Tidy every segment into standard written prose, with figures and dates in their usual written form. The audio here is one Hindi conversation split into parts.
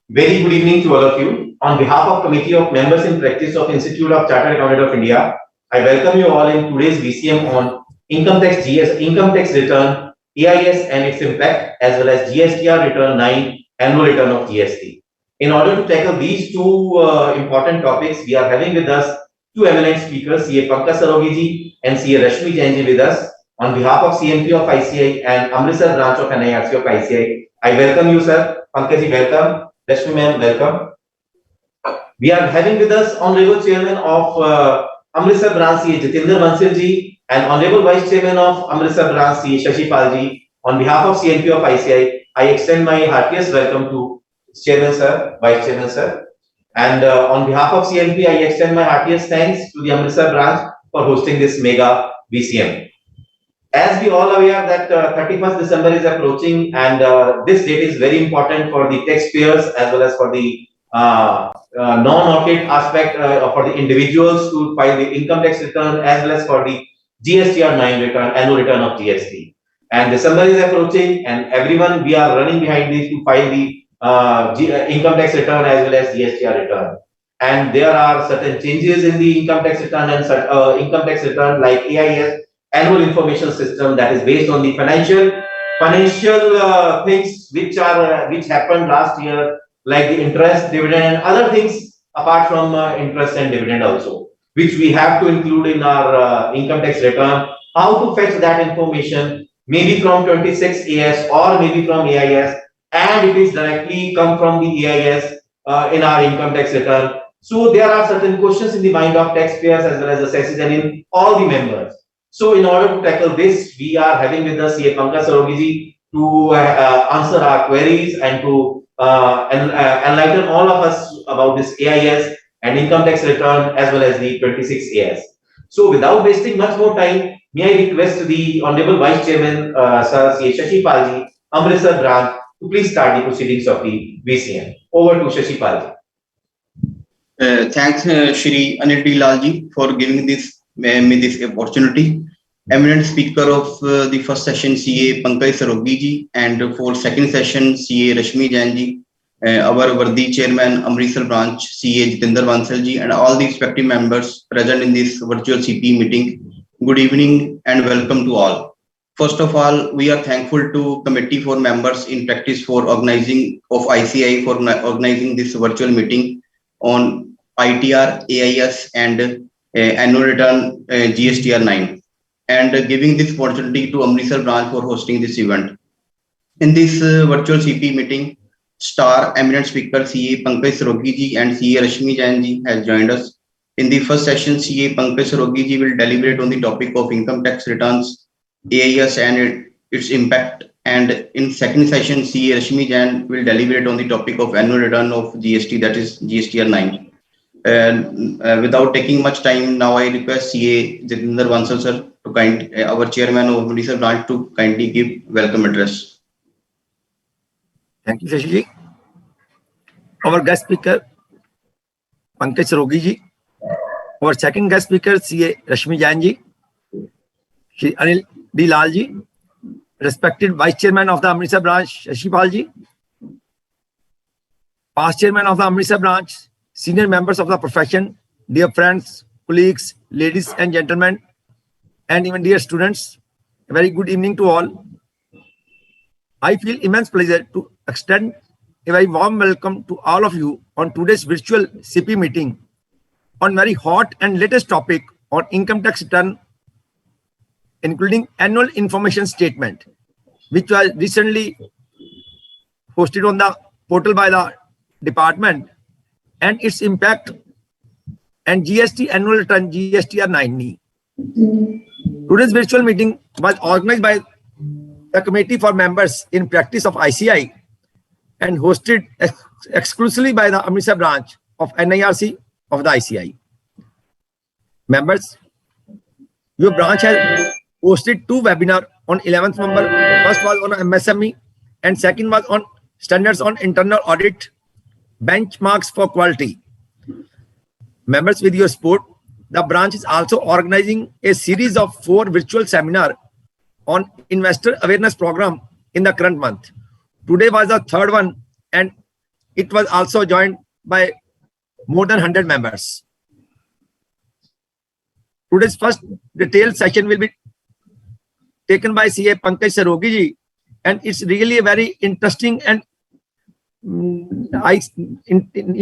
Very good evening to all of you. On behalf of Committee of Members in Practice of Institute of Chartered Accountant of India, I welcome you all in today's VCM on income tax return, EIS and its impact, as well as GSTR return 9, annual return of GST. In order to tackle these two important topics, we are having with us two eminent speakers, CA Pankaj Sarogi ji and CA Rashmi Jain ji with us. On behalf of CMP of ICAI and Amritsar branch of NIRC of ICAI, I welcome you, sir. Pankaj ji, welcome. Rashmi ma'am, welcome. We are having with us Honorable Chairman of Amritsar branch, CA Jitendra Bansal ji, and Honorable Vice Chairman of Amritsar branch, CA Shashi Pal ji. On behalf of CMP of ICAI, I extend my heartiest welcome to Chairman sir, Vice Chairman sir. And on behalf of CMP, I extend my heartiest thanks to the Amritsar branch for hosting this mega VCM. As we all aware that 31st December is approaching, and this date is very important for the taxpayers as well as for the non-audit aspect for the individuals to file the income tax return as well as for the GSTR 9 return, annual return of GST. And December is approaching, and everyone, we are running behind this to file the income tax return as well as GSTR return. And there are certain changes in the income tax return and income tax return like AIS, annual information system, that is based on the financial things which happened last year, like the interest, dividend, and other things apart from interest and dividend also, which we have to include in our income tax return. How to fetch that information, maybe from 26 AS or maybe from AIS, and it is directly come from the AIS in our income tax return. So there are certain questions in the mind of taxpayers as well as assessors and in all the members. So in order to tackle this, we are having with us CA Pankaj Sarogi ji to answer our queries and to enlighten all of us about this AIS and income tax return as well as the 26 AS. So without wasting much more time, may I request the Honorable Vice Chairman, Sir CA Shashi Pal ji, Amritsar branch, to please start the proceedings of the VCM. Over to Shashi Pal ji. Thanks, Shri Anil D. Lal ji, for giving me this opportunity. Eminent speaker of the first session, CA Pankaj Sarogi ji, and for second session, CA Rashmi Jain ji, our worthy chairman, Amritsar branch, CA Jitendra Bansal ji, and all the respective members present in this virtual CP meeting. Good evening and welcome to all. First of all, we are thankful to Committee for Members in Practice for organizing of ICAI for organizing this virtual meeting on ITR, AIS, and annual return GSTR 9, and giving this opportunity to Amritsar branch for hosting this event. In this virtual CP meeting, star eminent speaker CA Pankaj Sarogi ji and CA Rashmi Jain ji has joined us. In the first session, CA Pankaj Sarogi ji will deliberate on the topic of income tax returns, AIS and its impact, and in second session, CA Rashmi Jain will deliberate on the topic of annual return of GST, that is GSTR 9. Without taking much time, now I request CA Jitendra Bansal sir to our chairman of Amritsar branch to kindly give welcome address. Thank you, Shashi ji. Our guest speaker, Pankaj Sarogi ji. Our second guest speaker, CA Rashmi Jain ji. Shri Anil D. Lal ji. Respected Vice Chairman of the Amritsar branch, Shashi Pal ji. Past Chairman of the Amritsar branch, senior members of the profession, dear friends, colleagues, ladies and gentlemen, and even dear students, a very good evening to all. I feel immense pleasure to extend a very warm welcome to all of you on today's virtual CP meeting on very hot and latest topic on income tax return, including annual information statement, which was recently posted on the portal by the department, and its impact, and GST annual return GSTR 9. Today's virtual meeting was organized by the Committee for Members in Practice of ICAI and hosted exclusively by the Amritsar branch of NIRC of the ICAI. Members, your branch has hosted two webinars on 11th November. First was on MSME and second was on standards on internal audit, benchmarks for quality. Members, with your support, the branch is also organizing a series of 4 virtual seminars on investor awareness program in the current month. Today was the third one, and it was also joined by more than 100 members. Today's first detailed session will be taken by CA Pankaj Sarogi ji, and it's really a very interesting and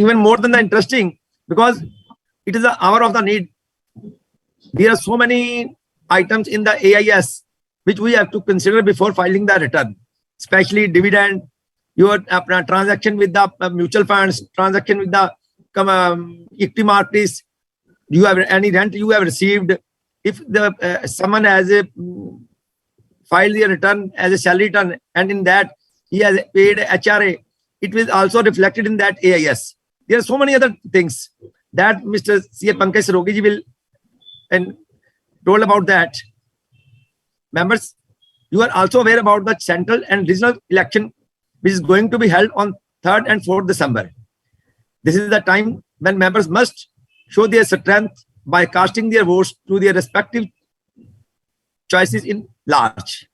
even more than the interesting, because it is the hour of the need. There are so many items in the AIS which we have to consider before filing the return, especially dividend, your transaction with the mutual funds, transaction with the equity markets, you have any rent you have received. If the someone has filed their return as a salary return, and in that he has paid HRA, it will also reflected in that AIS. There are so many other things that Mr. C.A. Pankaj Sarogi ji will and told about that. Members, you are also aware about the central and regional election which is going to be held on 3rd and 4th December. This is the time when members must show their strength by casting their votes to their respective choices in large.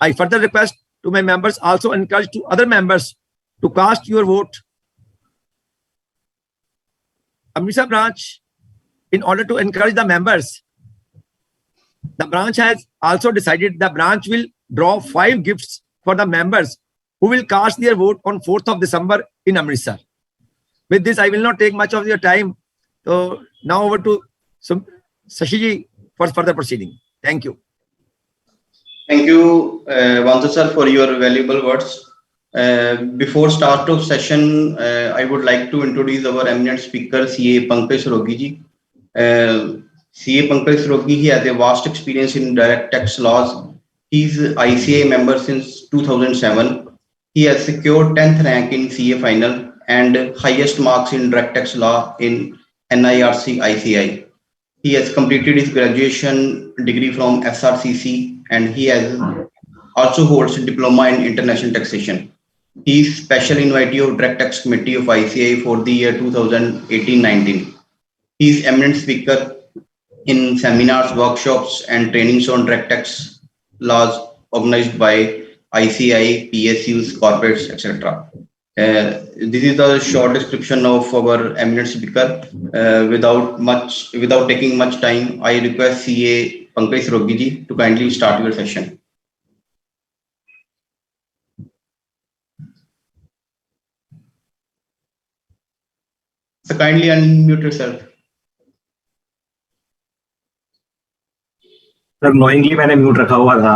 I further request to my members, also encourage to other members to cast your vote. Amritsar branch, in order to encourage the members, the branch has also decided the branch will draw 5 gifts for the members who will cast their vote on 4th of December in Amritsar. With this, I will not take much of your time. So now over to Shashi ji for further proceeding. Thank you. Thank you, Vansa sir, for your valuable words. Before start of session, I would like to introduce our eminent speaker, CA Pankaj Sarogi ji. CA Pankaj Sarogi, he has a vast experience in direct tax laws. He is ICAI member since 2007. He has secured 10th rank in CA final and highest marks in direct tax law in NIRC ICAI. He has completed his graduation degree from SRCC, and he has also holds a diploma in international taxation. He is special invitee of Direct Tax Committee of ICAI for the year 2018-19. He is eminent speaker in seminars, workshops, and trainings on direct tax laws organized by ICAI, PSUs, corporates, etc. This is the short description of our eminent speaker. Without taking much time, I request CA Pankaj Sarogi ji to kindly start your session. So kindly unmute yourself. Sir knowingly मैंने म्यूट रखा हुआ था,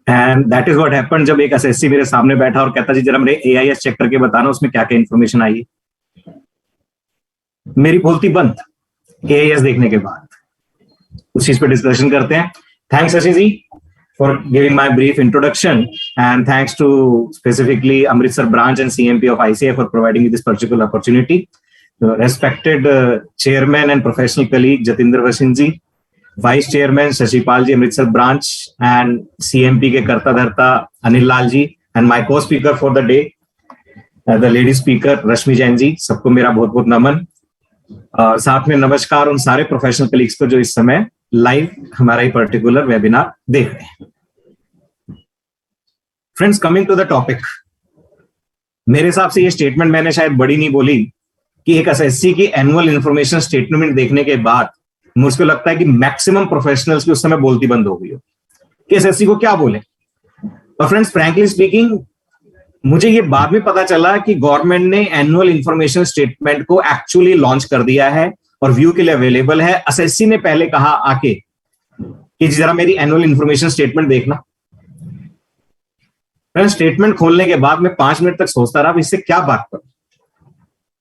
and that is what happened जब एक एसएससी मेरे सामने बैठा और कहता जी जरा मेरे एआईएस चेक करके बताना उसमें क्या क्या इन्फॉर्मेशन आई। मेरी बोलती बंद एआईएस देखने के बाद। उस चीज पे डिस्कशन करते हैं। Thanks Shashi ji for giving my brief introduction, and thanks to specifically Amritsar branch and CMP of ICI for providing this particular opportunity. Respected chairman and professional colleague Jatinder Wasin ji, vice chairman Shashipal ji Amritsar branch, and CMP के कर्ता धर्ता Anil Lal ji, and my co speaker for the day the lady speaker Rashmi Jain ji, सबको मेरा बहुत बहुत नमन। साथ में नमस्कार उन सारे प्रोफेशनल कलीग्स को जो इस समय लाइव हमारा ये पर्टिकुलर वेबिनार देख रहे हैं। Friends, coming to the topic, मेरे हिसाब से ये स्टेटमेंट मैंने शायद बड़ी नहीं बोली कि एक एसएससी की एनुअल इंफॉर्मेशन स्टेटमेंट देखने के बाद मुझको लगता है कि मैक्सिमम प्रोफेशनल्स की उस समय बोलती बंद हो गई हो कि एसएससी को क्या बोले। और फ्रेंड्स, फ्रैंकली स्पीकिंग, मुझे ये बाद में पता चला कि गवर्नमेंट ने एनुअल इंफॉर्मेशन स्टेटमेंट को एक्चुअली लॉन्च कर दिया है और व्यू के लिए अवेलेबल है। एसएससी ने पहले कहा आके कि जरा मेरी एनुअल इंफॉर्मेशन स्टेटमेंट देखना। फ्रेंड्स, स्टेटमेंट खोलने के बाद मैं 5 मिनट तक सोचता रहा इससे क्या बात करूं।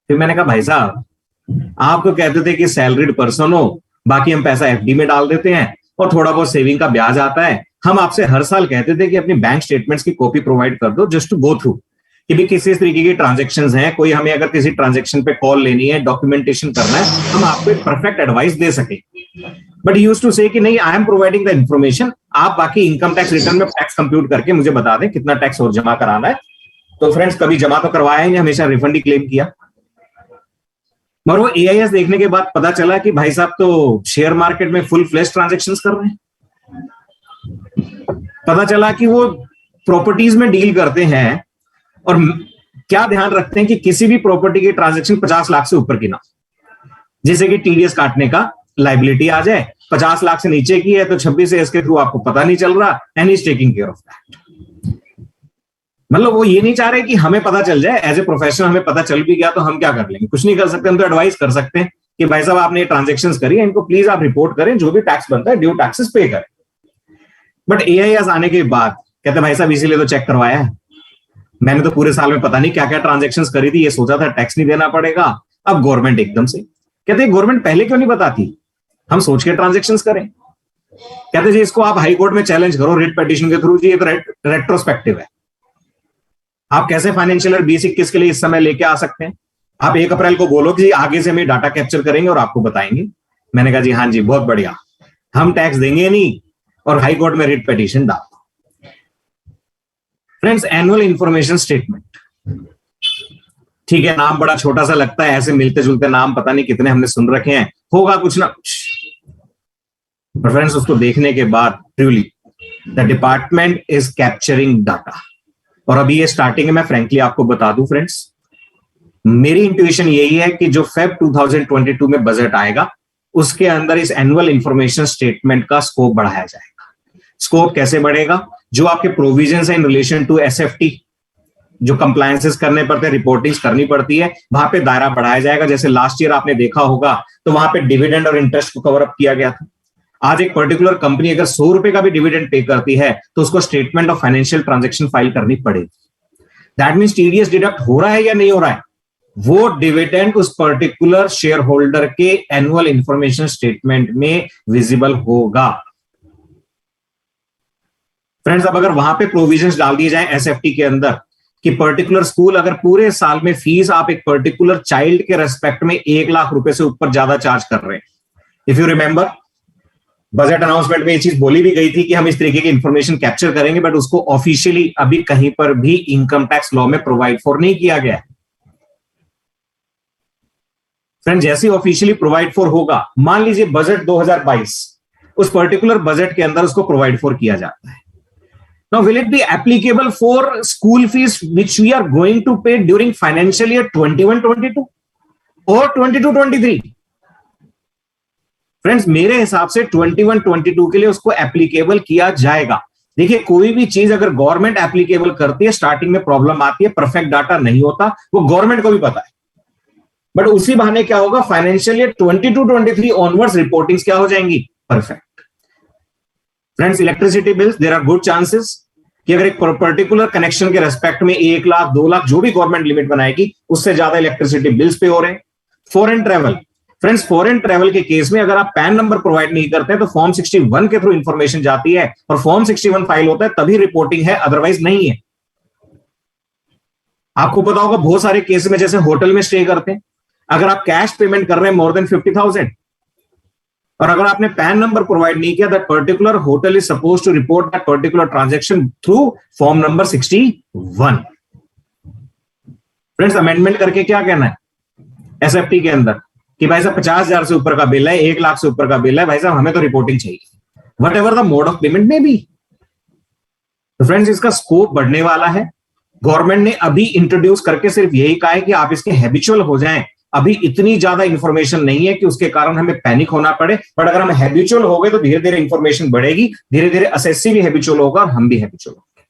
फिर मैंने कहा भाई साहब, आप तो कहते थे कि सैलरीड पर्सन हो, बाकी हम पैसा एफडी में डाल देते हैं और थोड़ा बहुत सेविंग का ब्याज आता है। हम आपसे हर साल कहते थे कि अपनी बैंक स्टेटमेंट्स की कॉपी प्रोवाइड कर दो जस्ट टू गो थ्रू कि भी किस तरीके की ट्रांजैक्शंस हैं, कोई हमें अगर किसी ट्रांजैक्शन पे कॉल लेनी है, डॉक्यूमेंटेशन करना है, हम आपको एक परफेक्ट एडवाइस दे सके। बट ही यूज्ड टू से कि नहीं, I am providing the information, आप बाकी इनकम टैक्स रिटर्न में टैक्स कंप्यूट करके मुझे बता दें कितना टैक्स और जमा कराना है। तो फ्रेंड्स, कभी जमा तो करवाया ही, हमेशा रिफंड ही क्लेम किया। मगर वो एआईएस देखने के बाद पता चला कि भाई साहब तो शेयर मार्केट में फुल फ्लैश ट्रांजैक्शंस कर रहे हैं। पता चला कि वो प्रॉपर्टीज में डील करते हैं और क्या ध्यान रखते हैं कि किसी भी प्रॉपर्टी की ट्रांजैक्शन 50 लाख से ऊपर की ना, जैसे कि टीडीएस काटने का लाइबिलिटी आ जाए, 50 लाख से नीचे की है तो 26 के थ्रू आपको पता नहीं चल रहा, and is taking care of that. मतलब वो ये नहीं चाह रहे कि हमें पता चल जाए, एज ए प्रोफेशनल हमें पता चल भी गया तो हम क्या कर लेंगे, कुछ नहीं कर सकते, हम तो एडवाइस कर सकते हैं कि भाई साहब आपने ये ट्रांजेक्शन्स करी है, इनको प्लीज आप रिपोर्ट करें, जो भी टैक्स बनता है ड्यू टैक्सेस पे करें। बट एआईएस आने के बाद कहते भाई साहब इसीलिए तो चेक करवाया है, मैंने तो पूरे साल में पता नहीं क्या क्या ट्रांजेक्शन्स करी थी, ये सोचा था टैक्स नहीं देना पड़ेगा, अब गवर्नमेंट एकदम से कहते गवर्नमेंट पहले क्यों नहीं बताती, हम सोच के ट्रांजेक्शन्स करें। कहते जी इसको आप हाई कोर्ट में चैलेंज करो रिट पिटीशन के थ्रू, जी ये तो रेट्रोस्पेक्टिव है, आप कैसे फाइनेंशियल ईयर 2021 के लिए इस समय लेके आ सकते हैं, आप 1 अप्रैल को बोलो कि आगे से हम डाटा कैप्चर करेंगे और आपको बताएंगे। मैंने कहा जी हाँ जी बहुत बढ़िया, हम टैक्स देंगे नहीं और हाई कोर्ट में रिट पिटीशन डाल दो। फ्रेंड्स, एनुअल इंफॉर्मेशन स्टेटमेंट, ठीक है नाम बड़ा छोटा सा लगता है, ऐसे मिलते जुलते नाम पता नहीं कितने हमने सुन रखे हैं, होगा कुछ ना कुछ, पर फ्रेंड्स उसको देखने के बाद truly the department is capturing data. और अभी ये स्टार्टिंग है, मैं फ्रेंकली आपको बता दूं फ्रेंड्स, मेरी इंट्यूशन यही है कि जो फेब 2022 में बजट आएगा उसके अंदर इस एनुअल इंफॉर्मेशन स्टेटमेंट का स्कोप बढ़ाया जाएगा। स्कोप कैसे बढ़ेगा, जो आपके प्रोविजंस है इन रिलेशन टू एसएफटी, जो कंप्लायंसेस करने पड़ते हैं, रिपोर्टिंग्स करनी पड़ती है, वहां पे दायरा बढ़ाया जाएगा। जैसे लास्ट ईयर आपने देखा होगा तो वहां पे डिविडेंड और इंटरेस्ट को कवर अप किया गया था। आज एक पर्टिकुलर कंपनी अगर 100 रुपए का भी डिविडेंड पे करती है तो उसको statement of financial transaction file करनी पड़ेगी। दैट मींस टीडीएस डिडक्ट हो रहा है या नहीं हो रहा है, वो डिविडेंड उस पर्टिकुलर शेयर होल्डर के एनुअल इंफॉर्मेशन स्टेटमेंट में विजिबल होगा। फ्रेंड्स, अब अगर वहां पे प्रोविजंस डाल दिए जाए एसएफटी के अंदर कि पर्टिकुलर स्कूल अगर पूरे साल में फीस आप एक पर्टिकुलर चाइल्ड के रेस्पेक्ट में 1 लाख रुपए से ऊपर ज्यादा चार्ज कर रहे हैं, if you remember budget announcement में ये चीज बोली भी गई थी कि हम इस तरीके की इंफॉर्मेशन कैप्चर करेंगे, बट उसको ऑफिशियली अभी कहीं पर भी इनकम टैक्स लॉ में प्रोवाइड फॉर नहीं किया गया है। फ्रेंड, जैसे ऑफिशियली प्रोवाइड फॉर होगा, मान लीजिए बजट 2022 उस पर्टिकुलर बजट के अंदर उसको प्रोवाइड फॉर किया जाता है। Now, will it be applicable for school fees which we are going to pay during financial year 21-22 or 22-23? Friends, मेरे हिसाब से 21-22 के लिए उसको एप्लीकेबल किया जाएगा। देखिए, कोई भी चीज अगर गवर्नमेंट एप्लीकेबल करती है, स्टार्टिंग में प्रॉब्लम आती है, परफेक्ट डाटा नहीं होता, वो गवर्नमेंट को भी पता है, बट उसी बहाने क्या होगा, फाइनेंशियल ईयर 22-23 ऑनवर्ड्स रिपोर्टिंग्स क्या हो जाएंगी, perfect. Friends, electricity bills, there are good chances कि अगर एक पर्टिकुलर कनेक्शन के रेस्पेक्ट में 1 लाख 2 लाख जो भी गवर्नमेंट लिमिट बनाएगी उससे ज्यादा इलेक्ट्रिसिटी बिल्स पे हो रहे हैं। Foreign travel, friends, foreign travel के केस में अगर आप पैन नंबर प्रोवाइड नहीं करते हैं तो फॉर्म 61 के थ्रू इंफॉर्मेशन जाती है, और फॉर्म 61 फाइल होता है तभी रिपोर्टिंग है, अदरवाइज नहीं है। आपको पता होगा बहुत सारे केस में जैसे होटल में स्टे करते हैं, अगर आप कैश पेमेंट कर रहे हैं मोर देन 50,000 और अगर आपने पैन नंबर प्रोवाइड नहीं किया, that particular hotel is suppose to report that particular transaction through form number 61। Friends, amendment करके क्या कहना है एसएफटी के अंदर कि भाई साहब 50,000 से ऊपर का बिल है, 1 लाख से ऊपर का बिल है, भाई साहब हमें तो रिपोर्टिंग चाहिए, what ever the mode of payment में भी। तो फ्रेंड्स, इसका स्कोप बढ़ने वाला है। गवर्नमेंट ने अभी इंट्रोड्यूस करके सिर्फ यही कहा है कि आप इसके हैबिचुअल हो जाएं। अभी इतनी ज्यादा इंफॉर्मेशन नहीं है कि उसके कारण हमें पैनिक होना पड़े, बट अगर हम हैबिचुअल हो गए तो धीरे धीरे इंफॉर्मेशन बढ़ेगी, धीरे धीरे असेसी भी हैबिचुअल होगा और हम भी हैबिचुअल होंगे।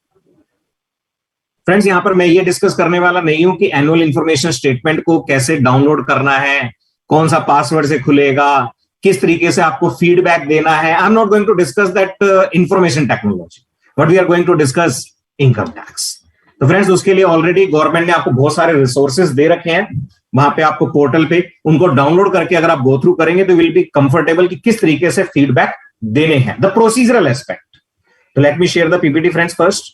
फ्रेंड्स, यहां पर मैं ये डिस्कस करने वाला नहीं हूं कि एनुअल इंफॉर्मेशन स्टेटमेंट को कैसे डाउनलोड करना है, कौन सा पासवर्ड से खुलेगा, किस तरीके से आपको फीडबैक देना है। I am not going to discuss that information technology, but we are going to discuss income tax. तो फ्रेंड्स, उसके लिए ऑलरेडी गवर्नमेंट ने आपको बहुत सारे रिसोर्सेज दे रखे हैं, वहां पे आपको पोर्टल पे उनको डाउनलोड करके अगर आप गो थ्रू करेंगे तो विल बी कंफर्टेबल कि किस तरीके से फीडबैक देने हैं, द प्रोसीजरल एस्पेक्ट। तो let me share the PPT friends first.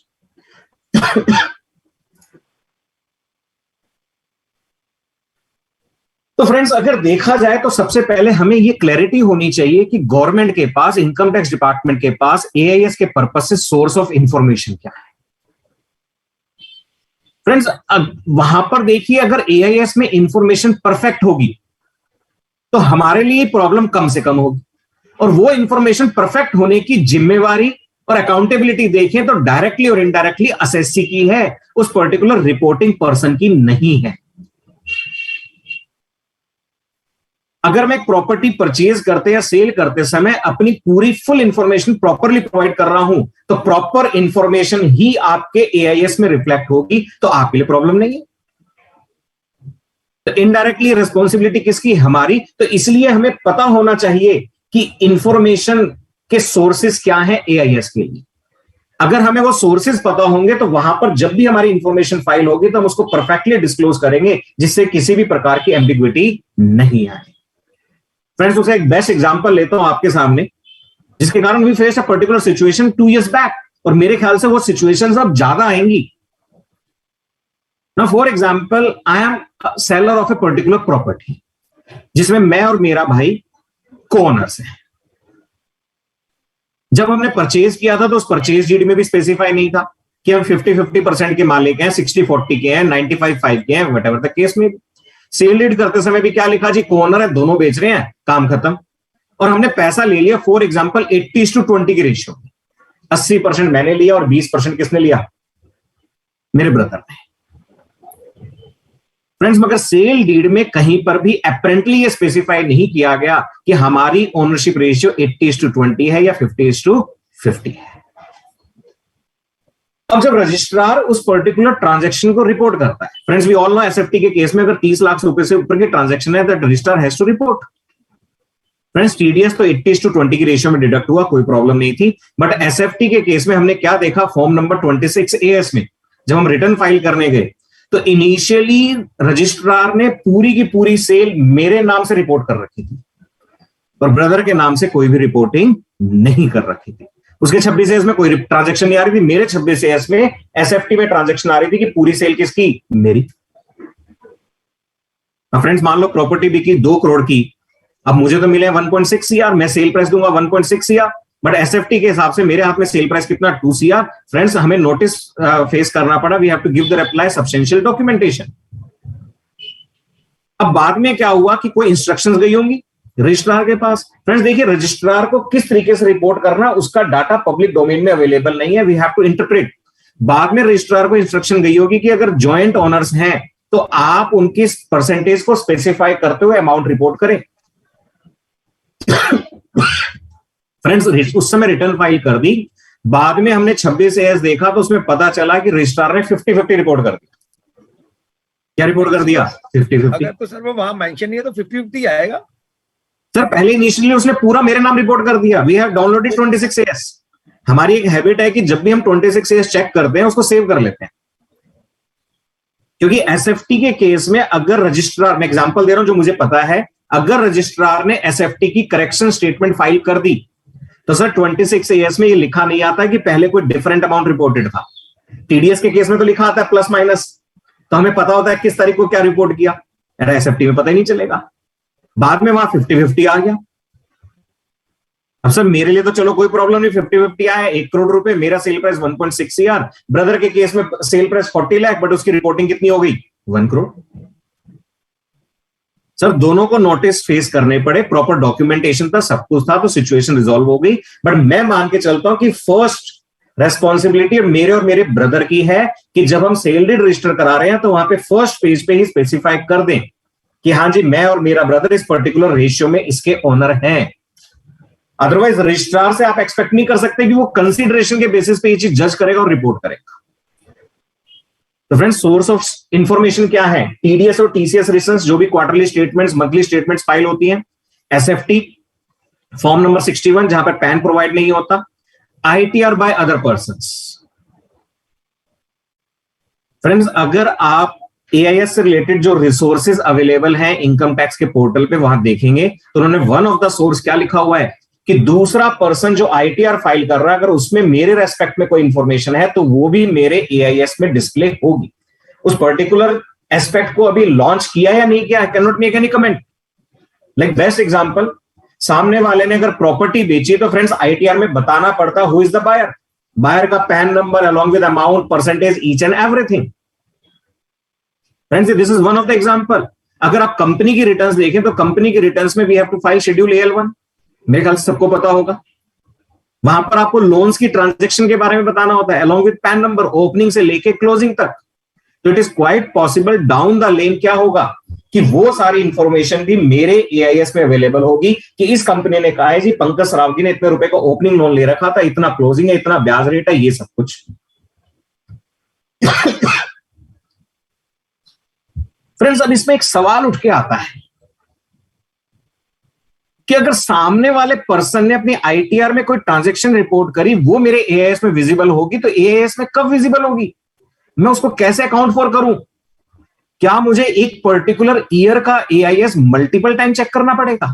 तो फ्रेंड्स, अगर देखा जाए तो सबसे पहले हमें ये क्लैरिटी होनी चाहिए कि गवर्नमेंट के पास, इनकम टैक्स डिपार्टमेंट के पास एआईएस के पर्पस से सोर्स ऑफ इंफॉर्मेशन क्या है। फ्रेंड्स, वहां पर देखिए, अगर एआईएस में इंफॉर्मेशन परफेक्ट होगी तो हमारे लिए प्रॉब्लम कम से कम होगी, और वो इंफॉर्मेशन परफेक्ट होने की जिम्मेवारी और अकाउंटेबिलिटी देखें तो डायरेक्टली और इनडायरेक्टली असेसी की है, उस पर्टिकुलर रिपोर्टिंग पर्सन की नहीं है। अगर मैं एक प्रॉपर्टी परचेज करते या सेल करते समय अपनी पूरी फुल इंफॉर्मेशन प्रॉपरली प्रोवाइड कर रहा हूं, तो प्रॉपर इंफॉर्मेशन ही आपके एआईएस में रिफ्लेक्ट होगी, तो आपके लिए प्रॉब्लम नहीं है। तो इनडायरेक्टली रिस्पॉन्सिबिलिटी किसकी? हमारी। तो इसलिए हमें पता होना चाहिए कि इंफॉर्मेशन के सोर्सेस क्या है एआईएस के लिए। अगर हमें वो सोर्सेस पता होंगे तो वहां पर जब भी हमारी इंफॉर्मेशन फाइल होगी तो हम उसको परफेक्टली डिस्क्लोज करेंगे, जिससे किसी भी प्रकार की एम्बिग्विटी नहीं आए। फ्रेंड्स, उसका एक बेस्ट एग्जांपल लेता हूं आपके सामने, जिसके कारण we face a particular situation 2 years back, और मेरे ख्याल से वो सिचुएशंस अब ज्यादा आएंगी। Now for example, I am seller of a particular property, जिसमें मैं और मेरा भाई को-ओनर्स हैं। जब हमने परचेज किया था तो उस परचेज डीड में भी स्पेसिफाई नहीं था कि हम 50-50% के मालिक हैं, 60-40 के हैं, 95-5 के हैं, व्हाटएवर द केस में। सेल डीड करते समय भी क्या लिखा जी? को-ओनर है, दोनों बेच रहे हैं, काम खत्म। और हमने पैसा ले लिया फॉर एग्जांपल 80:20 की रेशियो में। 80% मैंने लिया और 20% किसने लिया? मेरे ब्रदर ने। फ्रेंड्स, मगर सेल डीड में कहीं पर भी अपरेंटली ये स्पेसिफाई नहीं किया गया कि हमारी ओनरशिप रेशियो 80:20 है या 50:50 है। अब जब रजिस्ट्रार उस पर्टिकुलर ट्रांजैक्शन को रिपोर्ट करता है, friends we all know SFT के केस में अगर 30 लाख रुपए से ऊपर की ट्रांजैक्शन है, that registrar has to report. Friends, TDS तो 80:20 की रेशियो में डिडक्ट हुआ, कोई प्रॉब्लम नहीं थी। बट एसएफटी के केस में हमने क्या देखा? फॉर्म नंबर 26AS में जब हम रिटर्न फाइल करने गए तो इनिशियली रजिस्ट्रार ने पूरी की पूरी सेल मेरे नाम से रिपोर्ट कर रखी थी और ब्रदर के नाम से कोई भी रिपोर्टिंग नहीं कर रखी थी। उसके 26AS में कोई ट्रांजैक्शन नहीं आ रही थी, मेरे 26AS में एसएफटी में ट्रांजैक्शन आ रही थी कि पूरी सेल किसकी? मेरी। अब फ्रेंड्स, मान लो प्रॉपर्टी बिकी 2 करोड़ की, अब मुझे तो मिले 1.6 CR, मैं सेल प्राइस दूंगा 1.6 CR, बट एसएफटी के हिसाब से मेरे हाथ में सेल प्राइस कितना? 2 CR। फ्रेंड्स, हमें नोटिस फेस करना पड़ा, we have to give the reply substantial documentation. अब बाद में क्या हुआ कि कोई इंस्ट्रक्शंस गई होंगी रजिस्ट्रार के पास। फ्रेंड्स देखिए, रजिस्ट्रार को किस तरीके से रिपोर्ट करना, उसका डाटा पब्लिक डोमेन में अवेलेबल नहीं है, वी हैव टू इंटरप्रेट। बाद में रजिस्ट्रार को इंस्ट्रक्शन गई होगी कि अगर जॉइंट ओनर्स हैं तो आप उनकी परसेंटेज को स्पेसिफाई करते हुए अमाउंट रिपोर्ट करें। फ्रेंड्स, उस समय रिटर्न फाइल कर दी, बाद में हमने 26AS देखा तो उसमें पता चला कि रजिस्ट्रार ने 50-50 रिपोर्ट कर दिया। क्या रिपोर्ट कर दिया? 50-50। अगर तो सर वो वहां मेंशन नहीं है तो 50-50 आएगा सर। पहले इनिशियली उसने पूरा मेरे नाम रिपोर्ट कर दिया। We have downloaded 26AS। हमारी एक हैबिट है कि जब भी हम 26AS चेक करते हैं उसको सेव कर लेते हैं, क्योंकि एसएफटी के केस में अगर रजिस्ट्रार, मैं एग्जांपल दे रहा हूं जो मुझे पता है, अगर रजिस्ट्रार ने एसएफटी की करेक्शन स्टेटमेंट फाइल कर दी तो सर 26AS में ये लिखा नहीं आता कि पहले कोई डिफरेंट अमाउंट रिपोर्टेड था। टीडीएस के केस में तो लिखा आता है प्लस माइनस, तो हमें पता होता है किस तारीख को क्या रिपोर्ट किया। एसएफटी में पता ही नहीं चलेगा। बाद में वहां 50-50 आ गया। अब सर मेरे लिए तो चलो कोई प्रॉब्लम नहीं, 50-50 आया, 1 करोड़ रुपए, मेरा सेल प्राइस 1.6 CR, ब्रदर के केस में सेल प्राइस 40 लाख, बट उसकी रिपोर्टिंग कितनी हो गई? 1 करोड़। सर दोनों को नोटिस फेस करने पड़े, प्रॉपर डॉक्यूमेंटेशन था, सब कुछ था, तो सिचुएशन रिजॉल्व हो गई। बट मैं मान के चलता हूं कि फर्स्ट रेस्पॉन्सिबिलिटी मेरे और मेरे ब्रदर की है कि जब हम सेल डीड रजिस्टर करा रहे हैं तो वहां पे फर्स्ट पेज पे ही स्पेसिफाई कर दें कि हाँ जी, मैं और मेरा ब्रदर इस पर्टिकुलर रेशियो में इसके ओनर हैं। अदरवाइज रजिस्ट्रार से आप एक्सपेक्ट नहीं कर सकते कि वो कंसीडरेशन के बेसिस पे ये चीज जज करेगा और रिपोर्ट करेगा। तो फ्रेंड्स, सोर्स ऑफ इंफॉर्मेशन क्या है? टीडीएस और टीसीएस रिटर्न्स, जो भी quarterly statements, monthly statements file होती हैं, एसएफटी फॉर्म नंबर 61 जहां पर पैन प्रोवाइड नहीं होता, ITR by other persons. Friends, अगर आप एआईएस से रिलेटेड जो रिसोर्सेज अवेलेबल हैं इनकम टैक्स के पोर्टल पे वहां देखेंगे तो उन्होंने वन ऑफ द सोर्स क्या लिखा हुआ है कि दूसरा पर्सन जो आईटीआर फाइल कर रहा है, अगर उसमें मेरे रेस्पेक्ट में कोई इंफॉर्मेशन है तो वो भी मेरे एआईएस में डिस्प्ले होगी। उस पर्टिकुलर एस्पेक्ट को अभी लॉन्च किया या नहीं किया, I can not make any comment. Like best example, सामने वाले ने अगर प्रॉपर्टी बेची तो फ्रेंड्स आईटीआर में बताना पड़ता who is the buyer, buyer का PAN number along with amount, percentage, each and everything. Friends, this is one of the example. अगर आप कंपनी की रिटर्न्स देखें तो कंपनी की रिटर्न्स में we have to file schedule AL1, मेरे ख्याल से सबको पता होगा। वहां पर आपको लोन्स की ट्रांजेक्शन के बारे में बताना होता है along with pan number, opening से लेके क्लोजिंग तक। तो it is quite possible down the lane क्या होगा कि वो सारी इंफॉर्मेशन भी मेरे एआईएस में अवेलेबल होगी कि इस कंपनी ने कहा है जी पंकज सरावगी ने इतने रुपए का ओपनिंग लोन ले रखा था, इतना क्लोजिंग है, इतना ब्याज रेट है, ये सब कुछ। फ्रेंड्स, अब इसमें एक सवाल उठ के आता है कि अगर सामने वाले पर्सन ने अपनी आईटीआर में कोई ट्रांजैक्शन रिपोर्ट करी, वो मेरे एआईएस में विजिबल होगी, तो एआईएस में कब विजिबल होगी, मैं उसको कैसे अकाउंट फॉर करूं? क्या मुझे एक पर्टिकुलर ईयर का एआईएस मल्टीपल टाइम चेक करना पड़ेगा?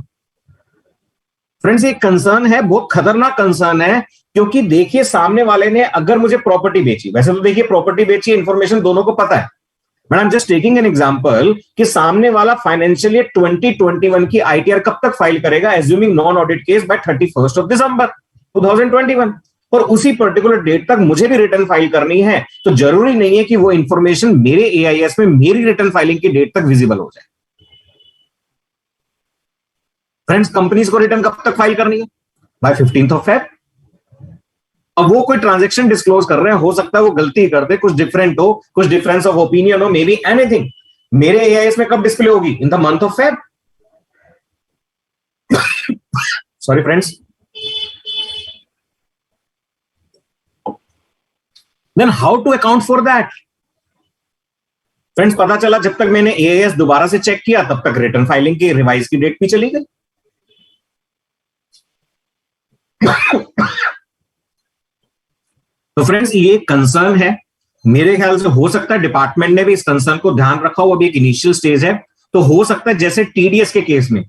फ्रेंड्स, ये कंसर्न है, बहुत खतरनाक कंसर्न है, क्योंकि देखिए सामने वाले ने अगर मुझे प्रॉपर्टी बेची, वैसे तो देखिए प्रॉपर्टी बेची इंफॉर्मेशन दोनों को पता है, but I am just taking an example कि सामने वाला फाइनेंशियल ईयर 2021 की आईटीआर कब तक फाइल करेगा, assuming non audit case by 31st of December 2021, और उसी पर्टिकुलर डेट तक मुझे भी रिटर्न फाइल करनी है, तो जरूरी नहीं है कि वो इंफॉर्मेशन मेरे एआईएस में मेरी रिटर्न फाइलिंग की डेट तक विजिबल हो जाए। फ्रेंड्स, कंपनीज को रिटर्न कब तक फाइल करनी है? By 15th of Feb। अब वो कोई ट्रांजैक्शन डिस्क्लोज कर रहे हैं, हो सकता है वो गलती कर दे, कुछ डिफरेंट हो, कुछ डिफरेंस ऑफ ओपिनियन हो, मे बी एनीथिंग, मेरे एआईएस में कब डिस्प्ले होगी? In the month of Feb। Sorry friends. Then how to account for that? Friends, पता चला जब तक मैंने एआईएस दोबारा से चेक किया तब तक रिटर्न फाइलिंग की रिवाइज की डेट भी चली गई। तो फ्रेंड्स, ये कंसर्न है, मेरे ख्याल से हो सकता है डिपार्टमेंट ने भी इस कंसर्न को ध्यान रखा हो, अभी एक इनिशियल स्टेज है, तो हो सकता है जैसे टीडीएस के केस में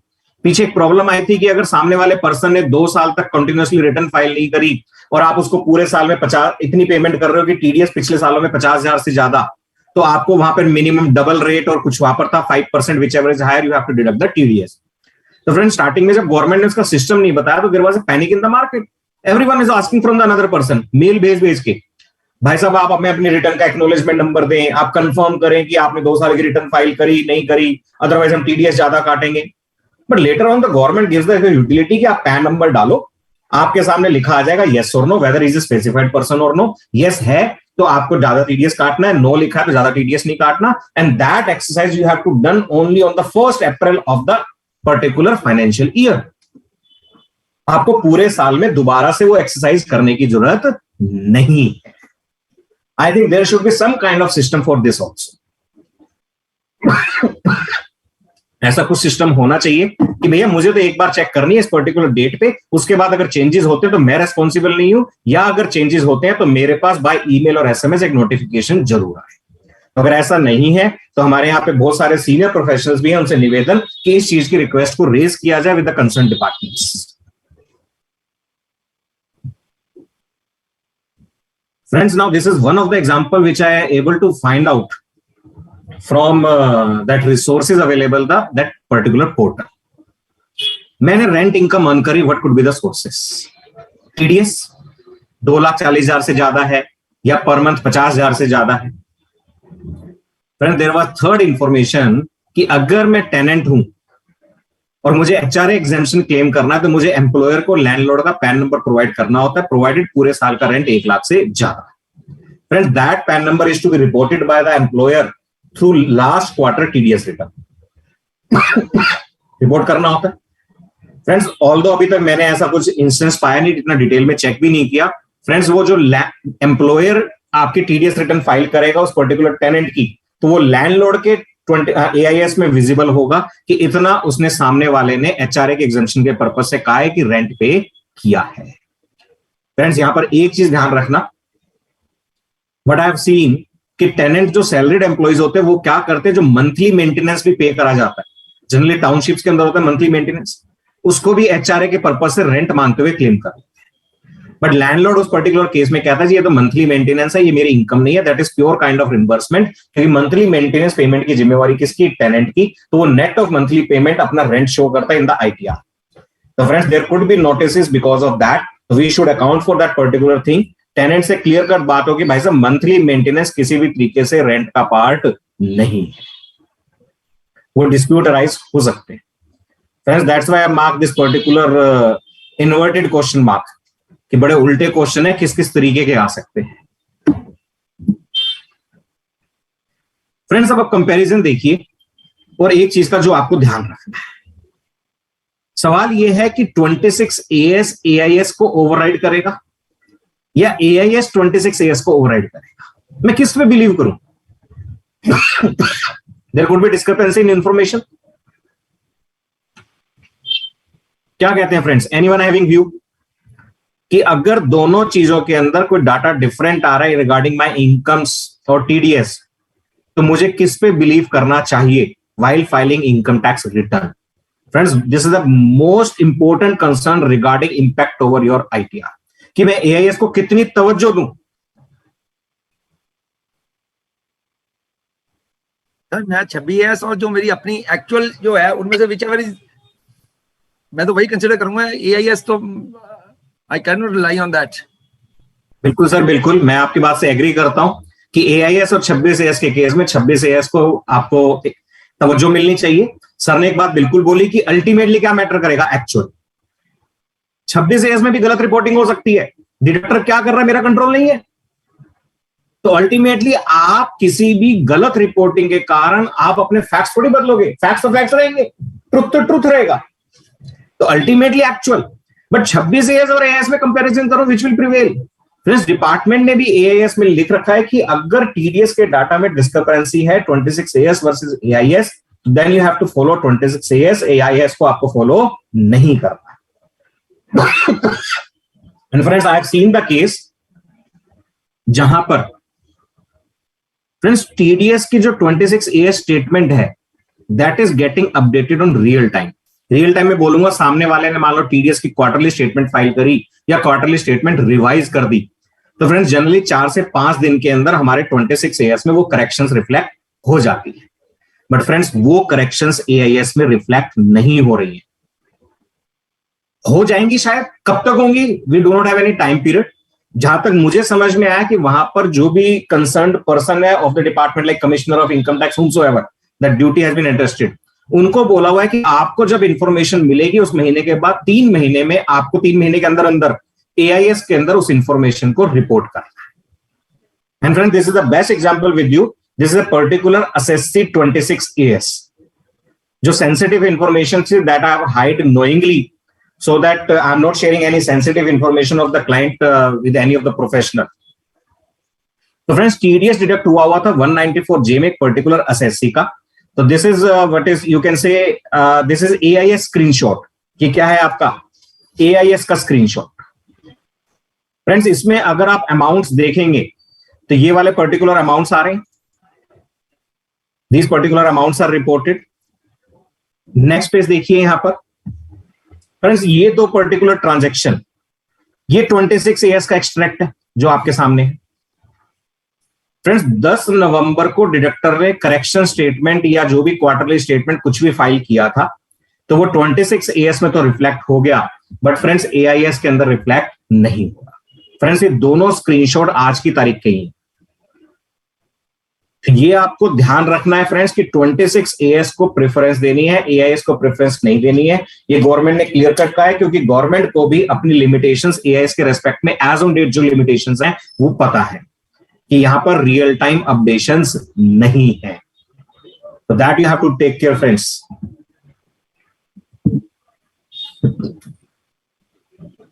पीछे एक प्रॉब्लम आई थी कि अगर सामने वाले पर्सन ने 2 साल तक कंटिन्यूअसली रिटर्न फाइल नहीं करी और आप उसको पूरे साल में 50 इतनी पेमेंट कर रहे हो कि टीडीएस पिछले सालों में 50,000 से ज्यादा, तो आपको वहां पर मिनिमम डबल रेट और कुछ वहां पर था 5% whichever is higher, you have to deduct the TDS. तो फ्रेंड, स्टार्टिंग में जब गवर्नमेंट ने उसका सिस्टम नहीं बताया तो there was a panic in the market, everyone is asking from the another person, mail भेज के, भाई साहब आप हमें अपनी रिटर्न का एक्नॉलेजमेंट नंबर दें, आप कंफर्म करें कि आपने 2 साल की रिटर्न फाइल करी नहीं करी, अदरवाइज हम टीडीएस ज्यादा काटेंगे। But later on the government gives the utility कि आप पैन नंबर डालो, आपके सामने लिखा आ जाएगा यस और no, whether is a specified person और नो। यस है तो आपको ज्यादा टीडीएस काटना है, नो लिखा है तो ज्यादा टीडीएस नहीं काटना, and that exercise you have to done only on the 1st April of the particular financial year. आपको पूरे साल में दोबारा से वो एक्सरसाइज करने की जरूरत नहीं है। I think there should be some kind of system for this also. ऐसा कुछ सिस्टम होना चाहिए कि भैया मुझे तो एक बार चेक करनी है इस पर्टिकुलर डेट पे, उसके बाद अगर चेंजेस होते हैं तो मैं रेस्पॉन्सिबल नहीं हूं, या अगर चेंजेस होते हैं तो मेरे पास बाय ईमेल और एसएमएस एक नोटिफिकेशन जरूर आए। अगर ऐसा नहीं है तो हमारे यहाँ पे बहुत सारे सीनियर प्रोफेशनल्स भी हैं, उनसे निवेदन कि इस चीज की रिक्वेस्ट को रेज किया जाए with the concern departments. Friends, now this is one of the example which I am able to find out from that resources available that particular portal. मैंने रेंट इनकम अर्न करी, what could be the sources? TDS 2,40,000 से ज्यादा है या पर मंथ 50,000 से ज्यादा है। Friends, there was third information कि अगर मैं टेनेंट हूं और मुझे एचआरए एग्जेम्पशन क्लेम करना है तो मुझे एम्प्लॉयर को लैंडलॉर्ड का पैन नंबर प्रोवाइड करना होता है, प्रोवाइडेड पूरे साल का रेंट 1 लाख से ज्यादा। Friends, that PAN number is to be reported by the employer through last quarter TDS return report करना होता है। फ्रेंड्स, ऑल्दो अभी तक मैंने ऐसा कुछ इंस्टेंस पाया नहीं, इतना डिटेल में चेक भी नहीं किया। फ्रेंड्स, वो जो एम्प्लॉयर आपकी टीडीएस रिटर्न फाइल करेगा उस पर्टिकुलर टेनेंट की, तो वो लैंडलॉर्ड के एआईएस में विजिबल होगा कि इतना उसने सामने वाले ने एचआरए के एग्जेम्पशन के पर्पज से कहा है कि रेंट पे किया है। फ्रेंड्स, यहां पर एक चीज ध्यान रखना, व्हाट आई हैव सीन कि टेनेंट जो सैलरीड एम्प्लॉइज होते हैं वो क्या करते हैं, जो मंथली मेंटेनेंस भी पे करा जाता है, जनरली टाउनशिप्स के अंदर होता है मंथली मेंटेनेंस, उसको भी एचआरए के पर्पज से रेंट मानते हुए क्लेम कर। बट लैंडलॉर्ड उस पर्टिकुलर केस में कहता है जी ये तो मंथली मेंटेनेंस है, ये मेरी इनकम नहीं है, that is pure kind of reimbursement, क्योंकि मंथली मेंटेनेंस पेमेंट की जिम्मेवारी किसकी? टेनेंट की, तो वो नेट ऑफ मंथली पेमेंट अपना रेंट शो करता है इन द आईटीआर। तो friends, there could be notices because of that, we should account for that particular thing. Tenant से क्लियर कट बात होगी, भाई साहब मंथली मेंटेनेंस किसी भी तरीके से रेंट का पार्ट नहीं है, वो डिस्प्यूट अराइज हो सकते हैं। Friends, that's why I mark this particular inverted question mark कि बड़े उल्टे क्वेश्चन है, किस किस तरीके के आ सकते हैं। फ्रेंड्स अब आप कंपैरिजन देखिए, और एक चीज का जो आपको ध्यान रखना है, सवाल यह है कि 26 AS AIS को ओवरराइड करेगा या AIS 26 AS को ओवरराइड करेगा। मैं किस पे बिलीव करूं? There could be discrepancy in information. क्या कहते हैं फ्रेंड्स, एनीवन हैविंग व्यू कि अगर दोनों चीजों के अंदर कोई डाटा डिफरेंट आ रहा है रिगार्डिंग माय इनकम्स और TDS, तो मुझे किस पे बिलीव करना चाहिए while filing income tax return? Friends, this is the most important concern regarding impact over your ITR, कि मैं AIS को कितनी तवज्जो दूं। मैं 26S और जो मेरी अपनी एक्चुअल जो है उनमें से whichever is, मैं तो वही कंसिडर करूंगा। AIS तो I can not rely on that. बिल्कुल सर, बिल्कुल मैं आपकी बात से एग्री करता हूं कि AIS और 26 AS के केस में 26 AS को आपको तवज्जो मिलनी चाहिए। सर ने एक बात बिल्कुल बोली कि अल्टीमेटली क्या मैटर करेगा, एक्चुअल 26 AS में भी गलत रिपोर्टिंग हो सकती है, डिडक्टर क्या कर रहा है मेरा कंट्रोल नहीं है। तो अल्टीमेटली आप किसी भी गलत रिपोर्टिंग के कारण आप अपने फैक्ट्स थोड़ी बदलोगे, फैक्ट्स तो फैक्ट्स रहेंगे, ट्रुथ तो ट्रुथ रहेगा। तो अल्टीमेटली एक्चुअल, बट 26 AS और AIS में कंपैरिजन करो, which will prevail. Friends department ने भी AIS में लिख रखा है कि अगर TDS के डाटा में डिस्क्रिपेंसी है 26 AS versus AIS, then you have to follow 26 AS, AIS को आपको फॉलो नहीं करना। And friends I have seen the case जहां पर फ्रेंड्स TDS की जो 26 AS स्टेटमेंट है that is getting updated on real time. Real time में बोलूंगा, सामने वाले ने मान लो TDS की क्वार्टरली स्टेटमेंट फाइल करी या क्वार्टरली स्टेटमेंट रिवाइज कर दी, तो फ्रेंड्स जनरली 4 से 5 दिन के अंदर हमारे 26 AS में वो करेक्शंस रिफ्लेक्ट हो जाती है। बट फ्रेंड्स वो करेक्शंस AIS में रिफ्लेक्ट नहीं हो रही है। हो जाएंगी शायद, कब तक होंगी we do not have any time period. जहां तक मुझे समझ में आया कि वहां पर जो भी कंसर्न्ड पर्सन है of the department, like commissioner of income tax, whomsoever that duty has been entrusted, उनको बोला हुआ है कि आपको जब इंफॉर्मेशन मिलेगी उस महीने के बाद 3 महीने में आपको 3 महीने के अंदर अंदर AIS के अंदर उस इंफॉर्मेशन को रिपोर्ट करना है। And friend this is the best example with you, this is a particular assessee 26 AS, जो सेंसिटिव इंफॉर्मेशन थी that I have hide knowingly so that I am not sharing any sensitive information of the client with any of the professional. तो फ्रेंड्स TDS डिडक्ट हुआ था 194J में एक पर्टिकुलर assessee का। तो this is what is you can say this is AIS screenshot, कि क्या है आपका AIS का स्क्रीनशॉट। फ्रेंड्स इसमें अगर आप अमाउंट्स देखेंगे तो ये वाले पर्टिकुलर अमाउंट्स आ रहे हैं, these particular amounts are reported. Next page देखिए यहां पर फ्रेंड्स, ये 2 पर्टिकुलर ट्रांजैक्शन, ये 26 AS का एक्सट्रैक्ट है जो आपके सामने है। फ्रेंड्स 10 नवंबर को डिडक्टर ने करेक्शन स्टेटमेंट या जो भी क्वार्टरली स्टेटमेंट कुछ भी फाइल किया था, तो वो 26 AS में तो रिफ्लेक्ट हो गया, बट फ्रेंड्स AIS के अंदर रिफ्लेक्ट नहीं हुआ। फ्रेंड्स ये दोनों स्क्रीनशॉट आज की तारीख के ही, ये आपको ध्यान रखना है फ्रेंड्स कि 26 AS को प्रेफरेंस देनी है, AIS को प्रेफरेंस नहीं देनी है। ये गवर्नमेंट ने क्लियर कट कहा है, क्योंकि गवर्नमेंट को भी अपनी लिमिटेशंस AIS के रेस्पेक्ट में एज ऑन डेट जो लिमिटेशंस हैं वो पता है कि यहां पर रियल टाइम अपडेशंस नहीं है। तो that you have to take care friends.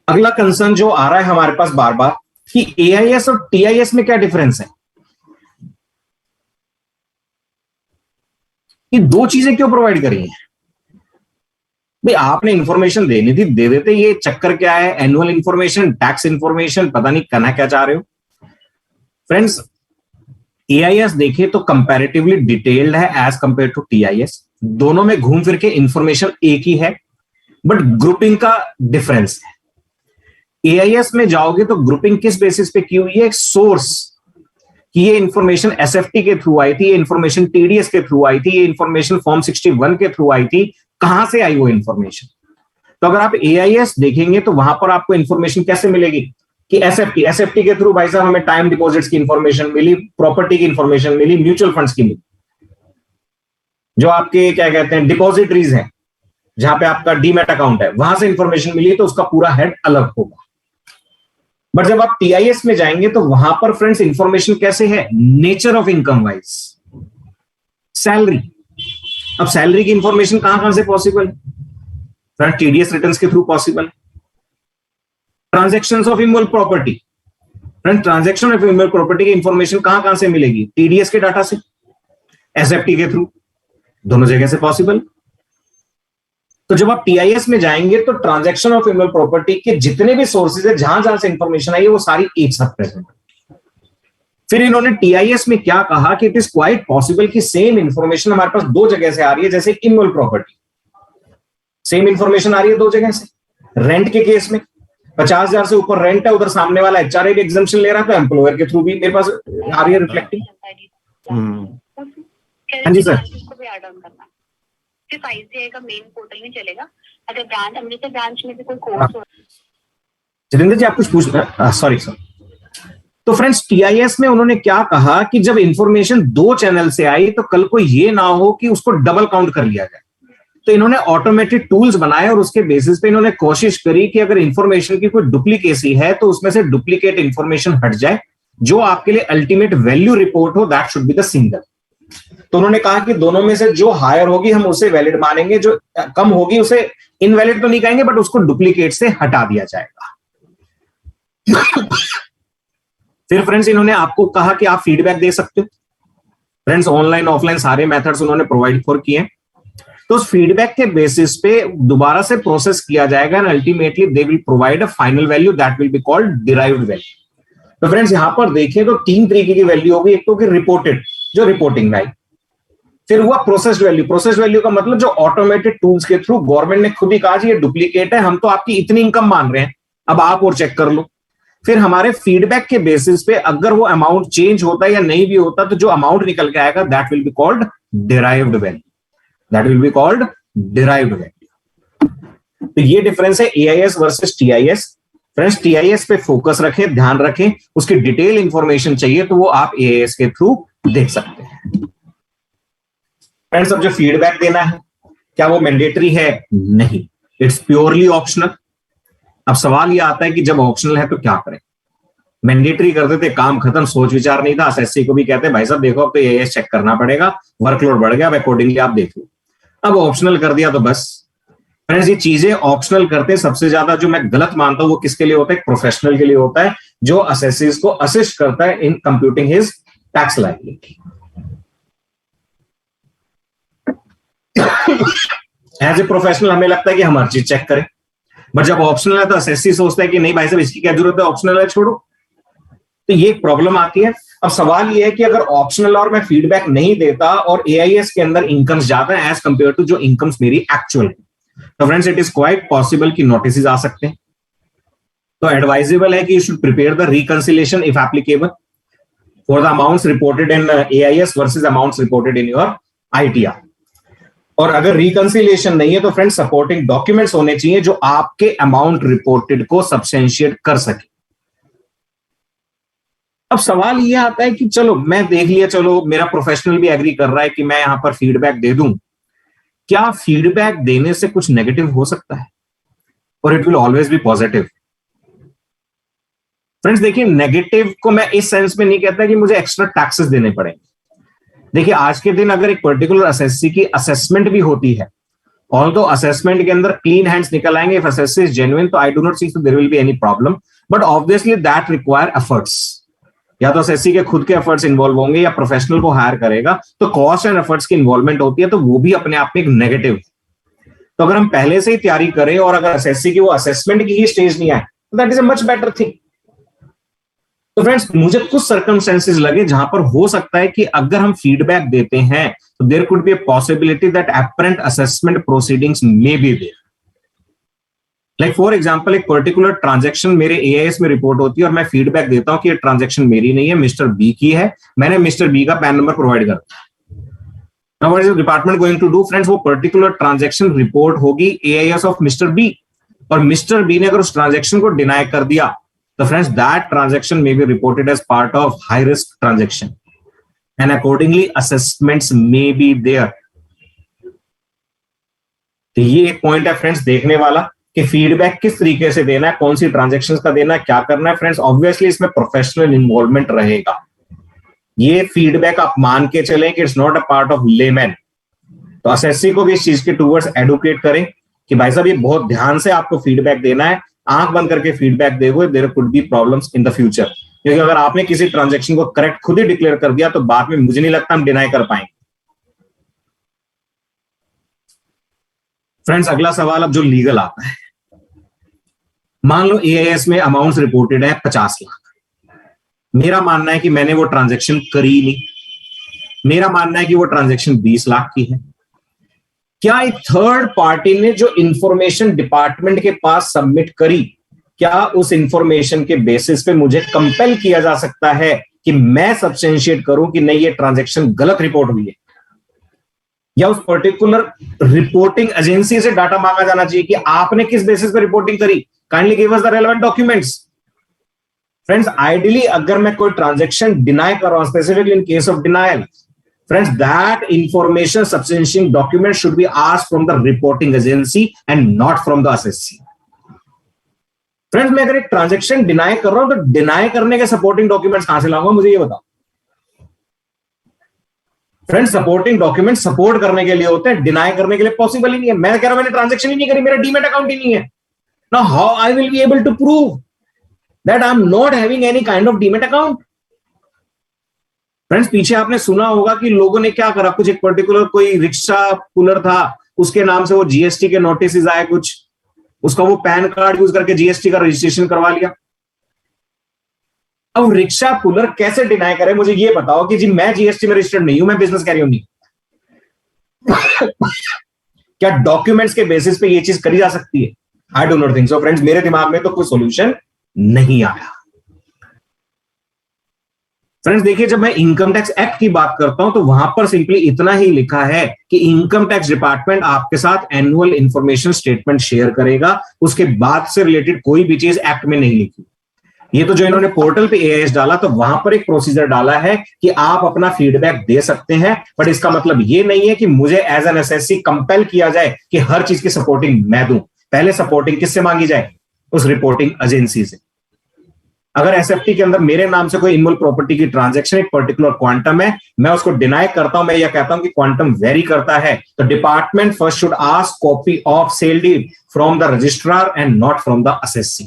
अगला कंसर्न जो आ रहा है हमारे पास बार बार कि AIS और TIS में क्या डिफरेंस है, ये 2 चीजें क्यों प्रोवाइड करी हैं? भाई आपने इंफॉर्मेशन देनी थी, दे देते। ये चक्कर क्या है, एनुअल इंफॉर्मेशन, टैक्स इंफॉर्मेशन, पता नहीं करना क्या चाह रहे हो। फ्रेंड्स AIS देखिए तो कंपैरेटिवली डिटेल्ड है एज कंपेयर टू TIS। दोनों में घूम फिर के इंफॉर्मेशन एक ही है, बट ग्रुपिंग का डिफरेंस है। AIS में जाओगे तो ग्रुपिंग किस बेसिस पे की हुई है, सोर्स कि ये इंफॉर्मेशन SFT के थ्रू आई थी, ये इंफॉर्मेशन TDS के थ्रू आई थी, ये इंफॉर्मेशन फॉर्म 61 के थ्रू आई थी, कहां से आई वो इंफॉर्मेशन। तो अगर आप AIS देखेंगे तो वहां पर आपको इंफॉर्मेशन कैसे मिलेगी कि SFT के थ्रू भाई साहब हमें टाइम डिपॉजिट्स की इंफॉर्मेशन मिली, प्रॉपर्टी की इंफॉर्मेशन मिली, म्यूचुअल फंड्स की मिली, जो आपके क्या कहते हैं डिपॉजिटरीज हैं, जहां पे आपका डीमैट अकाउंट है, वहां से इंफॉर्मेशन मिली, तो उसका पूरा हेड अलग होगा। बट जब आप टीआईएस में जाएंगे तो वहां पर फ्रेंड्स इंफॉर्मेशन कैसे है, nature of income wise, salary. अब सैलरी की इंफॉर्मेशन कहां से पॉसिबल है, फ्रेंड टीडीएस रिटर्न्स के थ्रू पॉसिबल है। Transactions of immovable property, friend transaction of immovable property की इंफॉर्मेशन कहां से मिलेगी, टीडीएस के डाटा से, एसएफटी के थ्रू, दोनों जगह से पॉसिबल। तो जब आप टीआईएस में जाएंगे तो ट्रांजैक्शन ऑफ इमूवेबल प्रॉपर्टी के जितने भी सोर्सेज है, जहां जहां से इंफॉर्मेशन आई है, वो सारी एक साथ प्रेजेंट है। फिर इन्होंने टीआईएस में क्या कहा कि इट इज क्वाइट पॉसिबल कि सेम इंफॉर्मेशन हमारे पास दो जगह से आ रही है, जैसे इमूवेबल प्रॉपर्टी सेम इंफॉर्मेशन आ रही है दो जगह से। रेंट के केस में 50,000 से ऊपर रेंट है, उधर सामने वाला एचआरए भी एग्जम्पशन ले रहा था, एम्प्लॉयर के थ्रू भी मेरे पास आ रही है रिफ्लेक्टिंग। हाँ जी सर। सिर्फ आईसीआई का मेन पोर्टल में चलेगा। अगर ब्रांच अमृतसर ब्रांच में भी कोई कोर्स हो, जितेंद्र जी आप कुछ पूछना, सॉरी सर। तो फ्रेंड्स टीआईएस में उन्होंने क्या कहा कि जब इंफॉर्मेशन दो चैनल से आई तो कल को ये ना हो कि उसको डबल काउंट कर लिया जाए। तो इन्होंने ऑटोमेटेड टूल्स बनाए और उसके बेसिस पे इन्होंने कोशिश करी कि अगर इंफॉर्मेशन की कोई डुप्लीकेसी है तो उसमें से डुप्लीकेट इंफॉर्मेशन हट जाए, जो आपके लिए अल्टीमेट वैल्यू रिपोर्ट हो that should be the single. तो उन्होंने कहा कि दोनों में से जो हायर होगी हम उसे वैलिड मानेंगे, जो कम होगी उसे इनवैलिड तो नहीं कहेंगे बट उसको डुप्लीकेट से हटा दिया जाएगा। फिर फ्रेंड्स इन्होंने आपको कहा कि आप फीडबैक दे सकते हो। फ्रेंड्स ऑनलाइन ऑफलाइन सारे मेथड्स उन्होंने प्रोवाइड फॉर किए हैं। तो उस फीडबैक के बेसिस पे दोबारा से प्रोसेस किया जाएगा and ultimately they will provide a final value that will be called derived value. तो फ्रेंड्स यहां पर देखिए तो तीन तरीके की वैल्यू होगी। एक तो कि रिपोर्टेड, जो रिपोर्टिंग में आई। फिर हुआ प्रोसेस्ड वैल्यू। प्रोसेस्ड वैल्यू का मतलब जो ऑटोमेटेड टूल्स के थ्रू गवर्नमेंट ने खुद ही कहा जी ये डुप्लीकेट है, हम तो आपकी इतनी इनकम मान रहे हैं, अब आप और चेक कर लो। फिर हमारे फीडबैक के बेसिस पे अगर वो अमाउंट चेंज होता है या नहीं भी होता तो जो अमाउंट निकल के आएगा that will be called derived value, that will be called derived value. तो ये डिफरेंस है AIS versus TIS. Friends TIS पे फोकस रखें, ध्यान रखें, उसकी डिटेल इंफॉर्मेशन चाहिए तो वो आप एआईएस के थ्रू देख सकते हैं। फ्रेंड्स अब जो फीडबैक देना है क्या वो मैंडेटरी है? नहीं, इट्स प्योरली ऑप्शनल। अब सवाल ये आता है कि जब ऑप्शनल है तो क्या करें। मैंडेटरी कर देते काम खत्म, सोच विचार नहीं था। एसएससी को भी कहते हैं भाई साहब देखो अब तो एआईएस चेक करना पड़ेगा, वर्कलोड बढ़ गया, अब अकॉर्डिंगली आप देख लो। अब ऑप्शनल कर दिया तो बस। फ्रेंड्स ये चीजें ऑप्शनल करते सबसे ज्यादा जो मैं गलत मानता हूं वो किसके लिए होता है? प्रोफेशनल के लिए होता है जो असेसीज को असिस्ट करता है in computing his tax liability. As a professional हमें लगता है कि हम हर चीज चेक करें, बट जब ऑप्शनल है तो असेसी सोचता है कि नहीं भाई साहब इसकी क्या जरूरत है, ऑप्शनल है छोड़ो। तो ये प्रॉब्लम आती है। अब सवाल ये है कि अगर ऑप्शनल और मैं फीडबैक नहीं देता और एआईएस के अंदर इनकम्स ज्यादा है एज कंपेयर टू जो इनकम्स मेरी एक्चुअल है, तो friends it is quite possible कि नोटिस आ सकते हैं। तो एडवाइजेबल है कि you should prepare the reconciliation if applicable for the amounts reported in AIS versus amounts reported in your ITR. और अगर रिकंसिलेशन नहीं है तो फ्रेंड्स सपोर्टिंग डॉक्यूमेंट्स होने चाहिए जो आपके अमाउंट रिपोर्टेड को सब्सटेंशिएट कर सके। अब सवाल यह आता है कि चलो मैं देख लिया, चलो मेरा प्रोफेशनल भी एग्री कर रहा है कि मैं यहां पर फीडबैक दे दूं, क्या फीडबैक देने से कुछ नेगेटिव हो सकता है? और it will always be positive. Friends देखिए नेगेटिव को मैं इस सेंस में नहीं कहता कि मुझे एक्स्ट्रा टैक्सेस देने पड़ेंगे। देखिए आज के दिन अगर एक पर्टिकुलर असेसी की असेसमेंट भी होती है, ऑल्दो असेसमेंट के अंदर क्लीन हैंड्स निकल आएंगे, इफ असेसी इज जेन्युइन तो I do not see there will be any problem, but obviously that require efforts. या तो असेसी के खुद के एफर्ट्स इन्वॉल्व होंगे या प्रोफेशनल को हायर करेगा, तो कॉस्ट एंड एफर्ट्स की इन्वॉल्वमेंट होती है, तो वो भी अपने आप में एक नेगेटिव। तो अगर हम पहले से ही तैयारी करें और अगर असेसी की वो असेसमेंट की ही स्टेज नहीं आए, that is a much better thing. तो फ्रेंड्स मुझे कुछ सर्कमस्टेंसेस लगे जहां पर हो सकता है कि अगर हम फीडबैक देते हैं तो there could be a possibility that apparent assessment proceedings may be there. Like for example एक पर्टिकुलर ट्रांजैक्शन मेरे एआईएस में रिपोर्ट होती है और मैं फीडबैक देता हूं कि ये ट्रांजैक्शन मेरी नहीं है, मिस्टर बी की है, मैंने मिस्टर बी का पैन नंबर प्रोवाइड कर दिया। Now what is the department going to do? Friends वो पर्टिकुलर ट्रांजैक्शन रिपोर्ट होगी एआईएस ऑफ मिस्टर बी, और मिस्टर बी ने अगर उस ट्रांजैक्शन को डिनाई कर दिया तो friends that transaction may be reported as part of high risk transaction and accordingly assessments may be there. तो ये एक पॉइंट है फ्रेंड्स देखने वाला कि फीडबैक किस तरीके से देना है, कौन सी ट्रांजेक्शन्स का देना है, क्या करना है। फ्रेंड्स ऑब्वियसली इसमें प्रोफेशनल इन्वॉल्वमेंट रहेगा। ये फीडबैक आप मान के चलें कि it's not a part of layman. तो एसएससी को भी इस चीज के टूवर्ड्स एडुकेट करें कि भाई साहब ये बहुत ध्यान से आपको फीडबैक देना है, आंख बंद करके फीडबैक दोगे, there could be problems in the future. क्योंकि अगर आपने किसी ट्रांजेक्शन को करेक्ट खुद ही डिक्लेयर कर दिया तो बाद में मुझे नहीं लगता हम डिनाई कर पाएंगे। फ्रेंड्स अगला सवाल अब जो लीगल आता है, मान लो एआईएस में अमाउंट्स रिपोर्टेड है 50 लाख। मेरा मानना है कि मैंने वो ट्रांजेक्शन करी नहीं, मेरा मानना है कि वो ट्रांजेक्शन 20 लाख की है। क्या एक थर्ड पार्टी ने जो इंफॉर्मेशन डिपार्टमेंट के पास सबमिट करी, क्या उस इंफॉर्मेशन के बेसिस पे मुझे कंपेल किया जा सकता है कि मैं सब्सटेंशिएट करूं कि नहीं ये ट्रांजैक्शन गलत रिपोर्ट हुई है, या उस पर्टिकुलर रिपोर्टिंग एजेंसी से डाटा मांगा जाना चाहिए कि आपने किस बेसिस पे रिपोर्टिंग करी, kindly give us the relevant documents. Friends ideally अगर मैं कोई ट्रांजैक्शन डिनाई कर रहा हूं, specifically in case of denial, friends that information substantiating document should be asked from the reporting agency and not from the assessee. Friends मैं अगर एक ट्रांजैक्शन डिनाई कर रहा हूं तो डिनाई करने के सपोर्टिंग डॉक्यूमेंट्स कहां से लाऊंगा, मुझे ये बताओ। फ्रेंड्स सपोर्टिंग डॉक्यूमेंट सपोर्ट करने के लिए होते हैं, डिनाई करने के लिए पॉसिबल ही नहीं है। मैं कह रहा हूं मैंने ट्रांजैक्शन ही नहीं करी, मेरा डीमैट अकाउंट ही नहीं है। Now how I will be able to prove that I am not having any kind of demat account. Friends पीछे आपने सुना होगा कि लोगों ने क्या करा, कुछ एक पर्टिकुलर कोई रिक्शा पुलर था, उसके नाम से वो जीएसटी के नोटिस आए कुछ, उसका वो पैन कार्ड यूज करके जीएसटी का रजिस्ट्रेशन करवा लिया। अब रिक्शा पुलर कैसे डिनाई करे, मुझे ये बताओ कि जी मैं जीएसटी में रजिस्टर्ड नहीं हूं, मैं बिजनेस कैरियर नहीं। क्या डॉक्यूमेंट्स के बेसिस पे ये चीज करी जा सकती है? आई do not think so. Friends मेरे दिमाग में तो कोई सॉल्यूशन नहीं आया। फ्रेंड्स देखिए जब मैं इनकम टैक्स एक्ट की बात करता हूं तो वहां पर सिंपली इतना ही लिखा है कि इनकम टैक्स डिपार्टमेंट आपके साथ एनुअल इंफॉर्मेशन स्टेटमेंट शेयर करेगा, उसके बाद से रिलेटेड कोई भी चीज एक्ट में नहीं लिखी। ये तो जो इन्होंने पोर्टल पे एआईएस डाला तो वहां पर एक प्रोसीजर डाला है कि आप अपना फीडबैक दे सकते हैं, बट इसका मतलब ये नहीं है कि मुझे एज एन एसएससी कंपेल किया जाए कि हर चीज की सपोर्टिंग मैं दूं। पहले सपोर्टिंग किससे मांगी जाए? उस रिपोर्टिंग एजेंसी से। अगर एसएफटी के अंदर मेरे नाम से कोई इमूल प्रॉपर्टी की ट्रांजैक्शन एक पर्टिकुलर क्वांटम है, मैं उसको डिनाई करता हूं, मैं यह कहता हूं कि क्वांटम वेरी करता है, तो department first should ask copy of sale deed from the registrar and not from the assessee.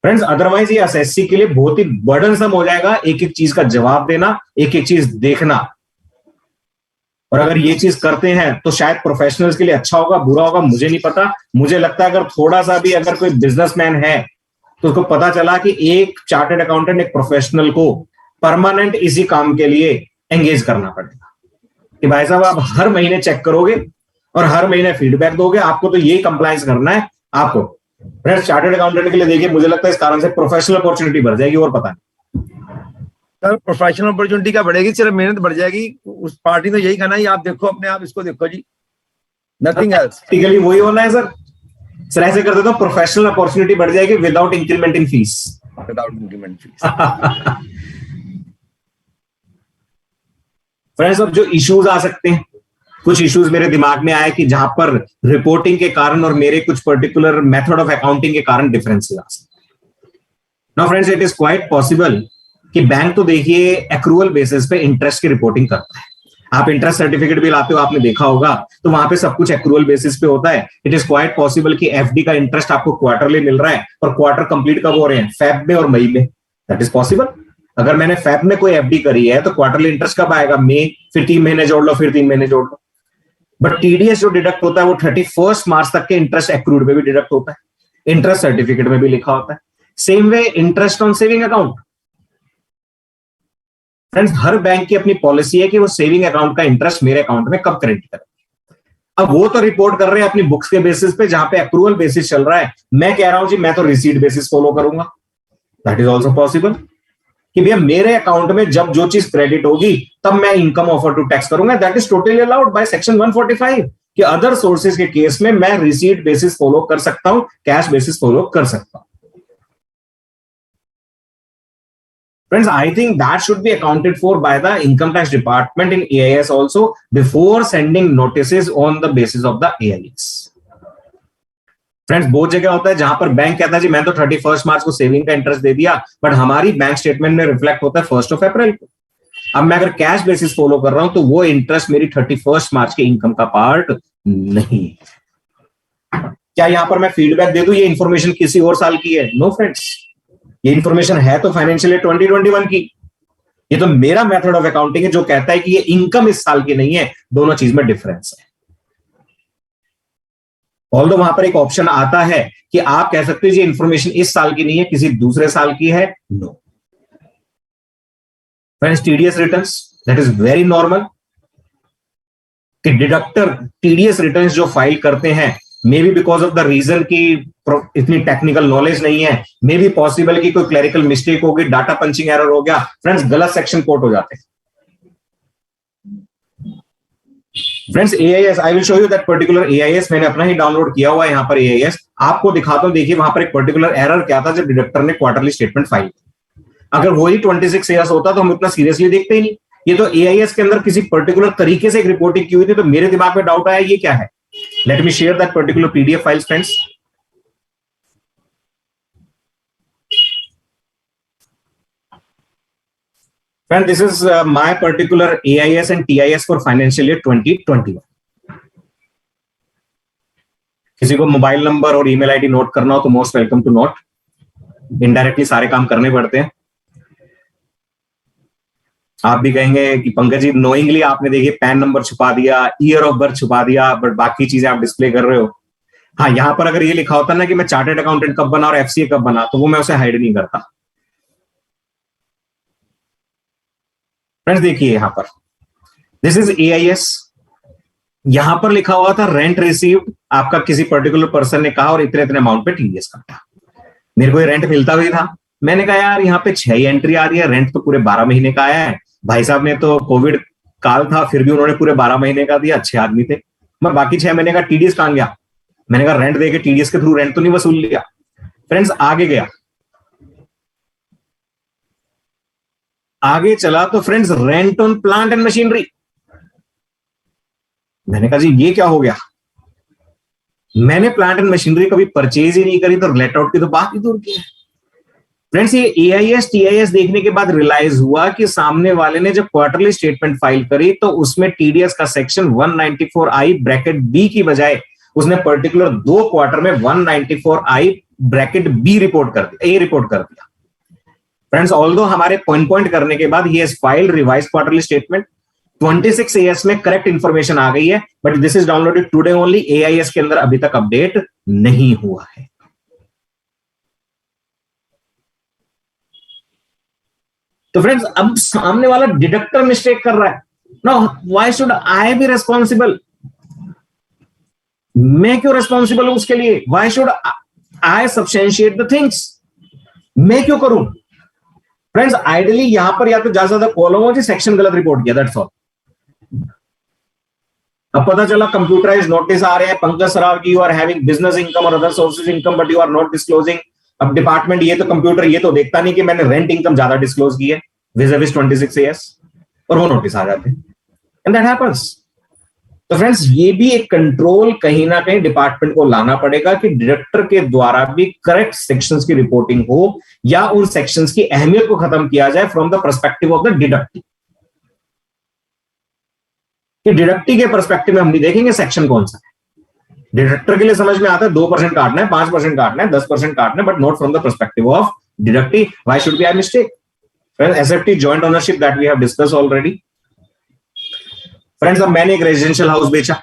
Friends otherwise ये असेसी के लिए बहुत ही बर्डनसम हो जाएगा एक एक चीज का जवाब देना, एक एक चीज देखना। और अगर ये चीज करते हैं तो शायद प्रोफेशनल्स के लिए अच्छा होगा, बुरा होगा मुझे नहीं पता। मुझे लगता है अगर थोड़ा सा भी अगर कोई बिजनेसमैन है तो उसको पता चला कि एक चार्टर्ड अकाउंटेंट एक प्रोफेशनल को परमानेंट इसी काम के लिए एंगेज करना पड़ेगा कि भाई साहब आप हर महीने चेक करोगे और हर महीने फीडबैक दोगे, आपको तो यही कंप्लायंस करना है आपको। फ्रेंड्स चार्टर्ड अकाउंटेंट के लिए देखिए मुझे लगता है इस कारण से प्रोफेशनल अपॉर्चुनिटी बढ़ जाएगी और पता नहीं सर प्रोफेशनल अपॉर्चुनिटी क्या बढ़ेगी, सिर्फ मेहनत बढ़ जाएगी। उस पार्टी ने यही कहना है आप देखो अपने आप इसको देखो जी, नथिंग एल्स। टिकली वही होना है सर ऐसे कर देता हूं, प्रोफेशनल अपॉर्चुनिटी बढ़ जाएगी without increment in fees. Without increment fees. Friends अब जो इश्यूज आ सकते हैं, कुछ इश्यूज मेरे दिमाग में आए कि जहां पर रिपोर्टिंग के कारण और मेरे कुछ पर्टिकुलर मेथड ऑफ अकाउंटिंग के कारण डिफरेंसेस आ सकते हैं। Now friends it is quite possible कि बैंक तो देखिए एक्रूअल बेसिस पे इंटरेस्ट की रिपोर्टिंग करता है। आप इंटरेस्ट सर्टिफिकेट भी लाते हो, आपने देखा होगा, तो वहां पे सब कुछ एक्रूअल बेसिस पे होता है। इट इज क्वाइट पॉसिबल कि एफडी का इंटरेस्ट आपको क्वार्टरली मिल रहा है और क्वार्टर कंप्लीट कब हो रहे हैं? फेब में और मई में। That is possible. अगर मैंने फेब में कोई एफडी करी है तो क्वार्टरली इंटरेस्ट कब आएगा? मई, फिर 3 महीने जोड़ लो, फिर 3 महीने जोड़ लो। बट टीडीएस जो डिडक्ट होता है वो 31 मार्च तक के इंटरेस्ट एक्रूड में भी डिडक्ट होता है, इंटरेस्ट सर्टिफिकेट में भी लिखा होता है। Same way interest on saving account. Friends her bank की अपनी पॉलिसी है कि वो सेविंग अकाउंट का इंटरेस्ट मेरे अकाउंट में कब क्रेडिट करें। अब वो तो रिपोर्ट कर रहे हैं अपनी बुक्स के बेसिस पे जहां पे एक्रूअल बेसिस चल रहा है। मैं कह रहा हूं जी मैं तो रिसीट बेसिस फॉलो करूंगा। दैट इज ऑल्सो पॉसिबल कि भैया मेरे अकाउंट में जब जो चीज क्रेडिट होगी तब मैं इनकम ऑफर टू टैक्स करूंगा। That is totally allowed by section 145 कि अदर सोर्सेज के केस में मैं रिसीट बेसिस फॉलो कर सकता हूं, कैश बेसिस फॉलो कर सकता हूं। Friends, I think that should be accounted for by the income tax department in AIS also before sending notices on the basis of the AIS. Friends बहुत जगह होता है जहां पर बैंक कहता है जी मैं तो 31 मार्च को सेविंग का इंटरेस्ट दे दिया, बट हमारी बैंक स्टेटमेंट में रिफ्लेक्ट होता है 1 अप्रैल को। अब मैं अगर कैश बेसिस फॉलो कर रहा हूं तो वो इंटरेस्ट मेरी 31 मार्च के इनकम का पार्ट नहीं है। क्या यहां पर मैं फीडबैक दे दूं ये इंफॉर्मेशन किसी और साल की है? नो फ्रेंड्स, ये इंफॉर्मेशन है तो फाइनेंशियल ईयर 2021 की। ये तो मेरा मेथड ऑफ अकाउंटिंग है जो कहता है कि ये इनकम इस साल की नहीं है, दोनों चीज में डिफरेंस है। ऑल्दो वहां पर एक ऑप्शन आता है कि आप कह सकते हो ये इंफॉर्मेशन इस साल की नहीं है, किसी दूसरे साल की है। No friends, TDS returns, that is very normal कि डिडक्टर टीडीएस रिटर्न्स जो फाइल करते हैं, may be because of the reason की इतनी टेक्निकल नॉलेज नहीं है, मे बी पॉसिबल कि कोई क्लरिकल मिस्टेक होगी, डाटा पंचिंग एरर हो गया, फ्रेंड्स गलत सेक्शन कोट हो जाते हैं। Friends AIS, I will show you that particular AIS, मैंने अपना ही डाउनलोड किया हुआ है यहाँ पर AIS, आपको दिखाता हूं। देखिए वहां पर एक पर्टिकुलर एरर क्या था जब डिडक्टर ने क्वार्टरली स्टेटमेंट फाइल की। अगर वही 26 ईयर्स होता तो हम उतना सीरियसली देखते ही नहीं। ये तो AIS के अंदर किसी पर्टिकुलर तरीके से एक रिपोर्टिंग की हुई थी, तो मेरे दिमाग में डाउट आया ये क्या है। Let me share that particular PDF files friends. Friend, this is my particular AIS and TIS for financial year 2021. किसी को मोबाइल नंबर और ईमेल आईडी नोट करना हो तो most welcome to note. Indirectly सारे काम करने पड़ते हैं। आप भी कहेंगे कि पंकज जी नोइंगली आपने देखिए पैन नंबर छुपा दिया, ईयर ऑफ बर्थ छुपा दिया, बट बाकी चीजें आप डिस्प्ले कर रहे हो। हाँ, यहां पर अगर ये लिखा होता ना कि मैं चार्टर्ड अकाउंटेंट कब बना और FCA कब बना, तो वो मैं उसे हाइड नहीं करता। फ्रेंड्स देखिए यहां पर दिस इज AIS, यहां पर लिखा हुआ था रेंट रिसीव्ड, आपका किसी पर्टिकुलर पर्सन ने कहा और इतने इतने अमाउंट पे TDS कटा। मेरे को ये रेंट मिलता भी था। मैंने कहा यार यहाँ पे 6 एंट्री आ रही है, रेंट तो पूरे 12 महीने का आया है। भाई साहब ने तो कोविड काल था फिर भी उन्होंने पूरे 12 महीने का दिया, अच्छे आदमी थे। मैं बाकी 6 महीने का TDS कहां गया? मैंने कहा रेंट देके TDS के थ्रू रेंट तो नहीं वसूल लिया। फ्रेंड्स आगे गया, आगे चला तो friends rent on plant and machinery. मैंने कहा जी ये क्या हो गया, मैंने प्लांट एंड मशीनरी कभी परचेज ही नहीं करी, तो लेट आउट की तो बात ही दूर की है। फ्रेंड्स ये AIS TIS देखने के बाद रियलाइज हुआ कि सामने वाले ने जब क्वार्टरली स्टेटमेंट फाइल करी तो उसमें TDS का सेक्शन 194I ब्रैकेट B की बजाय उसने पर्टिकुलर 2 क्वार्टर में 194I ब्रैकेट B रिपोर्ट कर दिया, A रिपोर्ट कर दिया। फ्रेंड्स ऑल्दो हमारे पॉइंट करने के बाद he has filed revise quarterly statement 26 AS में करेक्ट इंफॉर्मेशन आ गई है, but this is downloaded today only. AIS के अंदर अभी तक अपडेट नहीं हुआ है। तो फ्रेंड्स अब सामने वाला डिडक्टर मिस्टेक कर रहा है ना, why should I be responsible? मैं क्यों रिस्पॉन्सिबल हूं उसके लिए? Why should I substantiate the things? मैं क्यों करूं? फ्रेंड्स आइडियली यहां पर या तो ज्यादा कॉलम हो जी सेक्शन गलत रिपोर्ट किया, दैट्स ऑल। अब पता चला कंप्यूटराइज नोटिस आ रहे हैं, पंकज सराव की you are having business income और other sources income but you are not disclosing. अब डिपार्टमेंट ये तो कंप्यूटर ये तो देखता नहीं कि मैंने रेंट इनकम ज्यादा डिस्क्लोज की है विज़ 26 AS, और वो नोटिस आ जाते हैं एंड दैट हैपेंस। तो फ्रेंड्स ये भी एक कंट्रोल कहीं ना कहीं डिपार्टमेंट को लाना पड़ेगा कि डिडक्टर के द्वारा भी करेक्ट सेक्शंस की रिपोर्टिंग हो या उन सेक्शंस की अहमियत को खत्म किया जाए from the perspective of the deductee. कि डिडक्टी के पर्सपेक्टिव में हम नहीं देखेंगे सेक्शन कौन सा है। डिडक्टर के लिए समझ में आता है 2% काटना है, 5% काटना है, 10% काटना है, but not from the perspective of deductee. Why should be I mistake? SFT joint ownership that we have discuss already. Friends अब मैंने एक रेजिडेंशियल हाउस बेचा,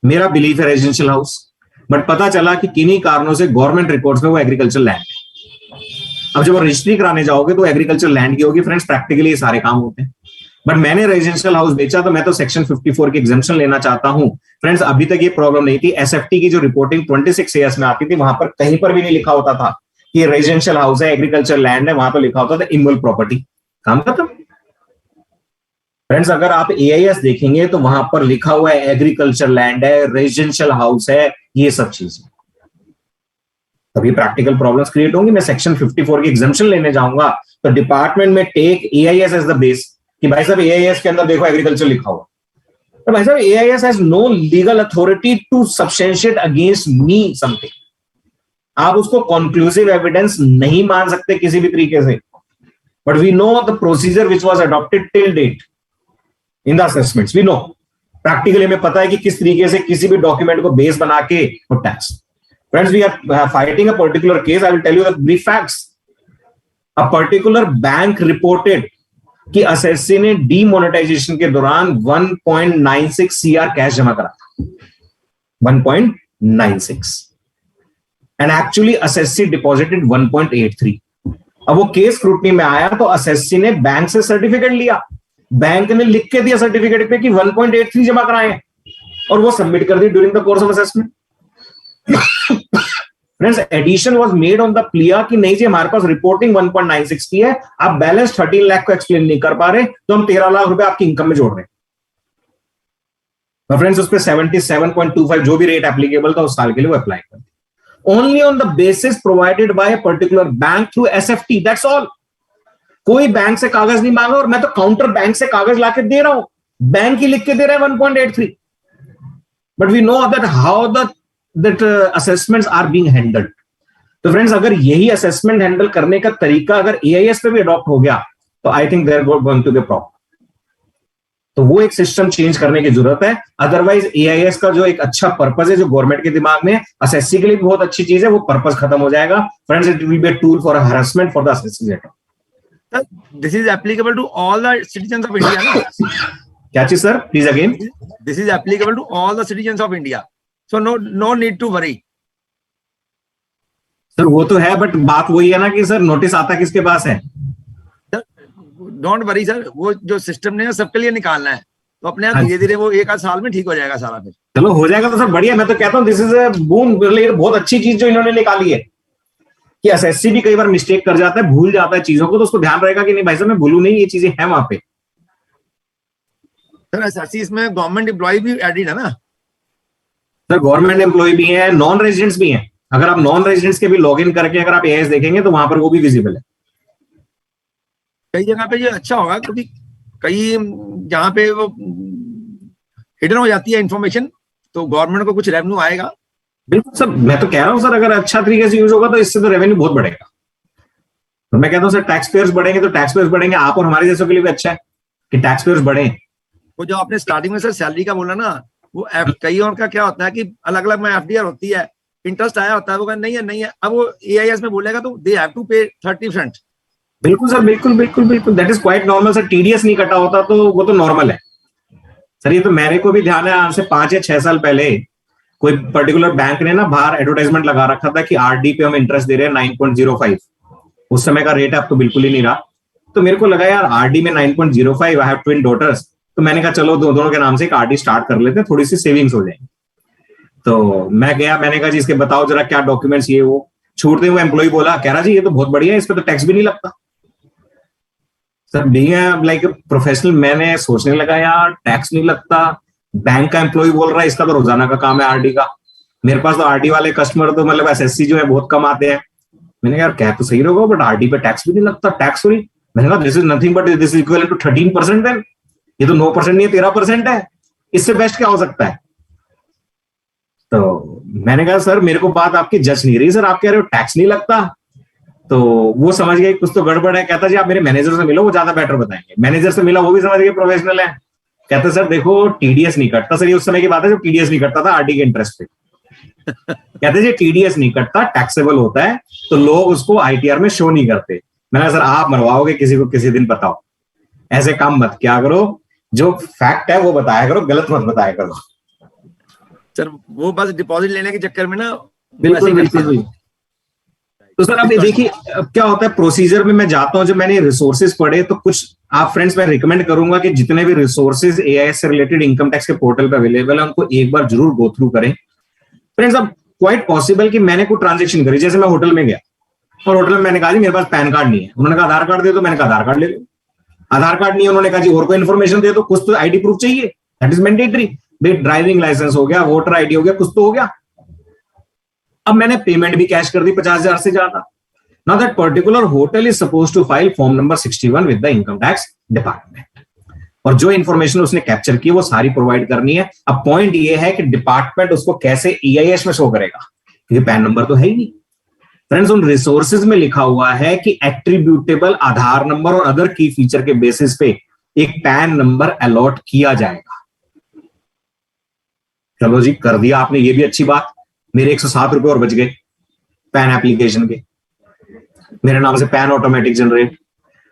मेरा बिलीफ है रेजिडेंशियल हाउस, बट पता चला कि किन्हीं कारणों से गवर्नमेंट रिकॉर्ड्स में वो एग्रीकल्चर लैंड है। अब जब रजिस्ट्री कराने जाओगे तो एग्रीकल्चर लैंड की होगी। फ्रेंड्स प्रैक्टिकली ये सारे काम होते हैं, बट मैंने रेजिडेंशियल हाउस बेचा तो मैं तो सेक्शन 54 की एग्जेम्पशन लेना चाहता हूं। फ्रेंड्स अभी तक ये प्रॉब्लम नहीं थी। एसएफटी की जो रिपोर्टिंग 26 AS में आती थी वहां पर कहीं पर भी नहीं लिखा होता था कि रेजिडेंशियल हाउस है, एग्रीकल्चर लैंड है, वहां तो लिखा होता था इमूवेबल प्रॉपर्टी। काम खत्म। फ्रेंड्स अगर आप AIS देखेंगे तो वहां पर लिखा हुआ है एग्रीकल्चर लैंड है, रेजिडेंशियल हाउस है, ये सब चीजें। तभी प्रैक्टिकल प्रॉब्लम्स क्रिएट होंगी। मैं सेक्शन 54 की एग्जेम्पशन लेने जाऊंगा तो डिपार्टमेंट में take AIS as the base कि भाई साहब AIS के अंदर देखो एग्रीकल्चर लिखा हुआ, तो भाई साहब AIS has no legal authority to substantiate against me something. आप उसको कंक्लूसिव एविडेंस नहीं मान सकते किसी भी तरीके से, but we know the procedure which was adopted till date in the assessments, we know practically हमें पता है कि किस तरीके से किसी भी डॉक्यूमेंट को बेस बना के वो tax. Friends, we are fighting a particular case, I will tell you the brief facts. A particular bank reported कि एसएससी ने डीमोनेटाइजेशन के दौरान 1.96 सीआर कैश जमा करा, 1.96, एंड एक्चुअली एसएससी डिपॉजिटेड 1.83। अब वो केस स्क्रूटनी में आया तो एसएससी ने बैंक से सर्टिफिकेट लिया, बैंक ने लिख के दिया सर्टिफिकेट पे कि 1.83 जमा कराए हैं, और वो सबमिट कर दी during the course of assessment. Friends, addition was made on the plea कि नहीं जी हमारे पास रिपोर्टिंग 1.96 की है, आप बैलेंस 13 लाख को एक्सप्लेन नहीं कर पा रहे, तो हम 13 लाख रुपए आपकी इनकम में जोड़ रहे हैं। तो फ्रेंड्स, उस पे 77.25 जो भी रेट एप्लीकेबल था उस साल के लिए वो अप्लाई कर दिया, only on the basis provided by a particular bank through SFT, that's all. कोई बैंक से कागज नहीं मांगा, और मैं तो काउंटर बैंक से कागज लाके दे रहा हूं, बैंक ही लिख के दे रहा है 1.83, but we know that how that assessments are being handled। तो फ्रेंड्स, अगर यही असेसमेंट हैंडल करने का तरीका अगर एआईएस पे भी अडॉप्ट हो गया तो I think there going to be problem. तो वो एक सिस्टम चेंज करने की जरूरत है, अदरवाइज एआईएस का जो एक अच्छा पर्पस है जो गवर्नमेंट के दिमाग में एसएससी के लिए भी बहुत अच्छी चीज है, वो पर्पस खत्म हो जाएगा। Friends, it will be a tool for harassment for the SSC. This is applicable to all the citizens of India ना? क्या चीज sir, please again? This is applicable to all the citizens of India, so no need to worry। Sir वो तो है, बट बात वही है ना कि सर नोटिस आता किसके पास है? डोंट वरी सर, वो जो सिस्टम ने सबके लिए निकालना है, तो अपने आप धीरे धीरे वो एक आध साल में ठीक हो जाएगा सारा। फिर चलो हो जाएगा तो सर बढ़िया, मैं तो कहता हूँ दिस इज अ बून, बहुत अच्छी चीज जो इन्होंने निकाली है कि एसएससी भी कई बार मिस्टेक कर जाता है, भूल जाता है चीजों को, तो उसको ध्यान रहेगा कि नहीं भाई साहब मैं भूलू नहीं, ये चीजें हैं वहां पे। सर एसएससी इसमें गवर्नमेंट एम्प्लॉय भी एडिड है ना? सर गवर्नमेंट एम्प्लॉय भी है, नॉन रेजिडेंट्स भी हैं। अगर आप नॉन रेजिडेंट्स के भी लॉग इन करके अगर आप एआईएस देखेंगे तो वहां पर वो भी विजिबल है। कई जगह पे ये अच्छा होगा, क्योंकि कई जहां पे वो हिडन हो जाती है इंफॉर्मेशन, तो गवर्नमेंट को कुछ रेवेन्यू आएगा। बिल्कुल सर, मैं तो कह रहा हूँ सर अगर अच्छा तरीके से यूज होगा तो इससे तो रेवेन्यू बहुत बढ़ेगा। तो मैं कहता हूँ सर टैक्स पेयर्स बढ़ेंगे तो टैक्स पेयर्स बढ़ेंगे, आप और हमारे जैसों के लिए भी अच्छा है कि टैक्स पेयर्स बढ़े। वो जो आपने स्टार्टिंग में सर सैलरी का बोला ना, वो कई और का क्या होता है कि अलग अलग में एफडीआर होती है, इंटरेस्ट आया होता है, वो कहते नहीं है नहीं है, अब वो एआईएस में बोलेगा तो दे हैव टू पे 30%। बिल्कुल सर, बिल्कुल बिल्कुल बिल्कुल, that is quite normal sir. TDS नहीं कटा होता तो वो तो नॉर्मल है सर। ये तो मेरे को भी ध्यान है, आज से 5 या 6 साल पहले कोई पर्टिकुलर बैंक ने ना बाहर एडवर्टाइजमेंट लगा रखा था कि आरडी पे हम इंटरेस्ट दे रहे हैं 9.05, उस समय का रेट अब तो बिल्कुल ही नहीं रहा। तो मेरे को लगा यार आरडी में 9.05, आई हैव ट्विन डॉटर्स, तो मैंने कहा चलो दोनों के नाम से एक आरडी स्टार्ट कर लेते हैं, थोड़ी सी सेविंग्स हो जाएंगी। तो मैं गया, मैंने कहा जी इसके बताओ जरा क्या डॉक्यूमेंट्स, ये वो छूटते हुए एम्प्लॉय बोला, कह रहा जी ये तो बहुत बढ़िया है, इस पर तो टैक्स भी नहीं लगता। सर बीइंग लाइक प्रोफेशनल मैंने सोचने लगा यार टैक्स नहीं लगता, बैंक का एम्प्लॉय बोल रहा है इसका तो रोजाना का काम है आरडी का, मेरे पास तो आरडी वाले कस्टमर तो मतलब एसएससी जो है बहुत कम आते हैं। मैंने कहा यार क्या तो सही होगा, बट आरडी पे टैक्स भी नहीं लगता, टैक्स फ्री। मैंने कहा this is nothing but this is equal to 13%, then ये तो 9% नहीं है 13% है, इससे बेस्ट क्या हो सकता है। तो मैंने कहा सर मेरे को बात आपकी जज नहीं रही, सर आप कह रहे हो टैक्स नहीं लगता, तो वो समझ गए कुछ तो गड़बड़ है। कहता जी आप मेरे मैनेजर से मिलो, वो ज्यादा बेटर बताएंगे। मैनेजर से मिला, वो भी समझ गए प्रोफेशनल है। कहते सर देखो टीडीएस नहीं कटता। सर ये उस समय की बात है जब टीडीएस नहीं कटता था आरडी के इंटरेस्ट पे। कहते जी टीडीएस नहीं कटता, टैक्सेबल होता है, तो लोग उसको आईटीआर में शो नहीं करते। मैंने सर आप मरवाओगे किसी को किसी दिन, बताओ ऐसे काम मत क्या करो, जो फैक्ट है वो बताया करो, गलत मत बताया करो। सर वो बस डिपॉजिट लेने के चक्कर में ना, बिल्कुल बिल्कुल। तो सर अब देखिए क्या होता है प्रोसीजर में, मैं जाता हूं जब मैंने रिसोर्सेज पढ़े तो कुछ आप फ्रेंड्स मैं रिकमेंड करूंगा कि जितने भी रिसोर्सेज एआईएस से रिलेटेड इनकम टैक्स के पोर्टल पे अवेलेबल है उनको एक बार जरूर गो थ्रू करें। फ्रेंड्स अब क्वाइट पॉसिबल कि मैंने कोई ट्रांजेक्शन करी, जैसे मैं होटल में गया और होटल में मैंने कहा जी मेरे पास पैन कार्ड नहीं है, उन्होंने कहा आधार कार्ड दे दो, मैंने कहा आधार कार्ड ले लो। आधार कार्ड नहीं है, उन्होंने कहा जी और कोई इन्फॉर्मेशन दे दो, कुछ तो आईडी प्रूफ चाहिए, that is mandatory. Driving license हो गया, वोटर आईडी हो गया, कुछ तो हो गया। अब मैंने पेमेंट भी कैश कर दी 50,000 से ज्यादा। Now that particular hotel is supposed to file form number 61 with the income tax department, और जो इन्फॉर्मेशन उसने कैप्चर की वो सारी प्रोवाइड करनी है। अब पॉइंट ये है कि डिपार्टमेंट उसको कैसे ईआईएस में शो करेगा, क्योंकि पैन नंबर तो है ही नहीं। फ्रेंड्स उन रिसोर्सेज में लिखा हुआ है कि एट्रीब्यूटेबल आधार नंबर और अदर की फीचर के बेसिस पे एक पैन नंबर अलॉट किया जाएगा। चलो जी, कर दिया आपने, ये भी अच्छी बात। मेरे 107 रुपए और बच गए पैन एप्लीकेशन के, मेरे नाम से पैन ऑटोमेटिक जनरेट।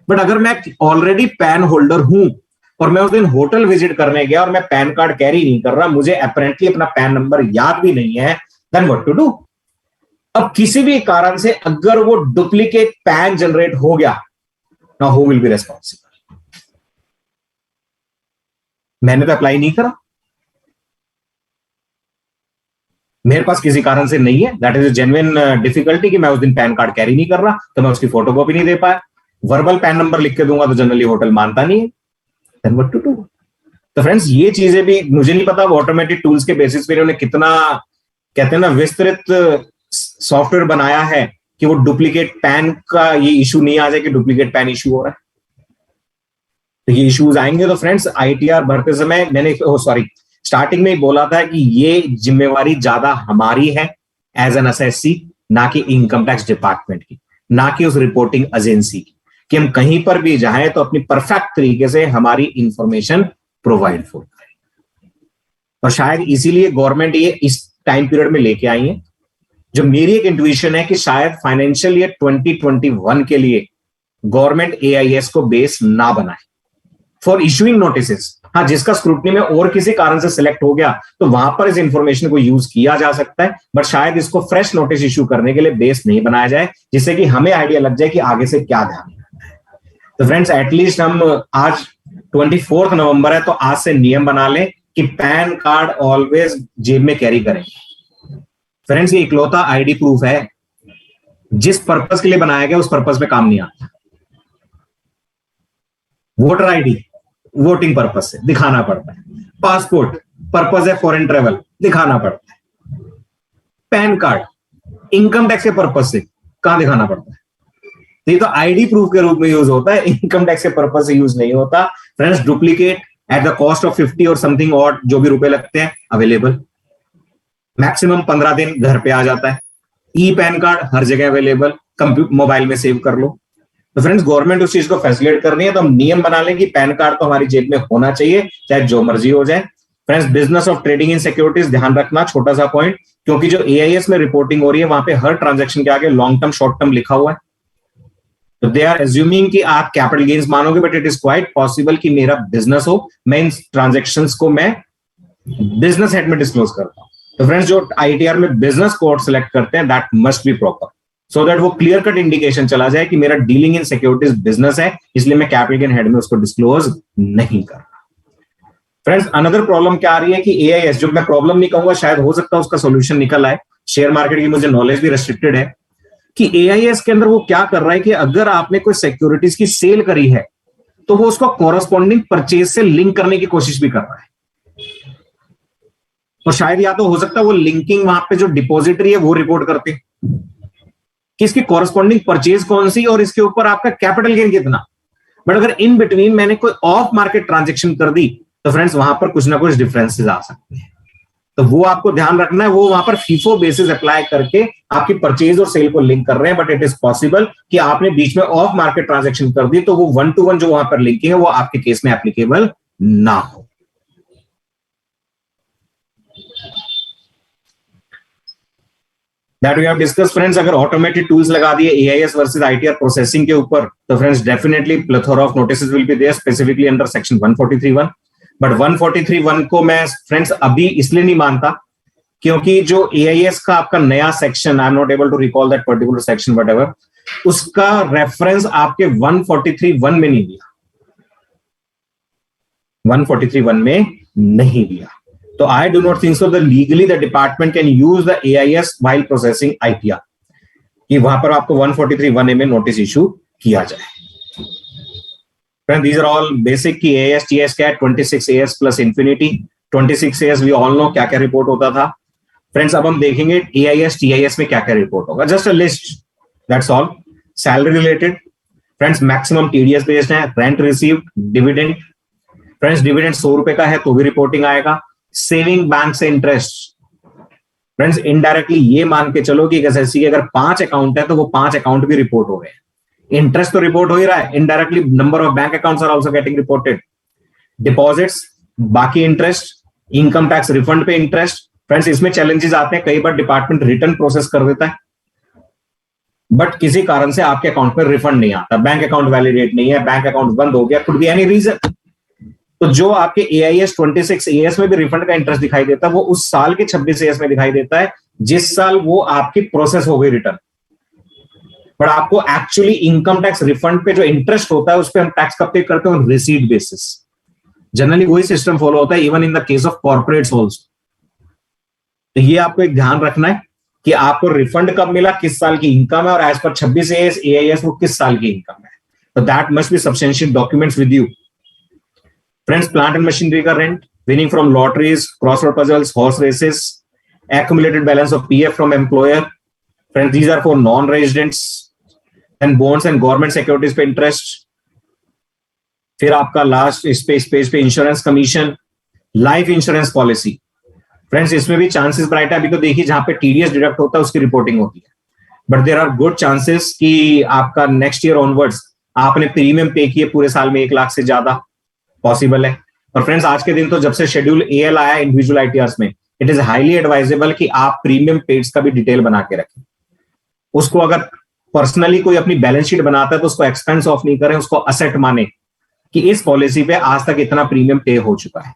बट अगर मैं ऑलरेडी पैन होल्डर हूं और मैं उस दिन होटल विजिट करने गया और मैं पैन कार्ड कैरी नहीं कर रहा, मुझे अपेरेंटली अपना पैन नंबर याद भी नहीं है, देन व्हाट टू डू? अब किसी भी कारण से अगर वो डुप्लीकेट पैन जनरेट हो गया, now who will be responsible? मैंने तो अप्लाई नहीं करा, मेरे पास किसी कारण से नहीं है, that is a genuine difficulty कि मैं उस दिन पैन कार्ड कैरी नहीं कर रहा, तो मैं उसकी फोटोकॉपी नहीं दे पाया। वर्बल पैन नंबर लिख के दूंगा तो जनरली होटल मानता नहीं है, देन व्हाट टू डू? तो फ्रेंड्स ये चीजें भी मुझे नहीं पता वो ऑटोमेटिक टूल्स के बेसिस पे उन्होंने कितना, कहते हैं ना, विस्तृत सॉफ्टवेयर बनाया है कि वो डुप्लीकेट पैन का ये इशू नहीं आ जाए कि डुप्लीकेट पैन इशू हो रहा है। तो ये इश्यूज आएंगे। तो फ्रेंड्स आईटीआर भरते समय मैंने स्टार्टिंग में ही बोला था कि ये जिम्मेवारी ज्यादा हमारी है एज एन एसएससी, ना कि इनकम टैक्स डिपार्टमेंट की, ना कि उस रिपोर्टिंग एजेंसी की, कि हम कहीं पर भी जाएं तो अपनी परफेक्ट तरीके से हमारी इंफॉर्मेशन प्रोवाइड करें। और शायद इसीलिए गवर्नमेंट ये इस टाइम पीरियड में लेके आई है। जो मेरी एक इंट्यूशन है कि शायद फाइनेंशियल ईयर 2021 के लिए गवर्नमेंट एआईएस को बेस ना बनाए फॉर इशूइंग नोटिसेस। हाँ, जिसका स्क्रूटनी में और किसी कारण से सिलेक्ट हो गया तो वहां पर इस इंफॉर्मेशन को यूज किया जा सकता है, बट शायद इसको फ्रेश नोटिस इशू करने के लिए बेस नहीं बनाया जाए, जिससे कि हमें आइडिया लग जाए कि आगे से क्या ध्यान रखना है। तो फ्रेंड्स एटलीस्ट हम आज 24 नवंबर है, तो आज से नियम बना लें कि पैन कार्ड ऑलवेज जेब में कैरी करें। फ्रेंड्स ये इकलौता आईडी प्रूफ है, जिस पर्पस के लिए बनाया गया उस पर्पस पे काम नहीं आता। वोटर आईडी वोटिंग पर्पस से दिखाना पड़ता है, पासपोर्ट पर्पस है फॉरेन ट्रेवल, दिखाना पड़ता है, पैन कार्ड इनकम टैक्स के पर्पस से कहां दिखाना पड़ता है? तो ये तो आईडी प्रूफ के रूप में यूज होता है, इनकम टैक्स के पर्पस से यूज नहीं होता। Friends duplicate at the cost of 50 और समथिंग और जो भी रुपए लगते हैं अवेलेबल, मैक्सिमम 15 दिन घर पे आ जाता है। ई पैन कार्ड हर जगह अवेलेबल, मोबाइल में सेव कर लो। तो फ्रेंड्स गवर्नमेंट उस चीज को फैसिलिटेट करनी है, तो हम नियम बना लें कि पैन कार्ड तो हमारी जेब में होना चाहिए, चाहे जो मर्जी हो जाए। Friends business of trading in securities ध्यान रखना, छोटा सा पॉइंट, क्योंकि जो एआईएस में रिपोर्टिंग हो रही है वहां पे हर ट्रांजैक्शन के आगे लॉन्ग टर्म शॉर्ट टर्म लिखा हुआ है। तो दे आर एज्यूमिंग कि आप कैपिटल गेन्स मानोगे, but it is quite possible कि मेरा बिजनेस हो, मैं इन ट्रांजेक्शन्स को मैं बिजनेस हेड में डिस्क्लोज करता हूं। तो फ्रेंड्स जो आईटीआर में बिजनेस कोड सेलेक्ट करते हैं that must B proper, so that वो क्लियर कट इंडिकेशन चला जाए कि मेरा डीलिंग इन सिक्योरिटीज बिजनेस है, इसलिए मैं कैपिटल गेन हेड में उसको डिस्क्लोज नहीं कर रहा। फ्रेंड्स अनदर प्रॉब्लम क्या आ रही है कि एआईएस, जो मैं प्रॉब्लम नहीं कहूंगा, शायद हो सकता है उसका सोल्यूशन निकल आए, शेयर मार्केट की मुझे नॉलेज भी रेस्ट्रिक्टेड है, कि एआईएस के अंदर वो क्या कर रहा है कि अगर आपने कोई सिक्योरिटीज की सेल करी है तो वो उसको कॉरस्पॉन्डिंग परचेज से लिंक करने की कोशिश भी कर रहा है। और शायद या तो हो सकता है वो लिंकिंग वहां पे जो डिपॉजिटरी है वो रिपोर्ट करते कि इसकी कॉरस्पॉन्डिंग परचेज कौन सी और इसके ऊपर आपका कैपिटल गेन कितना। बट अगर इन बिटवीन मैंने कोई ऑफ मार्केट ट्रांजेक्शन कर दी तो फ्रेंड्स वहां पर कुछ ना कुछ डिफरेंसेस आ सकते हैं, तो वो आपको ध्यान रखना है। वो वहां पर फीफो बेसिस अप्लाई करके आपकी परचेज और सेल को लिंक कर रहे हैं, बट इट इज पॉसिबल कि आपने बीच में ऑफ मार्केट ट्रांजेक्शन कर दी तो वो 1-to-1 जो वहां पर लिंकिंग है वो आपके केस में एप्लीकेबल ना हो। That we have discussed friends, अगर ऑटोमेटेड टूल्स लगा दिए एआईएस वर्सेस आईटीआर प्रोसेसिंग के ऊपर, तो friends definitely plethora of notices will be there specifically under section 143(1). But 143(1) को मैं फ्रेंड्स अभी इसलिए नहीं मानता क्योंकि जो एआईएस का आपका नया section, I am not able to recall that particular section whatever, उसका रेफरेंस आपके 143(1) में नहीं दिया, 143(1) में नहीं दिया। तो I do not think so that legally the department can use the AIS while processing ITR, कि वहां पर आपको 143(1) में नोटिस इशू किया जाए। Friends, these are all basic की AIS, TS CAT, 26AS plus infinity, 26AS we all know क्या क्या रिपोर्ट होता था। फ्रेंड्स अब हम देखेंगे AIS, TIS में क्या क्या रिपोर्ट होगा, just a list, that's all. Salary related friends maximum TDS based है, rent received, dividend, friends dividend 100 रुपए का है तो भी रिपोर्टिंग आएगा। सेविंग बैंक से इंटरेस्ट फ्रेंड्स इनडायरेक्टली ये मान के चलो कि एक एसएससी के अगर 5 अकाउंट है तो वो 5 अकाउंट भी रिपोर्ट हो रहे हैं। इंटरेस्ट तो रिपोर्ट हो ही रहा है, indirectly number of bank accounts are also getting reported, deposits, बाकी इंटरेस्ट, इनकम टैक्स रिफंड पे इंटरेस्ट। फ्रेंड्स इसमें चैलेंजेस आते हैं, कई बार डिपार्टमेंट रिटर्न प्रोसेस कर देता है बट किसी कारण से आपके अकाउंट में रिफंड नहीं आता, बैंक अकाउंट वैलिडेट नहीं है, बैंक अकाउंट बंद हो गया, कुड बी एनी रीजन। तो जो आपके AIS 26 AS में भी रिफंड का इंटरेस्ट दिखाई देता है वो उस साल के 26 AS में दिखाई देता है जिस साल वो आपकी प्रोसेस हो गई रिटर्न। बट आपको एक्चुअली इनकम टैक्स रिफंड पे जो इंटरेस्ट होता है उस पर हम टैक्स कब पे करते हैं, रिसीट बेसिस। जनरली वही सिस्टम फॉलो होता है even in the case of corporates also. तो ये आपको एक ध्यान रखना है कि आपको रिफंड कब मिला, किस साल की इनकम है, और एज पर 26 AS AIS वो किस साल की इनकम है। तो that must be substantial documents with you. Friends plant and machinery का rent, winning from lotteries, crossword puzzles, horse races, accumulated balance of PF from employer. Friends, these are for non-residents. Then bonds and government securities पे interest. फिर आपका लास्ट इस पेज पे insurance commission, life insurance policy. Friends इसमें भी चांसेस ब्राइट है। अभी तो देखिए जहां पे TDS डिडक्ट होता है उसकी रिपोर्टिंग होती है, but there are good chances कि आपका नेक्स्ट ईयर ऑनवर्ड्स आपने प्रीमियम पे किए पूरे साल में 1 लाख से ज्यादा पॉसिबल है। और फ्रेंड्स आज के दिन तो जब से शेड्यूल AL आया इंडिविजुअल ITRs में, इट इज हाईली एडवाइजेबल कि आप प्रीमियम पेड्स का भी डिटेल बना के रखें। उसको अगर पर्सनली कोई अपनी बैलेंस शीट बनाता है तो उसको एक्सपेंस ऑफ नहीं करें, उसको असेट माने कि इस पॉलिसी पे आज तक इतना प्रीमियम पे हो चुका है।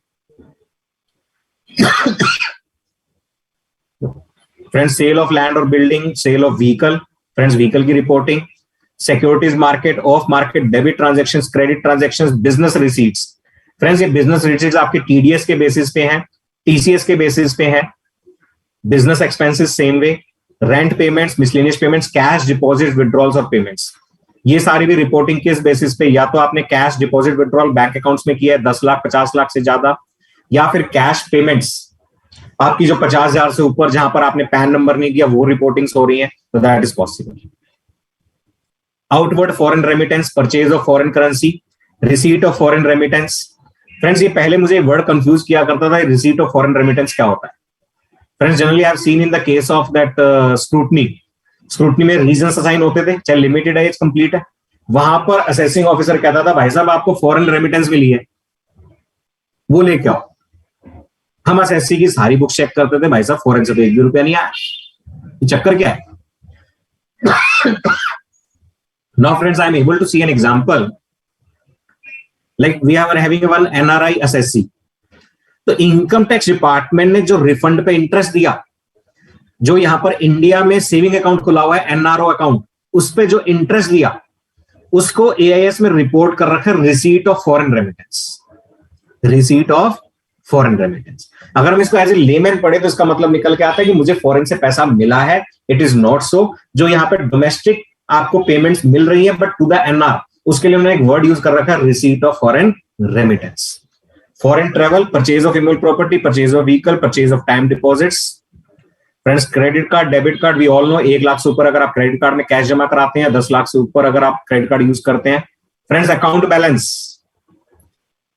फ्रेंड्स सेल ऑफ लैंड और building, sale of vehicle, friends vehicle की reporting, securities market, off market debit transactions, credit transactions, business receipts. Friends ये बिजनेस रिसीट्स आपके TDS के बेसिस पे हैं, TCS के बेसिस पे है, business expenses same way, rent payments, miscellaneous payments, cash deposit withdrawals और पेमेंट्स, ये सारी भी रिपोर्टिंग किस बेसिस पे, या तो आपने cash deposit withdrawal bank accounts में किया है 10 लाख 50 लाख से ज्यादा, या फिर कैश पेमेंट्स आपकी जो 50,000 से ऊपर जहां पर आपने पैन नंबर नहीं दिया वो रिपोर्टिंग्स हो रही है, तो that is possible. Outward foreign remittance, purchase of foreign currency, receipt of foreign remittance. Friends ये पहले मुझे वर्ड कंफ्यूज किया करता था, रिसीट ऑफ फॉरेन रेमिटेंस क्या होता है। Friends generally I have seen in the case of that scrutiny में रीजंस असाइन होते थे, चाहे लिमिटेड है या कंप्लीट है, वहां पर असेसिंग ऑफिसर कहता था भाई साहब आपको फॉरेन रेमिटेंस मिली है वो लेके आओ। हम एसएससी की सारी बुक चेक करते थे, भाई साहब फॉरेन से तो 1 भी रुपया नहीं आया, ये चक्कर क्या है। Now friends I am able to see an example, like we are having one NRI assessee, तो इनकम टैक्स डिपार्टमेंट ने जो रिफंड पे इंटरेस्ट दिया, जो यहां पर इंडिया में सेविंग अकाउंट खुला हुआ है NRO अकाउंट, उस पे जो इंटरेस्ट दिया उसको AIS में रिपोर्ट कर रखा है receipt of foreign remittance, receipt of foreign remittance. अगर हम इसको एज ए लेमैन पढ़े तो इसका मतलब निकल के आता है कि मुझे फॉरेन से पैसा मिला है। It is not so. जो यहाँ पे डोमेस्टिक आपको पेमेंट्स मिल रही है बट टू द NR, उसके लिए उन्होंने एक वर्ड यूज कर रखा है receipt of foreign remittance. Foreign travel, purchase of immovable property, purchase of vehicle, purchase of time deposits. Friends credit card, debit card, we all know 1 lakh से ऊपर अगर आप क्रेडिट कार्ड में कैश जमा कराते हैं, 10 लाख से ऊपर अगर आप क्रेडिट कार्ड यूज करते हैं। फ्रेंड्स अकाउंट बैलेंस,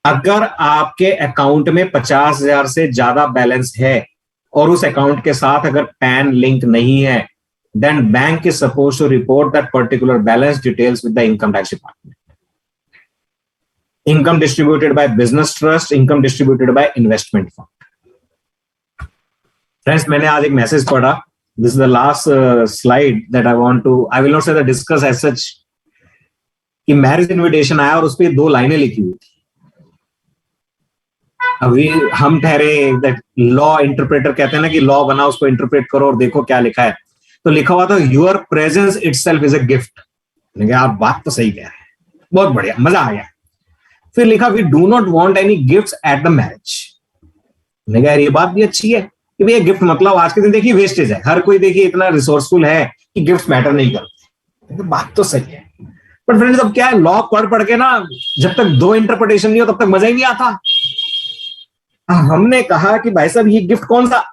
अगर आपके अकाउंट में 50,000 से ज्यादा बैलेंस है और उस अकाउंट के साथ अगर पैन लिंक नहीं है, then bank is supposed to report that particular balance details with the income tax department. Income distributed by business trust, income distributed by investment fund. Friends, मैंने आज एक मैसेज पढ़ा, this is the last slide that I want to, I will not say that discuss as such, कि मैरिज इन्विटेशन आया और उस पर 2 लाइनें लिखी हुई थी। अभी हम ठहरे दैट लॉ इंटरप्रेटर कहते हैं ना कि लॉ बना उसको इंटरप्रेट करो और देखो क्या लिखा है। तो लिखा हुआ था your presence itself is a gift. आप बात तो सही कह रहे हैं, बहुत बढ़िया, मजा आ गया। फिर लिखा we do not want any gifts at the marriage. यार ये बात भी अच्छी है कि भैया गिफ्ट मतलब आज के दिन देखिए वेस्टेज है, हर कोई देखिए इतना रिसोर्सफुल है कि गिफ्ट मैटर नहीं करते, तो बात तो सही है। बट फ्रेंड्स अब क्या है, लॉ पढ़ के ना जब तक 2 इंटरप्रिटेशन नहीं हो तब तक मजा ही नहीं आता। हमने कहा कि भाई साहब ये गिफ्ट कौन सा,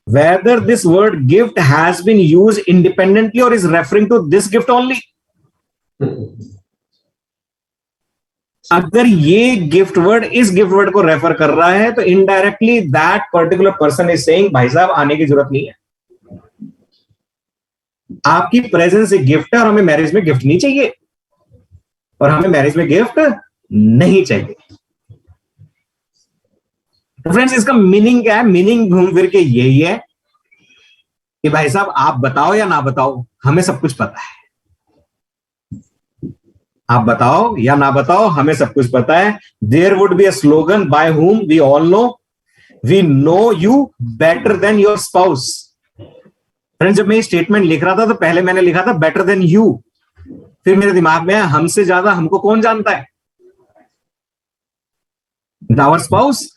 whether this word gift has been used independently or is referring to this gift only. अगर ये गिफ्ट वर्ड इस गिफ्ट वर्ड को रेफर कर रहा है तो indirectly that particular person is saying भाई साहब आने की जरूरत नहीं है, आपकी प्रेजेंस एक गिफ्ट है और हमें मैरिज में गिफ्ट नहीं चाहिए, और हमें मैरिज में गिफ्ट नहीं चाहिए। तो फ्रेंड्स इसका मीनिंग क्या है? मीनिंग घूम फिर के यही है कि भाई साहब आप बताओ या ना बताओ, हमें सब कुछ पता है। आप बताओ या ना बताओ, हमें सब कुछ पता है। There would be a slogan by whom we all know, we know you better than your spouse. Friends जब मैं ये स्टेटमेंट लिख रहा था तो पहले मैंने लिखा था बेटर देन यू, फिर मेरे दिमाग में हमसे ज्यादा हमको कौन जानता है? Our spouse.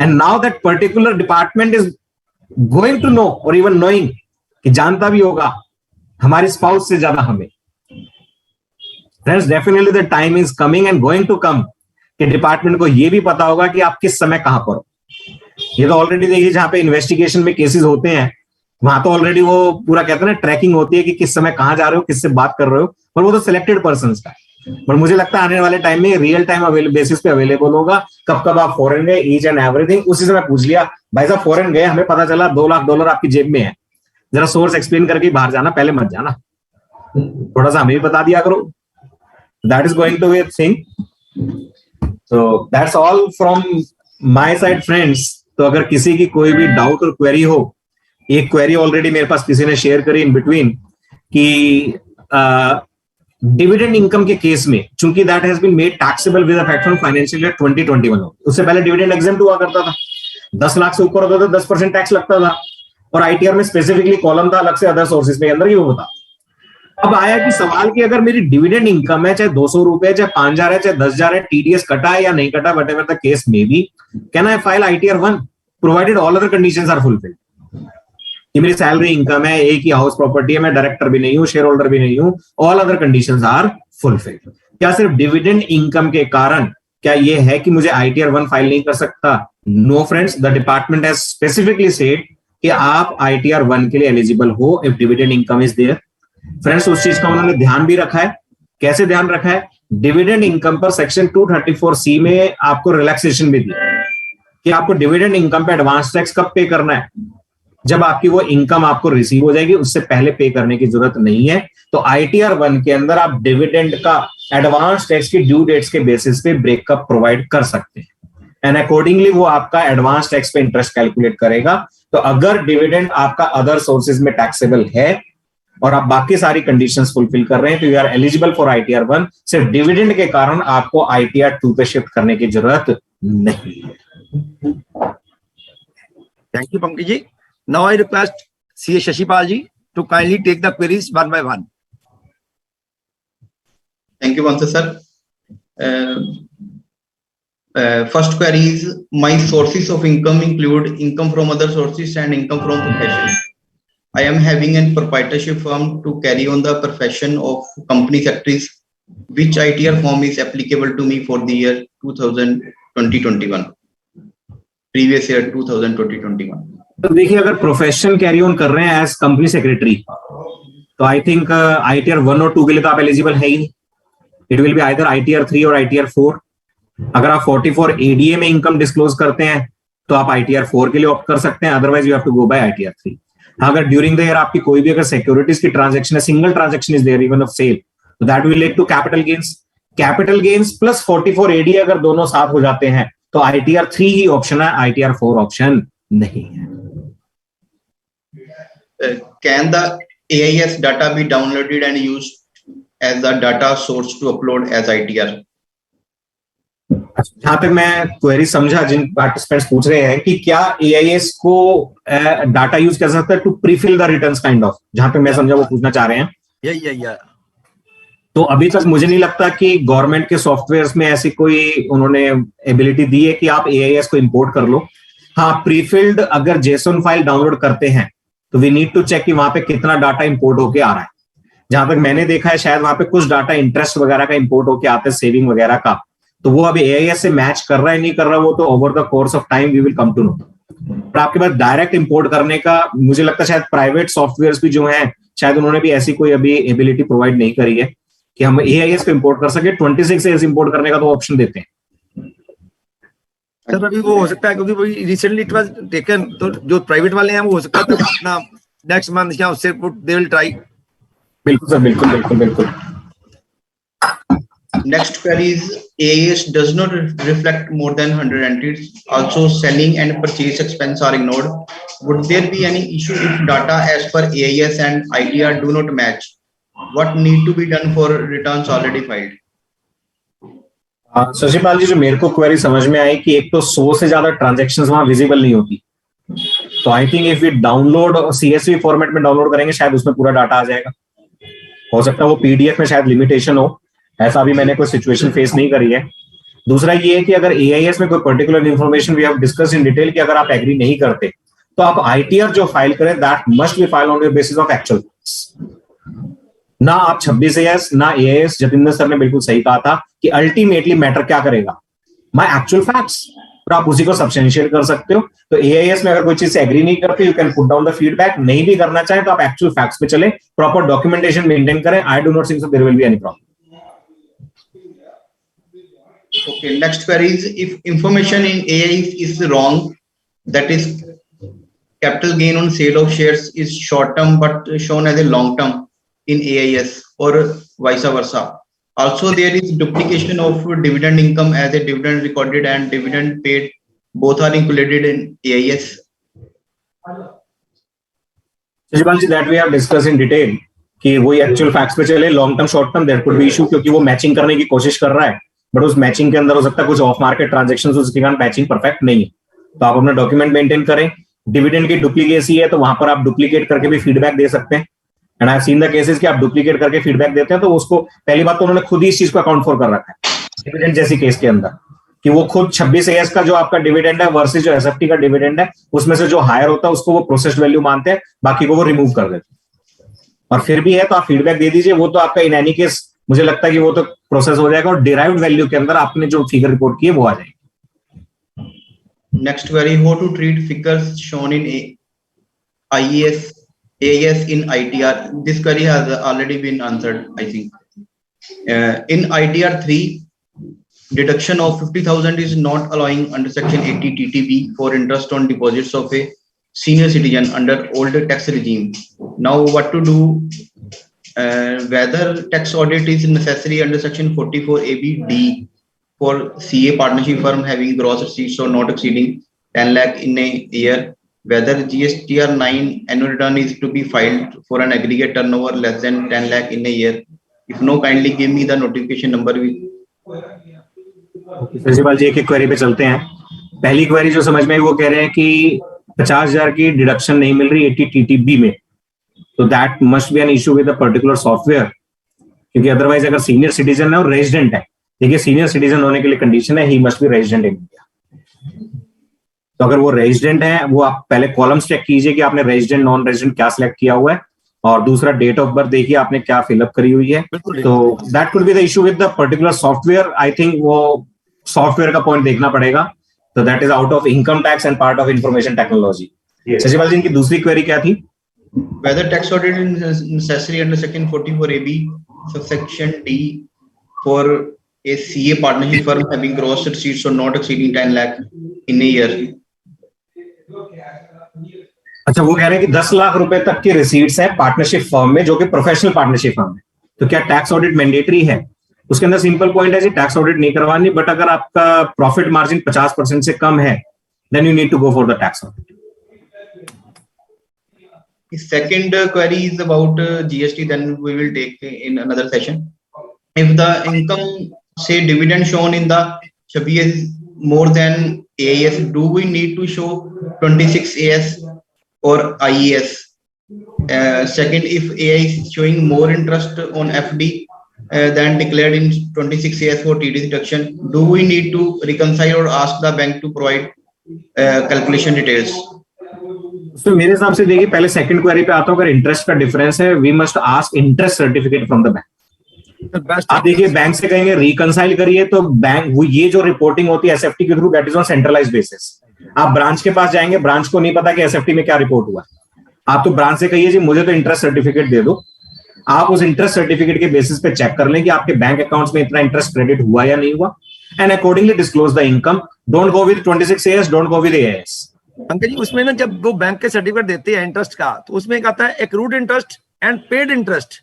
And now that particular department is going to know और इवन नोइंग, कि जानता भी होगा हमारे स्पाउस से ज्यादा हमें। Friends definitely the time is coming and going to come कि डिपार्टमेंट को यह भी पता होगा कि आप किस समय कहां पर हो। ये तो ऑलरेडी देखिए जहां पे इन्वेस्टिगेशन में केसेस होते हैं वहां तो ऑलरेडी वो पूरा कहते हैं ना ट्रैकिंग होती है कि किस समय कहां जा रहे हो, किससे बात कर रहे हो, पर वो तो सिलेक्टेड पर्सन का है। पर मुझे लगता है आने वाले टाइम में रियल टाइम बेसिस पे अवेलेबल होगा, कब कब आप फॉरेन गए, ईच एंड एवरीथिंग। उसी समय पूछ लिया भाई साहब फॉरेन गए, हमें पता चला $2 लाख आपकी जेब में है, जरा सोर्स एक्सप्लेन करके बाहर जाना, पहले मत जाना, थोड़ा सा हमें भी बता दिया करो। That is going to be a thing. So that's all from my side friends. तो अगर किसी की कोई भी डाउट और क्वेरी हो, एक क्वेरी ऑलरेडी मेरे पास किसी ने शेयर करी इन बिटवीन कि डिविडेंड इनकम के केस में चूंकि that has been made taxable with effect from financial year 2021, उससे पहले डिविडेंड एग्जेम्प्ट हुआ करता था, 10 लाख से ऊपर होता था 10% टैक्स लगता था, और आईटीआर में स्पेसिफिकली कॉलम था अलग से अदर सोर्सेज में अंदर ही वो बता। अब आया कि सवाल कि अगर मेरी डिविडेंड इनकम है, चाहे 200 रुपए, चाहे 5,000 है, चाहे 10,000 है, टीडीएस कटा है या नहीं कटा, वट एवर द केस में be, can I file ITR 1 provided all other conditions are fulfilled? कि मेरी सैलरी इनकम है, एक ही हाउस प्रॉपर्टी है, मैं डायरेक्टर भी नहीं हूं, शेयर होल्डर भी नहीं हूं, all other conditions are fulfilled. क्या सिर्फ डिविडेंड इनकम के कारण क्या ये है कि मुझे आईटीआर 1 फाइल नहीं कर सकता? No friends, the department has specifically said कि आप आईटीआर 1 के लिए एलिजिबल हो if dividend income is there. Friends उस चीज का उन्होंने ध्यान भी रखा है। कैसे ध्यान रखा है? डिविडेंड इनकम पर सेक्शन 234C में आपको रिलैक्सेशन भी दी कि आपको डिविडेंड इनकम पे एडवांस टैक्स कब पे करना है, जब आपकी वो इनकम आपको रिसीव हो जाएगी, उससे पहले पे करने की जरूरत नहीं है। तो आईटीआर 1 के अंदर आप डिविडेंड का एडवांस टैक्स की ड्यू डेट्स के बेसिस पे ब्रेकअप प्रोवाइड कर सकते हैं एंड अकॉर्डिंगली वो आपका एडवांस टैक्स पे इंटरेस्ट कैलकुलेट करेगा। तो अगर डिविडेंड आपका अदर सोर्सेज में टैक्सेबल है और आप बाकी सारी कंडीशंस फुलफिल कर रहे हैं तो you are eligible for ITR 1। सिर्फ डिविडेंड के कारण आपको आईटीआर 2 पे शिफ्ट करने की जरूरत नहीं है। Thank you Pankaj ji. Now I request CA Shashipal ji to kindly take the queries one by one. Thank you, Vansa sir. First query is, my sources of income include income from other sources and income from profession. I am having a proprietorship firm to carry on the profession of company secretaries. Which ITR form is applicable to me for the year 2021? Previous year 2021. तो देखिए अगर प्रोफेशन कैरी ऑन कर रहे हैं एज कंपनी सेक्रेटरी तो आई थिंक आईटीआर 1 और 2 के लिए तो आप एलिजिबल है ही नहीं। It will be either ITR 3 और आईटीआर 4। अगर आप 44 एडीए में इनकम डिस्क्लोज करते हैं तो आप आईटीआर 4 के लिए ऑप्ट कर सकते हैं, otherwise you have to go by ITR 3। अगर ड्यूरिंग द ईयर आपकी कोई भी अगर सिक्योरिटीज की ट्रांजैक्शन है, single transaction is there even of sale, तो that will lead to capital gains. Capital gains plus 44 ADA अगर दोनों साथ हो जाते हैं तो आईटीआर 3 ही ऑप्शन है, आईटीआर 4 ऑप्शन नहीं है। Can the AIS data be downloaded and used as the data source to upload as ITR? जहां तक मैं क्वेरी समझा, जिन पार्टिसिपेंट्स पूछ रहे हैं कि क्या AIS को डाटा यूज कर सकता है to prefill the returns kind of, जहां पे मैं समझा वो पूछना चाह रहे हैं। या तो अभी तक मुझे नहीं लगता कि गवर्नमेंट के सॉफ्टवेयर्स में ऐसी कोई उन्होंने एबिलिटी दी है कि आप AIS को इंपोर्ट कर लो। हाँ, प्रीफिल्ड अगर जेसन फाइल डाउनलोड करते हैं तो वी नीड टू चेक कि वहां पे कितना डाटा इंपोर्ट होके आ रहा है। जहां तक मैंने देखा है शायद वहां पे कुछ डाटा इंटरेस्ट वगैरह का इंपोर्ट होके आते हैं, सेविंग वगैरह का, तो वो अभी AIS से मैच कर रहा है नहीं कर रहा, वो तो over the course of time we will come to know. पर आपके पास डायरेक्ट इंपोर्ट करने का मुझे लगता है शायद प्राइवेट सॉफ्टवेयर भी जो है शायद उन्होंने भी ऐसी कोई अभी एबिलिटी प्रोवाइड नहीं करी है कि हम AIS को इंपोर्ट कर सके, 26 AS इंपोर्ट करने का तो ऑप्शन देते हैं। सर अभी वो हो सकता है क्योंकि वही रिसेंटली इट वाज टेकन, तो जो प्राइवेट वाले हैं वो हो सकता है तो अपना नेक्स्ट मंथ या उससे दे विल ट्राई। बिल्कुल सर, बिल्कुल बिल्कुल बिल्कुल। Next query is AIS does not reflect more than 100 entries. Also, selling and purchase expense are ignored. Would there be any issue if data as per AIS and ITR do not match? What need to be done for returns already filed? Shashipal जी, जो मेरे को क्वेरी समझ में आई कि एक तो 100 से ज्यादा ट्रांजैक्शंस वहां विजिबल नहीं होती, तो I think if we download CSV format में डाउनलोड करेंगे शायद उसमें पूरा डाटा आ जाएगा। हो सकता है वो PDF में शायद लिमिटेशन हो, ऐसा भी मैंने कोई सिचुएशन फेस नहीं करी है। दूसरा ये है कि अगर AIS में कोई particular information we have discuss in detail कि अगर आप एग्री नहीं करते तो आप ITR जो फाइल करें that must B file on the basis of actual ना आप 26 AS ना AIS। जतिंदर सर ने बिल्कुल सही कहा था कि अल्टीमेटली मैटर क्या करेगा, माय एक्चुअल फैक्ट्स, और आप उसी को सब्सटेंशिएट कर सकते हो। तो AIS में अगर कोई चीज से एग्री नहीं करते you can put down the feedback, नहीं भी करना चाहे तो आप एक्चुअल फैक्ट्स पे चले, प्रॉपर डॉक्यूमेंटेशन मेंटेन करें। I do not think so there will be any problem. Okay, next query is if information in AIS is wrong, that is capital gain on sale of shares is short term but shown as a long term in AIS or vice versa. Also, there is duplication of dividend income as a dividend recorded and dividend paid, both are included in AIS. Shashipal ji, that we have discussed in detail कि वही एक्चुअल फैक्ट्स पे चले, long term short term there could be issue, क्योंकि वो मैचिंग करने की कोशिश कर रहा है बट उस मैचिंग के अंदर हो सकता है कुछ ऑफ मार्केट ट्रांजैक्शंस उसके कारण मैचिंग परफेक्ट नहीं है। तो आप अपना डॉक्यूमेंट मेंटेन करें। डिविडेंड की डुप्लीकेसी है तो वहां पर आप डुप्लीकेट करके भी फीडबैक दे सकते हैं। And I have seen the cases कि आप डुप्लीकेट करके फीडबैक देते हैं तो उसको पहली बात तो उन्होंने खुद ही इस चीज को अकाउंट फॉर कर रखा है डिविडेंड जैसी केस के अंदर, कि वो खुद 26 AS का जो आपका डिविडेंड है वर्सेस जो SFT का डिविडेंड है उसमें से जो हायर होता है उसको वो प्रोसेस्ड वैल्यू मानते हैं, बाकी को वो रिमूव कर देते हैं। और फिर भी है तो आप फीडबैक दे दीजिए, वो तो आपका इन एनी केस मुझे लगता है कि वो तो प्रोसेस हो जाएगा और डिराइव्ड वैल्यू के अंदर आपने जो फिगर रिपोर्ट की है वो आ जाएगी। Next query, how to treat figures shown in AIS in ITR. This query has already been answered, I think. In ITR 3, deduction of 50,000 is not allowing under section 80 TTB for interest on deposits of a senior citizen under old tax regime. Now what to do? Whether tax audit is necessary under section 44ABD for CA partnership firm having gross receipts or not exceeding 10 lakh in a year. Whether GSTR 9 annual return is to be filed for an aggregate turnover less than 10 lakh in a year. If no, kindly give me the notification number. Shashipal जी, एक एक क्वेरी पे चलते हैं। पहली क्वेरी जो समझ में आई वो कह रहे हैं कि 50,000 की डिडक्शन नहीं मिल रही 80 TTB में, तो that must B an issue with a particular software, क्योंकि अदरवाइज अगर सीनियर सिटीजन है और रेजिडेंट है, देखिए सीनियर सिटीजन होने के लिए कंडीशन है he must be resident in India. तो अगर वो रेजिडेंट है वो आप पहले कॉलम्स चेक कीजिए कि आपने रेजिडेंट नॉन रेजिडेंट क्या सिलेक्ट किया हुआ है, और दूसरा डेट ऑफ बर्थ देखिए आपने क्या फिलअप करी हुई है। तो that could be the issue with the particular software. I think वो सॉफ्टवेयर का पॉइंट देखना पड़ेगा। तो that is out of income tax and part of information technology. Shashipal ji, इनकी दूसरी क्वेरी क्या थी? Whether tax audit is necessary under section 44AB subsection D for a CA partnership firm having gross receipts or not exceeding 10 lakh in a year. अच्छा, वो कह रहे हैं कि 10 लाख रुपए तक की रिसीट्स है पार्टनरशिप फर्म में जो कि प्रोफेशनल पार्टनरशिप फर्म है, तो क्या टैक्स ऑडिट मैंडेटरी है? उसके अंदर सिंपल पॉइंट है जी, टैक्स ऑडिट नहीं करवानी, बट अगर आपका प्रॉफिट मार्जिन 50% से कम है then you need to go for the tax audit. The second query is about GST, then we will take in another session. If the income, say dividend shown in the Shabi is more than AIS, do we need to show 26 AS or IES? Second, if AI is showing more interest on FD than declared in 26 AS for TD deduction, do we need to reconcile or ask the bank to provide calculation details? तो मेरे हिसाब से देखिए, पहले सेकंड क्वेरी पे आता हूं। अगर इंटरेस्ट का डिफरेंस है we must ask interest certificate from the bank. आप देखिए बैंक से कहेंगे रिकंसाइल करिए, तो बैंक वो ये जो रिपोर्टिंग होती है SFT के through that is on centralised basis. आप ब्रांच के पास जाएंगे, ब्रांच को नहीं पता कि SFT में क्या रिपोर्ट हुआ। आप तो ब्रांच से कहिए जी मुझे तो इंटरेस्ट सर्टिफिकेट दे दो, आप उस इंटरेस्ट सर्टिफिकेट के बेसिस पे चेक कर लें कि आपके बैंक अकाउंट्स में इतना इंटरेस्ट क्रेडिट हुआ या नहीं हुआ, and accordingly disclose the income. Don't go with 26AS, don't go with AIS. Pankaj ji, उसमें ना जब वो बैंक के सर्टिफिकेट देते हैं इंटरेस्ट का, तो उसमें एक आता है accrued interest and paid interest.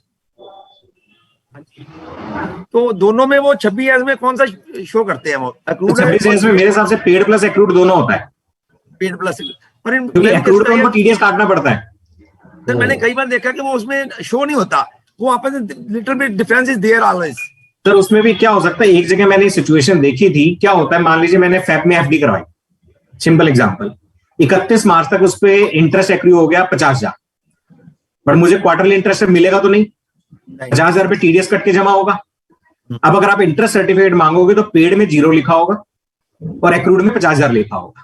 तो दोनों में वो 26AS में कौन सा शो करते हैं? वो एक्रूड 26AS में मेरे हिसाब से पेड प्लस एक्रूड दोनों होता है, पेड प्लस, पर इन क्योंकि एक्रूड में उनको TDS काटना पड़ता है. सर मैंने कई बार देखा कि वो उसमें शो नहीं होता, वो आपस में little bit difference is there always. Sir उसमें भी क्या हो सकता है, एक जगह मैंने सिचुएशन देखी थी. क्या होता है, मान लीजिए मैंने FAB में FD करवाई, सिंपल एग्जांपल, 31 मार्च तक उस पे इंटरेस्ट एक्रू हो गया 50,000, बट मुझे क्वार्टरली इंटरेस्ट मिलेगा तो नहीं, 50,000 रुपए TDS कट के जमा होगा. अब अगर आप इंटरेस्ट सर्टिफिकेट मांगोगे तो पेड में 0 लिखा होगा और एक्रूड में 50,000 लिखा होगा.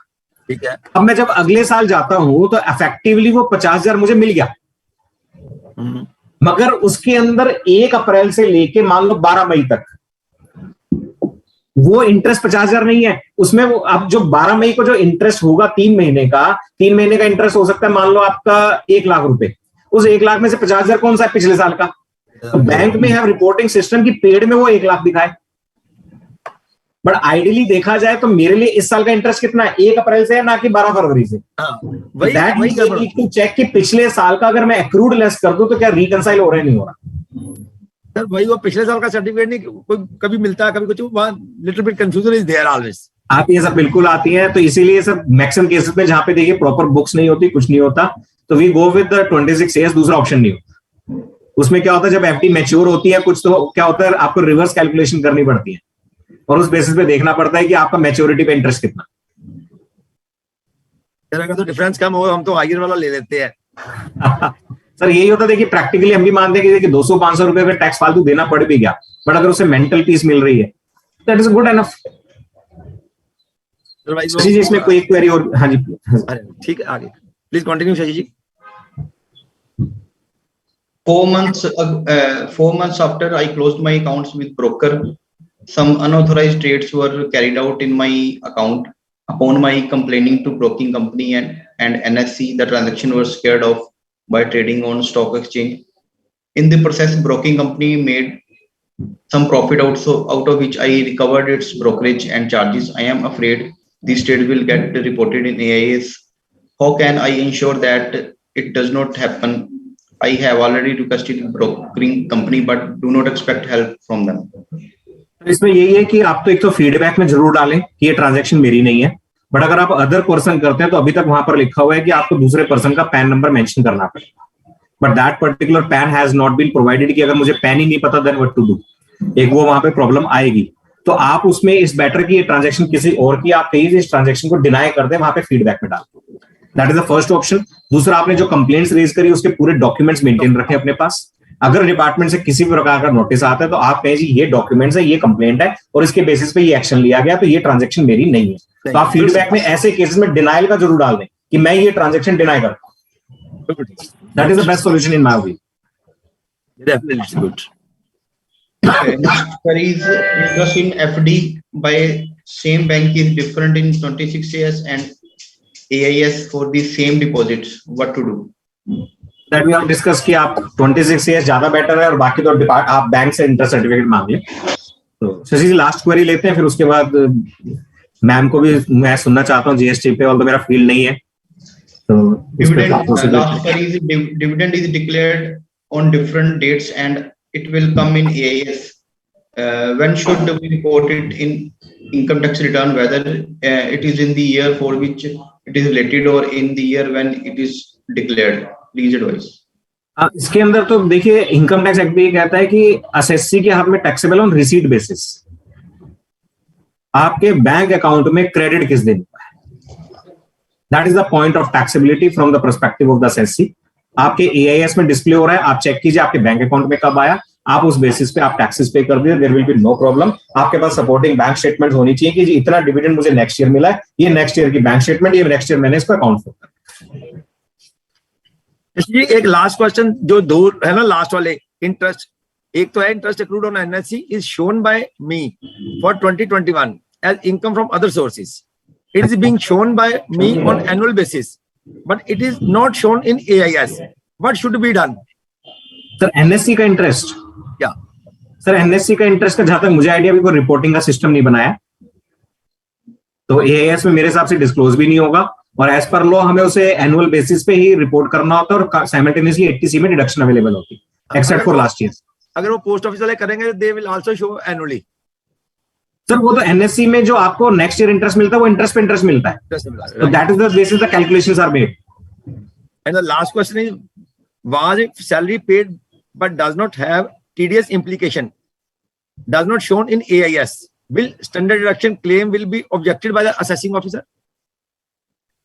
ठीक है. अब मैं जब अगले साल जाता हूं तो इफेक्टिवली वो 50,000 मुझे मिल गया, मगर उसके अंदर 1 अप्रैल से लेके मान लो 12 मई तक वो इंटरेस्ट 50,000 नहीं है. उसमें वो अब जो 12 मई को जो इंटरेस्ट होगा 3 महीने का इंटरेस्ट हो सकता है मान लो आपका 1 लाख रुपए. उस 1 लाख में से 50,000 कौन सा है, पिछले साल का. तो बैंक में है रिपोर्टिंग सिस्टम की पेड में वो 1 लाख दिखाए, बट आइडियली देखा जाए तो मेरे लिए इस साल का इंटरेस्ट कितना है, 1 अप्रैल से है ना कि 12 फरवरी से. वही टू चेक कि पिछले साल का अगर मैं एक्रूड लेस कर दूं तो क्या रिकंसाइल हो रहा है, नहीं हो रहा. सर वही वो पिछले साल का सर्टिफिकेट नहीं कोई कभी मिलता है, कभी कुछ, वहां little bit confusion is there always. आती है सर, बिल्कुल आती है. तो इसीलिए सर मैक्सिमम केसेस में जहां पे देखिए प्रॉपर बुक्स नहीं होती, कुछ नहीं होता, तो वी गो विद 26AS. दूसरा ऑप्शन नहीं होता. उसमें क्या होता है, जब FD मैच्योर होती है कुछ, तो क्या होता है आपको रिवर्स कैलकुलेशन करनी पड़ती है और उस बेसिस पे देखना पड़ता है कि आपका मैच्योरिटी पे इंटरेस्ट कितना. अगर तो डिफरेंस कम हो हम तो हायर वाला ले लेते हैं. सर यही होता है, देखिए प्रैक्टिकली हम भी मानते हैं कि देखिए 200-500 रुपए का टैक्स फालतू देना पड़ भी गया, बट अगर उसे मेंटल पीस मिल रही है that is good enough. Shashi ji इसमें कोई क्वेरी और? हाँ जी ठीक है, आगे please continue Shashi ji. 4 months after I closed my accounts with broker, some unauthorized trades were carried out in my account. Upon my complaining to broking company and NSE, the transaction was scared off by trading on stock exchange. In the process, broking company made some profit out of which I recovered its brokerage and charges. I am afraid this trade will get reported in AIS. How can I ensure that it does not happen? I have already requested brokering company, but do not expect help from them. इसमें यही है कि आप तो एक तो फीडबैक में जरूर डालें कि ये ट्रांजैक्शन मेरी नहीं है, बट अगर आप अदर पर्सन करते हैं तो अभी तक वहां पर लिखा हुआ है कि आपको दूसरे पर्सन का पैन नंबर मेंशन करना पड़ेगा, but that particular PAN has not been provided. कि अगर मुझे पैन ही नहीं पता देन व्हाट टू डू, एक वो वहां पे प्रॉब्लम आएगी. तो आप उसमें इस बेटर की ये ट्रांजैक्शन किसी और की, आप कहीं इस ट्रांजैक्शन को डिनाई कर दें, वहां पे फीडबैक में डाल. That is the first option. दूसरा, आपने जो कंप्लेंट्स रेज करी उसके पूरे डॉक्यूमेंट्स मेंटेन रखें अपने पास. अगर डिपार्टमेंट से किसी भी प्रकार का नोटिस आता है तो आप कहें जी ये डॉक्यूमेंट्स है, ये कंप्लेंट है और इसके बेसिस पे ये एक्शन लिया गया, तो ये ट्रांजैक्शन मेरी नहीं है. तो आप फीडबैक में ऐसे केसेस में डिनाइल का जरूर डाल दें कि मैं ये ट्रांजैक्शन डिनाई करता हूं. That is the best solution in my view. Definitely good. Next query is interest in FD by same bank is different in 26AS and AIS for the same deposits. What to do? That we have discussed कि आप 26AS ज्यादा बेटर है और बाकी तो आप बैंक से इंटरेस्ट सर्टिफिकेट मांग लें. तो शशि जी लास्ट क्वेरी लेते हैं, फिर उसके बाद मैम को भी मैं सुनना चाहता हूँ GST पे, ऑल्दो मेरा फील्ड नहीं है. तो last query is dividend is declared on different dates and it will come in AIS. When should we report it in income tax return, whether it is in the year for which it is related or in the year when it is declared? Please advise. इसके अंदर तो देखिए इनकम टैक्स एक्ट भी कहता है कि असेसी के हाथ में टैक्सेबल ऑन रिसीट बेसिस. आपके बैंक अकाउंट में क्रेडिट किस दिन हुआ है, that is the point of taxability from the perspective of the assessee. आपके AIS में डिस्प्ले हो रहा है, आप चेक कीजिए आपके बैंक अकाउंट में कब आया, आप उस बेसिस पे आप टैक्सेस पे कर दिए, there will be no problem. आपके पास सपोर्टिंग बैंक स्टेटमेंट होनी चाहिए कि जी इतना डिविडेंड मुझे नेक्स्ट ईयर मिला है, ये नेक्स्ट ईयर की बैंक स्टेटमेंट, ये नेक्स्ट ईयर मैंने इसको अकाउंट किया. जी एक लास्ट क्वेश्चन, जो दो है ना लास्ट वाले इंटरेस्ट, एक तो है interest accrued on NSE is shown by me for 2021 as income from other sources. It is being shown by me on annual basis, but it is not shown in AIS. What should be done? Sir NSC का इंटरेस्ट, क्या? सर एनएससी का इंटरेस्ट का जहां तक मुझे आइडिया, अभी कोई रिपोर्टिंग का सिस्टम नहीं बनाया, तो एआईएस में मेरे हिसाब से डिस्क्लोज भी नहीं होगा, और एज पर लॉ हमें उसे एनुअल बेसिस पे ही रिपोर्ट करना होता है, और साइमल्टेनियसली 80C में डिडक्शन अवेलेबल होती है, एक्सेप्ट फॉर लास्ट ईयर। अगर वो पोस्ट ऑफिस वाले करेंगे, they will also show annually. Sir वो तो एनएससी में जो आपको नेक्स्ट ईयर इंटरेस्ट मिलता है, वो इंटरेस्ट पे इंटरेस्ट मिलता है, तो that is the basis the calculations are made. And the last question is, was if salary paid but does not have TDS implication, does not shown in AIS, will standard deduction claim will be objected by the assessing officer?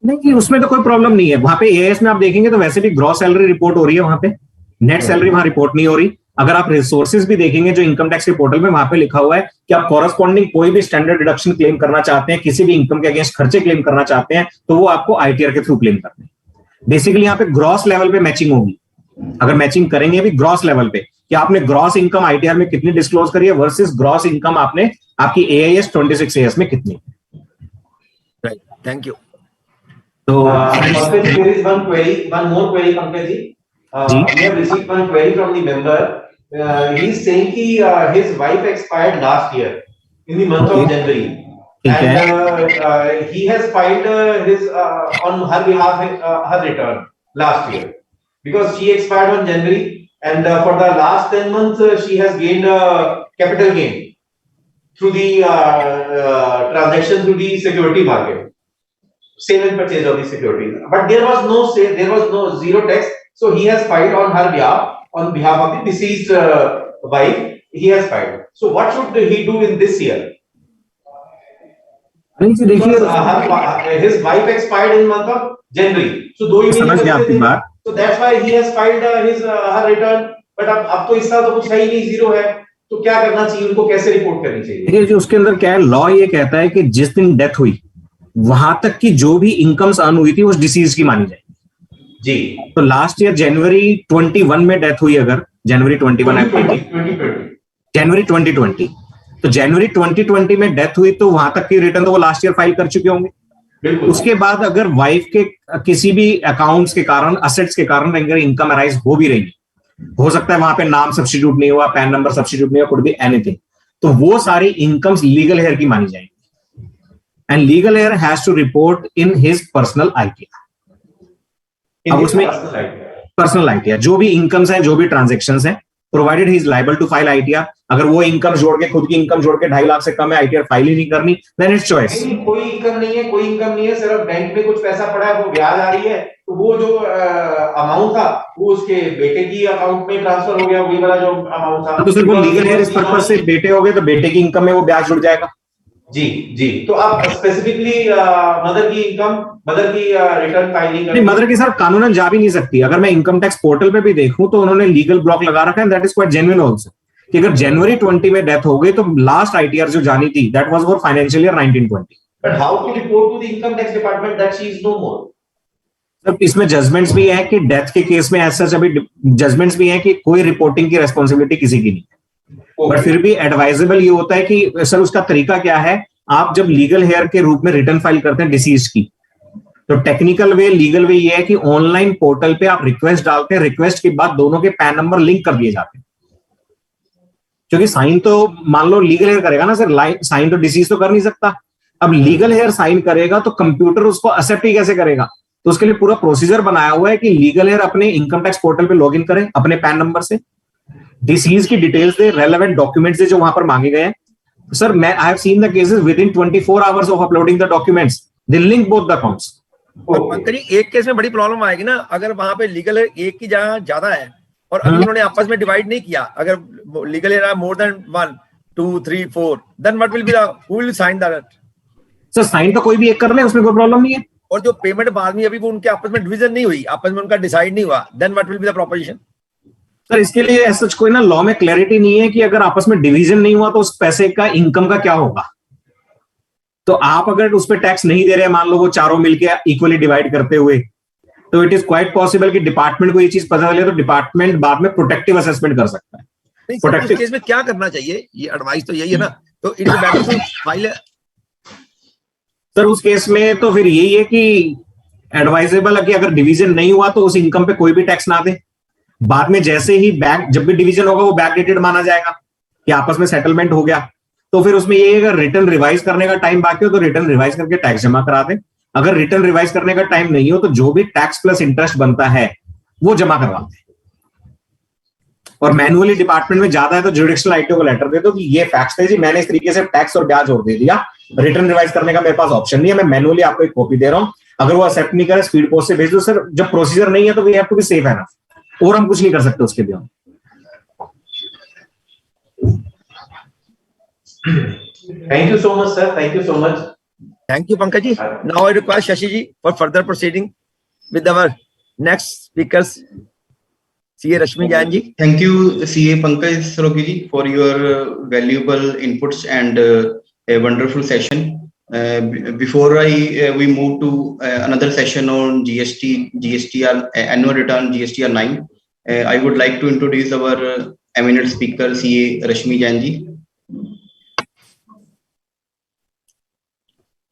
नहीं, उसमें तो कोई प्रॉब्लम नहीं है। वहां पे एआईएस में आप देखेंगे तो वैसे भी ग्रॉस सैलरी रिपोर्ट हो रही है, वहां पे नेट सैलरी वहां रिपोर्ट नहीं हो रही। अगर आप रिसोर्सेज भी देखेंगे जो इनकम टैक्स के पोर्टल में, वहां पे लिखा हुआ है कि आप कॉरेस्पॉन्डिंग कोई भी स्टैंडर्ड डिडक्शन क्लेम करना चाहते हैं, किसी भी इनकम के अगेंस्ट खर्चे क्लेम करना चाहते हैं, तो वो आपको आईटीआर के थ्रू क्लेम करते हैं। बेसिकली यहाँ पे ग्रॉस लेवल पे मैचिंग होगी। अगर मैचिंग करेंगे भी ग्रॉस लेवल पे कि आपने ग्रॉस इनकम आईटीआर में कितनी डिस्क्लोज करी है वर्सेस ग्रॉस इनकम आपने आपकी एआईएस 26AS में कितनी। Right, thank you. तो Pankaj, there is one query, one more query, Pankaj ji. We have received one query from the member. He is saying that his wife expired last year in the month of January, and he has filed his on her behalf her return last year because she expired on January, and for the last 10 months she has gained capital gain through the transaction through the security market. Sale and purchase of the securities, but there was no sale, there was no zero tax, so he has filed on her behalf, on behalf of the deceased wife, he has filed. So what should he do in this year? देखिए His wife expired in month of January, so दो ही समझ गया आपकी बात। so that's why he has filed his her return, but अब तो इस साल तो कुछ है ही नहीं, जीरो है, तो क्या करना चाहिए उनको, कैसे रिपोर्ट करनी चाहिए? देखिए जो उसके अंदर क्या है, लॉ ये कहता है कि जिस दिन डेथ हुई वहां तक की जो भी इनकम्स अर्न हुई थी वो डिसीज की मानी जाएगी जी। तो लास्ट ईयर जनवरी 21 में डेथ हुई, अगर जनवरी 21 जनवरी 2020, तो जनवरी 2020 में डेथ हुई तो वहां तक की रिटर्न तो वो लास्ट ईयर फाइल कर चुके होंगे। उसके बाद अगर वाइफ के किसी भी अकाउंट्स के कारण, असेट्स के कारण अगर इनकम अराइज हो भी रही है, हो सकता है वहां पे नाम सब्स्टिट्यूट नहीं हुआ, पैन नंबर सब्स्टिट्यूट नहीं हुआ, कुड बी एनीथिंग, तो वो सारी इनकम्स लीगल हेयर की मानी जाएंगी। And legal heir has to report in his personal ITR. अब उसमें पर्सनल ITR जो भी इनकम्स हैं, जो भी ट्रांजेक्शंस हैं, प्रोवाइडेड ही is liable to file ITR। अगर वो इनकम जोड़ के, खुद की इनकम जोड़ के 2.5 लाख से कम है, ITR फाइल ही नहीं करनी, देन इट्स चॉइस। कोई इनकम नहीं है, कोई इनकम नहीं है, सिर्फ बैंक में कुछ पैसा पड़ा है, वो ब्याज आ रही है, तो वो जो अमाउंट था वो उसके बेटे की अकाउंट में ट्रांसफर हो गया, वही वाला जो अमाउंट था। तो सिर्फ वो लीगल हेयर इस पर्पस से बेटे हो गए तो बेटे की इनकम में वो ब्याज जुड़ जाएगा। जी जी, तो आप स्पेसिफिकली मदर की इनकम, मदर की रिटर्न फाइलिंग, नहीं मदर की सर कानूनन जा भी नहीं सकती। अगर मैं इनकम टैक्स पोर्टल पे भी देखूं तो उन्होंने लीगल ब्लॉक लगा रखा है, that is quite genuine also, कि अगर जनवरी 20 में डेथ हो गई तो लास्ट आईटीआर जो जानी थी that was for financial year 1920। But how to report to the income tax department that she is no more? तब इसमें जजमेंट्स भी है कि डेथ के केस में ऐसा अभी जजमेंट्स भी है कि कोई रिपोर्टिंग की रेस्पॉन्सिबिलिटी किसी की नहीं है, बट फिर भी एडवाइजेबल ये होता है कि सर उसका तरीका क्या है, आप जब लीगल हेयर के रूप में रिटर्न फाइल करते हैं डिसीज की, तो टेक्निकल वे, लीगल वे ये है कि ऑनलाइन पोर्टल पे आप रिक्वेस्ट डालते हैं, रिक्वेस्ट के बाद दोनों के पैन नंबर लिंक कर दिए जाते हैं, क्योंकि साइन तो मान लो लीगल हेयर करेगा ना सर, साइन तो डिसीज तो कर नहीं सकता। अब लीगल हेयर साइन करेगा तो कंप्यूटर उसको एक्सेप्ट ही कैसे करेगा, तो उसके लिए पूरा प्रोसीजर बनाया हुआ है कि लीगल हेयर अपने इनकम टैक्स पोर्टल पे लॉग इन करे अपने पैन नंबर से, डिसीज की डिटेल्स दे, रेलेवेंट डॉक्यूमेंट्स दे जो वहां पर मांगे गए हैं। Sir, I have seen the cases within 24 hours of uploading the documents, they link both the accounts. Pankaj ji, एक केस में बड़ी प्रॉब्लम आएगी ना, अगर वहां पे लीगल एक की जगह ज्यादा है और अभी उन्होंने आपस में डिवाइड नहीं किया, अगर legal heir more than 1 2 3 4, then what will be the, who will sign that? Sir sign तो कोई भी एक कर ले, उसमें कोई प्रॉब्लम नहीं है। और जो पेमेंट बाद में अभी वो उनके आपस में डिवीजन नहीं हुई, आपस में उनका डिसाइड नहीं हुआ, then what will be the proposition? Sir इसके लिए ऐसा कोई ना लॉ में क्लैरिटी नहीं है कि अगर आपस में डिवीजन नहीं हुआ तो उस पैसे का इनकम का क्या होगा। तो आप अगर उस पर टैक्स नहीं दे रहे, मान लो वो चारों मिलके इक्वली डिवाइड करते हुए, तो इट इज क्वाइट पॉसिबल कि डिपार्टमेंट को ये चीज पता चले तो डिपार्टमेंट बाद में प्रोटेक्टिव असेसमेंट कर सकता है। नहीं सर, इस केस में क्या करना चाहिए, ये एडवाइस तो यही है ना, तो it is better to file. Sir उस केस में तो फिर यही है कि एडवाइजेबल है कि अगर डिवीजन नहीं हुआ तो उस इनकम पे कोई भी टैक्स ना दे, बाद में जैसे ही बैंक जब भी डिवीजन होगा वो बैक डेटेड माना जाएगा कि आपस में सेटलमेंट हो गया। तो फिर उसमें ये अगर रिटर्न रिवाइज करने का टाइम बाकी हो तो रिटर्न रिवाइज करके टैक्स जमा करा दें। अगर रिटर्न रिवाइज करने का टाइम नहीं हो तो जो भी टैक्स प्लस इंटरेस्ट बनता है वो जमा करवा दें। और मैनुअली डिपार्टमेंट में ज्यादा है तो जुडिशियल आईटीओ को लेटर दे दो कि ये फैक्ट्स थे जी, मैंने इस तरीके से टैक्स और ब्याज और दे दिया, रिटर्न रिवाइज करने का मेरे पास ऑप्शन नहीं है, मैं मैनुअली आपको एक कॉपी दे रहा हूं, अगर वो एक्सेप्ट नहीं करे स्पीड पोस्ट से भेज दो सर। जब प्रोसीजर नहीं है तो we have to be safe है ना, और हम कुछ नहीं कर सकते उसके लिए। Thank you so much, sir. Thank you so much. Thank you, Pankaj ji. Now I request Shashi ji for further proceeding with our next speakers, CA Rashmi Jain ji. Thank you, CA Pankaj Sarogi ji, for your valuable inputs and a wonderful session. Before we move to another session on GSTR annual return GSTR 9, I would like to introduce our eminent speaker, CA Rashmi Jain ji.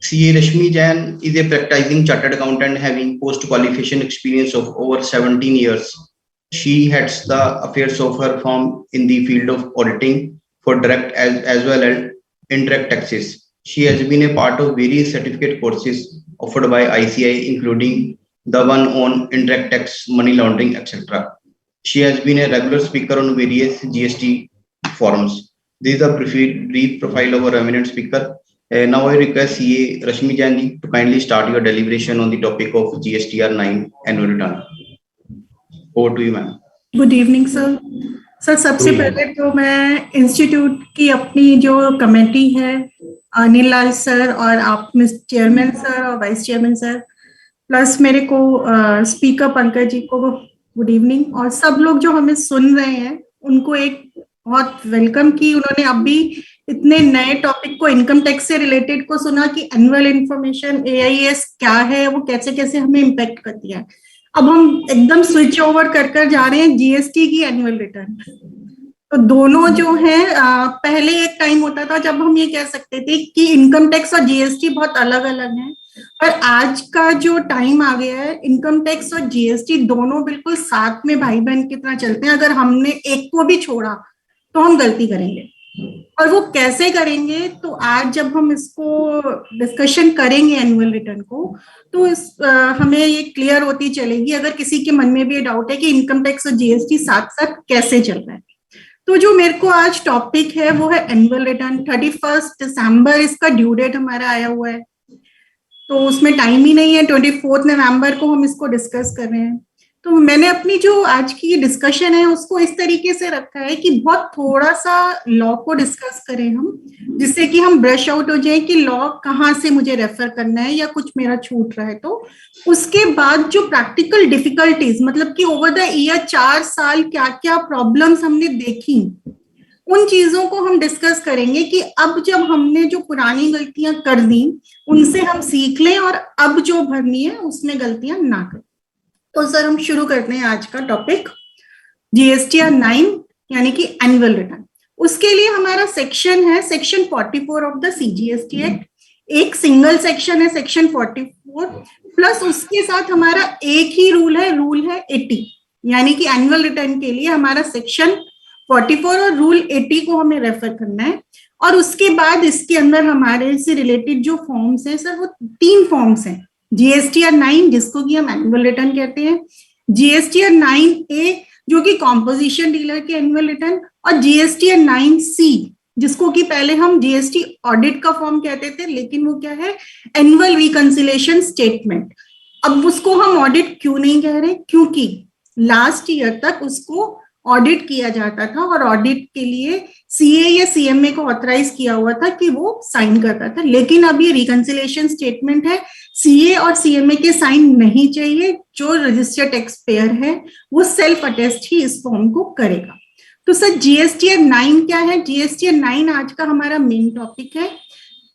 CA Rashmi Jain is a practicing chartered accountant having post-qualification experience of over 17 years. She heads the affairs of her firm in the field of auditing for direct as well as indirect taxes. She has been a part of various certificate courses offered by ICAI, including the one on indirect tax, money laundering, etc. She has been a regular speaker on various GST forums. This is a brief profile of our eminent speaker. Now I request CA Rashmi Jain ji to kindly start your deliberation on the topic of GSTR 9 annual return. Over to you, ma'am. Good evening sir. Sir सबसे पहले तो मैं इंस्टीट्यूट की अपनी जो कमेटी है, अनिल लाल सर और आप मिस चेयरमैन सर और वाइस चेयरमैन सर, प्लस मेरे को स्पीकर पंकज जी को गुड इवनिंग, और सब लोग जो हमें सुन रहे हैं उनको एक बहुत वेलकम की उन्होंने अभी इतने नए टॉपिक को इनकम टैक्स से रिलेटेड को सुना कि एनुअल इंफॉर्मेशन AIS क्या है, वो कैसे कैसे हमें इम्पेक्ट करती है। अब हम एकदम स्विच ओवर कर जा रहे हैं जीएसटी की एनुअल रिटर्न। तो दोनों जो है पहले एक टाइम होता था जब हम ये कह सकते थे कि इनकम टैक्स और जीएसटी बहुत अलग अलग हैं, पर आज का जो टाइम आ गया है इनकम टैक्स और जीएसटी दोनों बिल्कुल साथ में भाई बहन की तरह चलते हैं। अगर हमने एक को भी छोड़ा तो हम गलती करेंगे, और वो कैसे करेंगे तो आज जब हम इसको डिस्कशन करेंगे एनुअल रिटर्न को, तो हमें ये क्लियर होती चलेगी अगर किसी के मन में भी ये डाउट है कि इनकम टैक्स और जीएसटी साथ साथ कैसे चल रहा है। तो जो मेरे को आज टॉपिक है वो है एनुअल रिटर्न। 31 दिसंबर इसका ड्यू डेट हमारा आया हुआ है, तो उसमें टाइम ही नहीं है। 24 नवंबर को हम इसको डिस्कस कर रहे हैं। तो मैंने अपनी जो आज की डिस्कशन है उसको इस तरीके से रखा है कि बहुत थोड़ा सा लॉ को डिस्कस करें हम, जिससे कि हम ब्रश आउट हो जाए कि लॉ कहाँ से मुझे रेफर करना है या कुछ मेरा छूट रहा है। तो उसके बाद जो प्रैक्टिकल डिफिकल्टीज, मतलब कि ओवर द ईयर 4 साल क्या क्या प्रॉब्लम्स हमने देखी, उन चीजों को हम डिस्कस करेंगे कि अब जब हमने जो पुरानी गलतियां कर दी उनसे हम सीख लें और अब जो भरनी है उसमें गलतियां ना करें। तो सर हम शुरू करते हैं आज का टॉपिक जीएसटीआर 9 यानी कि एनुअल रिटर्न। उसके लिए हमारा सेक्शन है section 44 of the CGST act. एक सिंगल सेक्शन है सेक्शन 44, प्लस उसके साथ हमारा एक ही रूल है 80, यानी कि एनुअल रिटर्न के लिए हमारा सेक्शन 44 और रूल 80 को हमें रेफर करना है। और उसके बाद इसके अंदर हमारे से रिलेटेड जो फॉर्म्स हैं सर वो 3 फॉर्म्स हैं। जीएसटीआर 9 जिसको कि हम एनुअल रिटर्न कहते हैं, जीएसटीआर 9A जो कि कॉम्पोजिशन डीलर के एनुअल रिटर्न, और जीएसटीआर 9C जिसको कि पहले हम जीएसटी ऑडिट का फॉर्म कहते थे, लेकिन वो क्या है एनुअल रिकंसिलिएशन स्टेटमेंट। अब उसको हम ऑडिट क्यों नहीं कह रहे, क्योंकि लास्ट ईयर तक उसको ऑडिट किया जाता था और ऑडिट के लिए सीए या सीएमए को ऑथराइज किया हुआ था कि वो साइन करता था, लेकिन अब ये रिकंसिलिएशन स्टेटमेंट है, सीए और सीएमए के साइन नहीं चाहिए। जो रजिस्टर्ड टैक्स पेयर है वो सेल्फ अटेस्ट ही इस फॉर्म को करेगा। तो सर जीएसटीआर 9 क्या है? जीएसटीआर 9 आज का हमारा मेन टॉपिक है।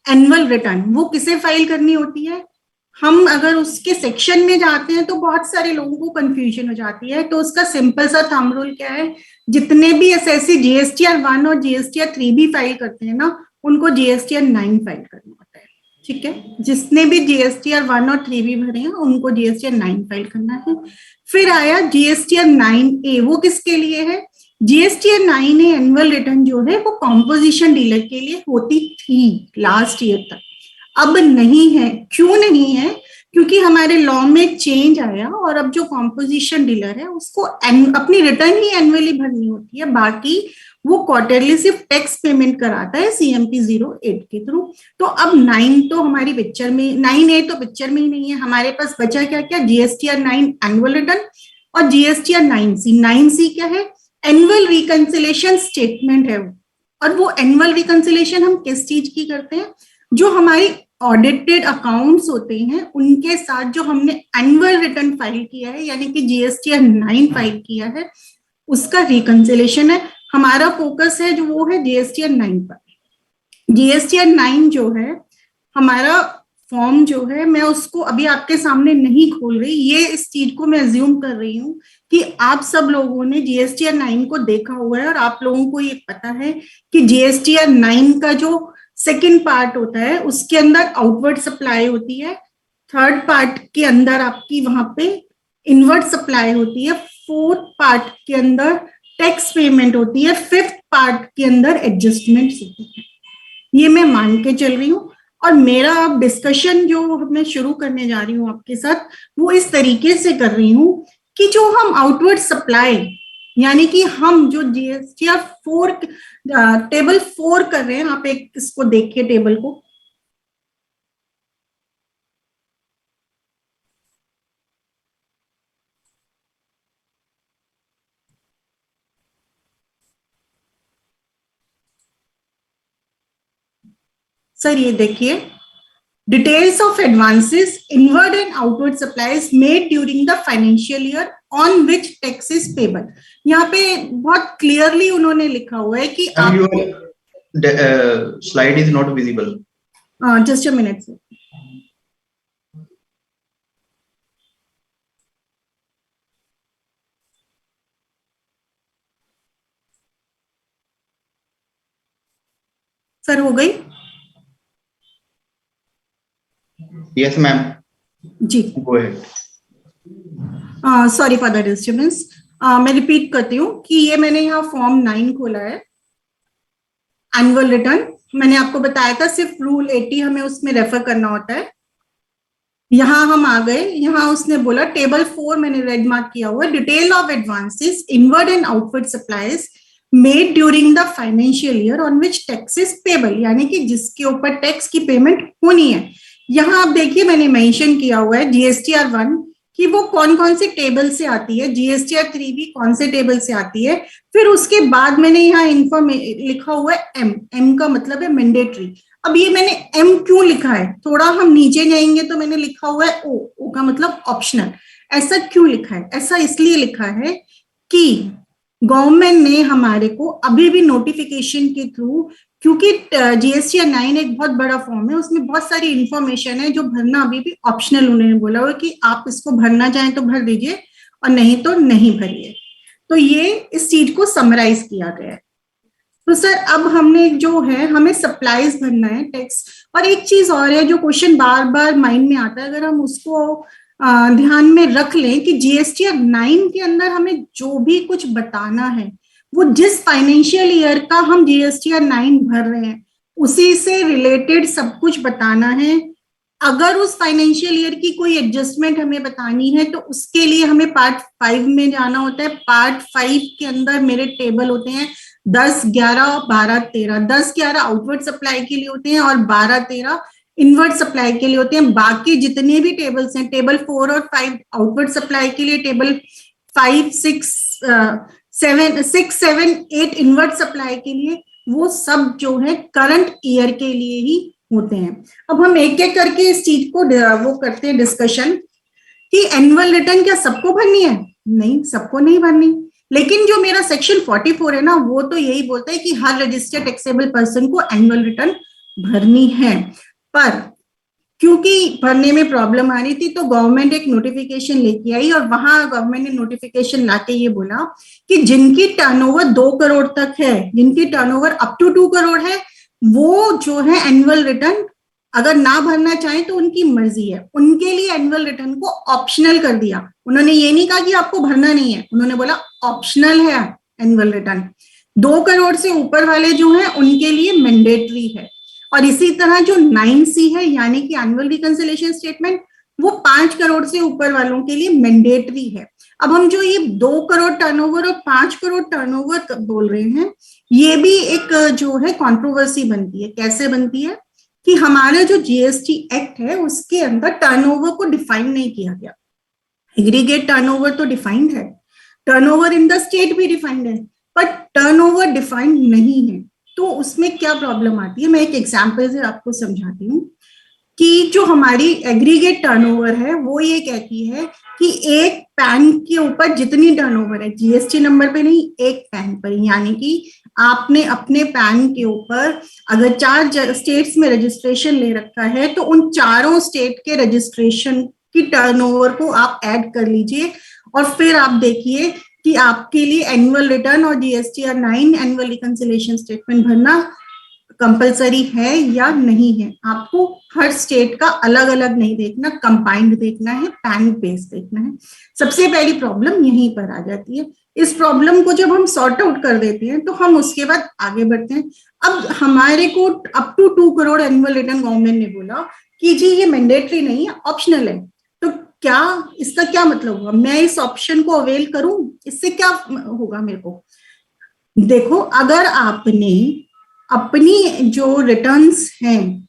एनुअल रिटर्न वो किसे फाइल करनी होती है, हम अगर उसके सेक्शन में जाते हैं तो बहुत सारे लोगों को कंफ्यूजन हो जाती है। तो उसका सिंपल सा थंब रूल क्या है, जितने भी एसएससी जीएसटीआर 1 और जीएसटीआर 3 भी फाइल करते हैं ना, उनको जीएसटीआर 9 फाइल करना होता है। ठीक है, जिसने भी जीएसटीआर 1 और 3 भी भरे हैं उनको जीएसटीआर 9 फाइल करना है। फिर आया जीएसटीआर 9A, वो किसके लिए है? जीएसटीआर 9A एनुअल रिटर्न जो है वो कॉम्पोजिशन डीलर के लिए होती थी लास्ट ईयर तक, अब नहीं है। क्यों नहीं है? क्योंकि हमारे लॉ में चेंज आया और अब जो कॉम्पोजिशन डीलर है उसको अपनी रिटर्न ही एनुअली भरनी होती है, बाकी वो क्वार्टरली सिर्फ टैक्स पेमेंट कराता है CMP 08 के थ्रू। तो अब 9 तो हमारी पिक्चर में, 9A तो पिक्चर में ही नहीं है। हमारे पास बचा क्या क्या? जीएसटीआर 9 एनुअल रिटर्न और जीएसटीआर 9C। 9C क्या है? एनुअल रिकंसिलेशन स्टेटमेंट है वो। और वो एनुअल रिकंसिलेशन हम किस चीज की करते हैं? जो हमारी ऑडिटेड अकाउंट्स होते हैं उनके साथ जो हमने एनुअल रिटर्न फाइल किया है, यानी कि जीएसटीआर 9 फाइल किया है, उसका रिकंसिलेशन है। हमारा फोकस है जो वो है जीएसटीआर 9 पर। जीएसटीआर 9 जो है हमारा फॉर्म जो है, मैं उसको अभी आपके सामने नहीं खोल रही, ये इस चीज को मैं अज्यूम कर रही हूँ कि आप सब लोगों ने जीएसटीआर 9 को देखा हुआ है और आप लोगों को ये पता है कि जीएसटीआर 9 का जो सेकेंड पार्ट होता है उसके अंदर आउटवर्ड सप्लाई होती है, थर्ड पार्ट के अंदर आपकी वहां पे इनवर्ड सप्लाई होती है, फोर्थ पार्ट के अंदर टैक्स पेमेंट होती है, फिफ्थ पार्ट के अंदर एडजस्टमेंट्स होती है। ये मैं मान के चल रही हूँ और मेरा अब डिस्कशन जो मैं शुरू करने जा रही हूँ आपके साथ वो इस तरीके से कर रही हूँ कि जो हम आउटवर्ड सप्लाई, यानी कि हम जो जीएसटीआर 4 टेबल 4 कर रहे हैं, आप एक इसको देखिए टेबल को, सर ये देखिए, details of advances inward and outward supplies made during the financial year on which tax is payable. यहाँ पे बहुत क्लियरली उन्होंने लिखा हुआ है कि slide is not visible. Just a minute sir. Sir हो गई? यस मैम जी, go ahead. Sorry for the disturbance. मैं रिपीट करती हूँ कि ये मैंने यहाँ फॉर्म 9 खोला है, एनुअल रिटर्न। मैंने आपको बताया था सिर्फ रूल 80 हमें उसमें रेफर करना होता है। यहाँ हम आ गए, यहाँ उसने बोला टेबल 4 मैंने रेड मार्क किया हुआ है, detail of advances inward and outward supplies made during the financial year on which tax is payable, यानी कि जिसके ऊपर टैक्स की पेमेंट होनी है। यहाँ आप देखिए मैंने मेंशन किया हुआ है जीएसटीआर 1 कि वो कौन कौन से टेबल से आती है, जीएसटीआर 3 भी कौन से टेबल से आती है। फिर उसके बाद मैंने यहाँ लिखा हुआ है एम का मतलब है मैंडेटरी। अब ये मैंने एम क्यों लिखा है, थोड़ा हम नीचे जाएंगे तो मैंने लिखा हुआ है ओ का मतलब ऑप्शनल। ऐसा क्यों लिखा है? ऐसा इसलिए लिखा है कि गवर्नमेंट ने हमारे को अभी भी नोटिफिकेशन के थ्रू, क्योंकि जीएसटीआर 9 एक बहुत बड़ा फॉर्म है, उसमें बहुत सारी इंफॉर्मेशन है जो भरना अभी भी ऑप्शनल उन्होंने बोला हुआ कि आप इसको भरना चाहें तो भर दीजिए और नहीं तो नहीं भरिए। तो ये इस चीज को समराइज किया गया है। तो सर अब हमने जो है हमें सप्लाईज भरना है टैक्स। और एक चीज और है जो क्वेश्चन बार बार माइंड में आता है, अगर हम उसको ध्यान में रख लें कि जीएसटीआर 9 के अंदर हमें जो भी कुछ बताना है वो जिस फाइनेंशियल ईयर का हम जीएसटीआर 9 भर रहे हैं उसी से रिलेटेड सब कुछ बताना है। अगर उस फाइनेंशियल ईयर की कोई एडजस्टमेंट हमें बतानी है तो उसके लिए हमें पार्ट 5 में जाना होता है। पार्ट 5 के अंदर मेरे टेबल होते हैं 10, 11, 12, 13। 10, 11 आउटवर्ड सप्लाई के लिए होते हैं और 12, 13 इनवर्ड सप्लाई के लिए होते हैं। बाकी जितने भी टेबल्स हैं, टेबल 4 और 5 आउटवर्ड सप्लाई के लिए, टेबल 5, 6, 7, 8 इनवर्ड सप्लाई के लिए, वो सब जो है करंट ईयर के लिए ही होते हैं। अब हम एक एक करके इस चीज को वो करते हैं डिस्कशन कि एनुअल रिटर्न क्या सबको भरनी है? नहीं, सबको नहीं भरनी। लेकिन जो मेरा सेक्शन 44 है ना, वो तो यही बोलता है कि हर रजिस्टर्ड टैक्सेबल पर्सन को एनुअल रिटर्न भरनी है। पर क्योंकि भरने में प्रॉब्लम आ रही थी तो गवर्नमेंट एक नोटिफिकेशन लेके आई और वहां गवर्नमेंट ने नोटिफिकेशन लाके ये बोला कि जिनकी टर्नओवर 2 करोड़ तक है, जिनकी टर्नओवर अप टू 2 करोड़ है, वो जो है एनुअल रिटर्न अगर ना भरना चाहें तो उनकी मर्जी है। उनके लिए एनुअल रिटर्न को ऑप्शनल कर दिया। उन्होंने ये नहीं कहा कि आपको भरना नहीं है, उन्होंने बोला ऑप्शनल है एनुअल रिटर्न। 2 करोड़ से ऊपर वाले जो हैं उनके लिए मैंडेटरी है। और इसी तरह जो 9C है यानी कि एनुअल रिकंसिलिएशन स्टेटमेंट, वो 5 करोड़ से ऊपर वालों के लिए मैंडेटरी है। अब हम जो ये 2 करोड़ टर्नओवर और 5 करोड़ टर्नओवर बोल रहे हैं, ये भी एक जो है कंट्रोवर्सी बनती है। कैसे बनती है कि हमारा जो जीएसटी एक्ट है उसके अंदर टर्नओवर को डिफाइन नहीं किया गया। एग्रीगेट टर्नओवर तो डिफाइंड है, टर्नओवर इन द स्टेट भी डिफाइंड है, बट टर्नओवर डिफाइंड नहीं है। तो उसमें क्या प्रॉब्लम आती है, मैं एक एग्जांपल से आपको समझाती हूँ कि जो हमारी एग्रीगेट टर्नओवर है वो ये कहती है कि एक पैन के ऊपर जितनी टर्नओवर है, जीएसटी नंबर पे नहीं, एक पैन पर, यानी कि आपने अपने पैन के ऊपर अगर 4 स्टेट्स में रजिस्ट्रेशन ले रखा है तो उन चारों स्टेट के रजिस्ट्रेशन की टर्नओवर को आप ऐड कर लीजिए और फिर आप देखिए कि आपके लिए एनुअल रिटर्न और जीएसटीआर 9 एनुअल रिकंसिलिएशन स्टेटमेंट भरना कंपलसरी है या नहीं है। आपको हर स्टेट का अलग अलग नहीं देखना, कंबाइंड देखना है, पैन बेस देखना है। सबसे पहली प्रॉब्लम यहीं पर आ जाती है। इस प्रॉब्लम को जब हम सॉर्ट आउट कर देते हैं तो हम उसके बाद आगे बढ़ते हैं। अब हमारे को up to 2 crore annual return government ने बोला कि जी ये मैंडेटरी नहीं है, ऑप्शनल है। तो क्या इसका क्या मतलब हुआ, मैं इस ऑप्शन को अवेल करूं, इससे क्या होगा मेरे को? देखो, अगर आपने अपनी जो रिटर्न्स हैं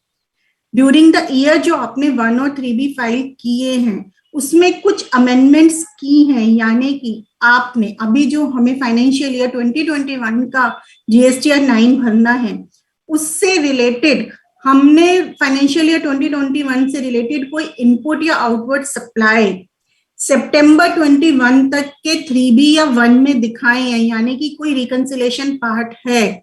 ड्यूरिंग द ईयर जो आपने 1 और 3B फाइल किए हैं उसमें कुछ अमेंडमेंट्स की हैं, यानी कि आपने अभी जो हमें फाइनेंशियल ईयर 2021 का जीएसटीआर 9 भरना है उससे रिलेटेड हमने फाइनेंशियल ईयर 2021 से रिलेटेड कोई इनपुट या आउटवर्ड सप्लाई सितंबर 21 तक के 3B या 1 में दिखाए हैं, यानी कि कोई रिकंसिलिएशन पार्ट है,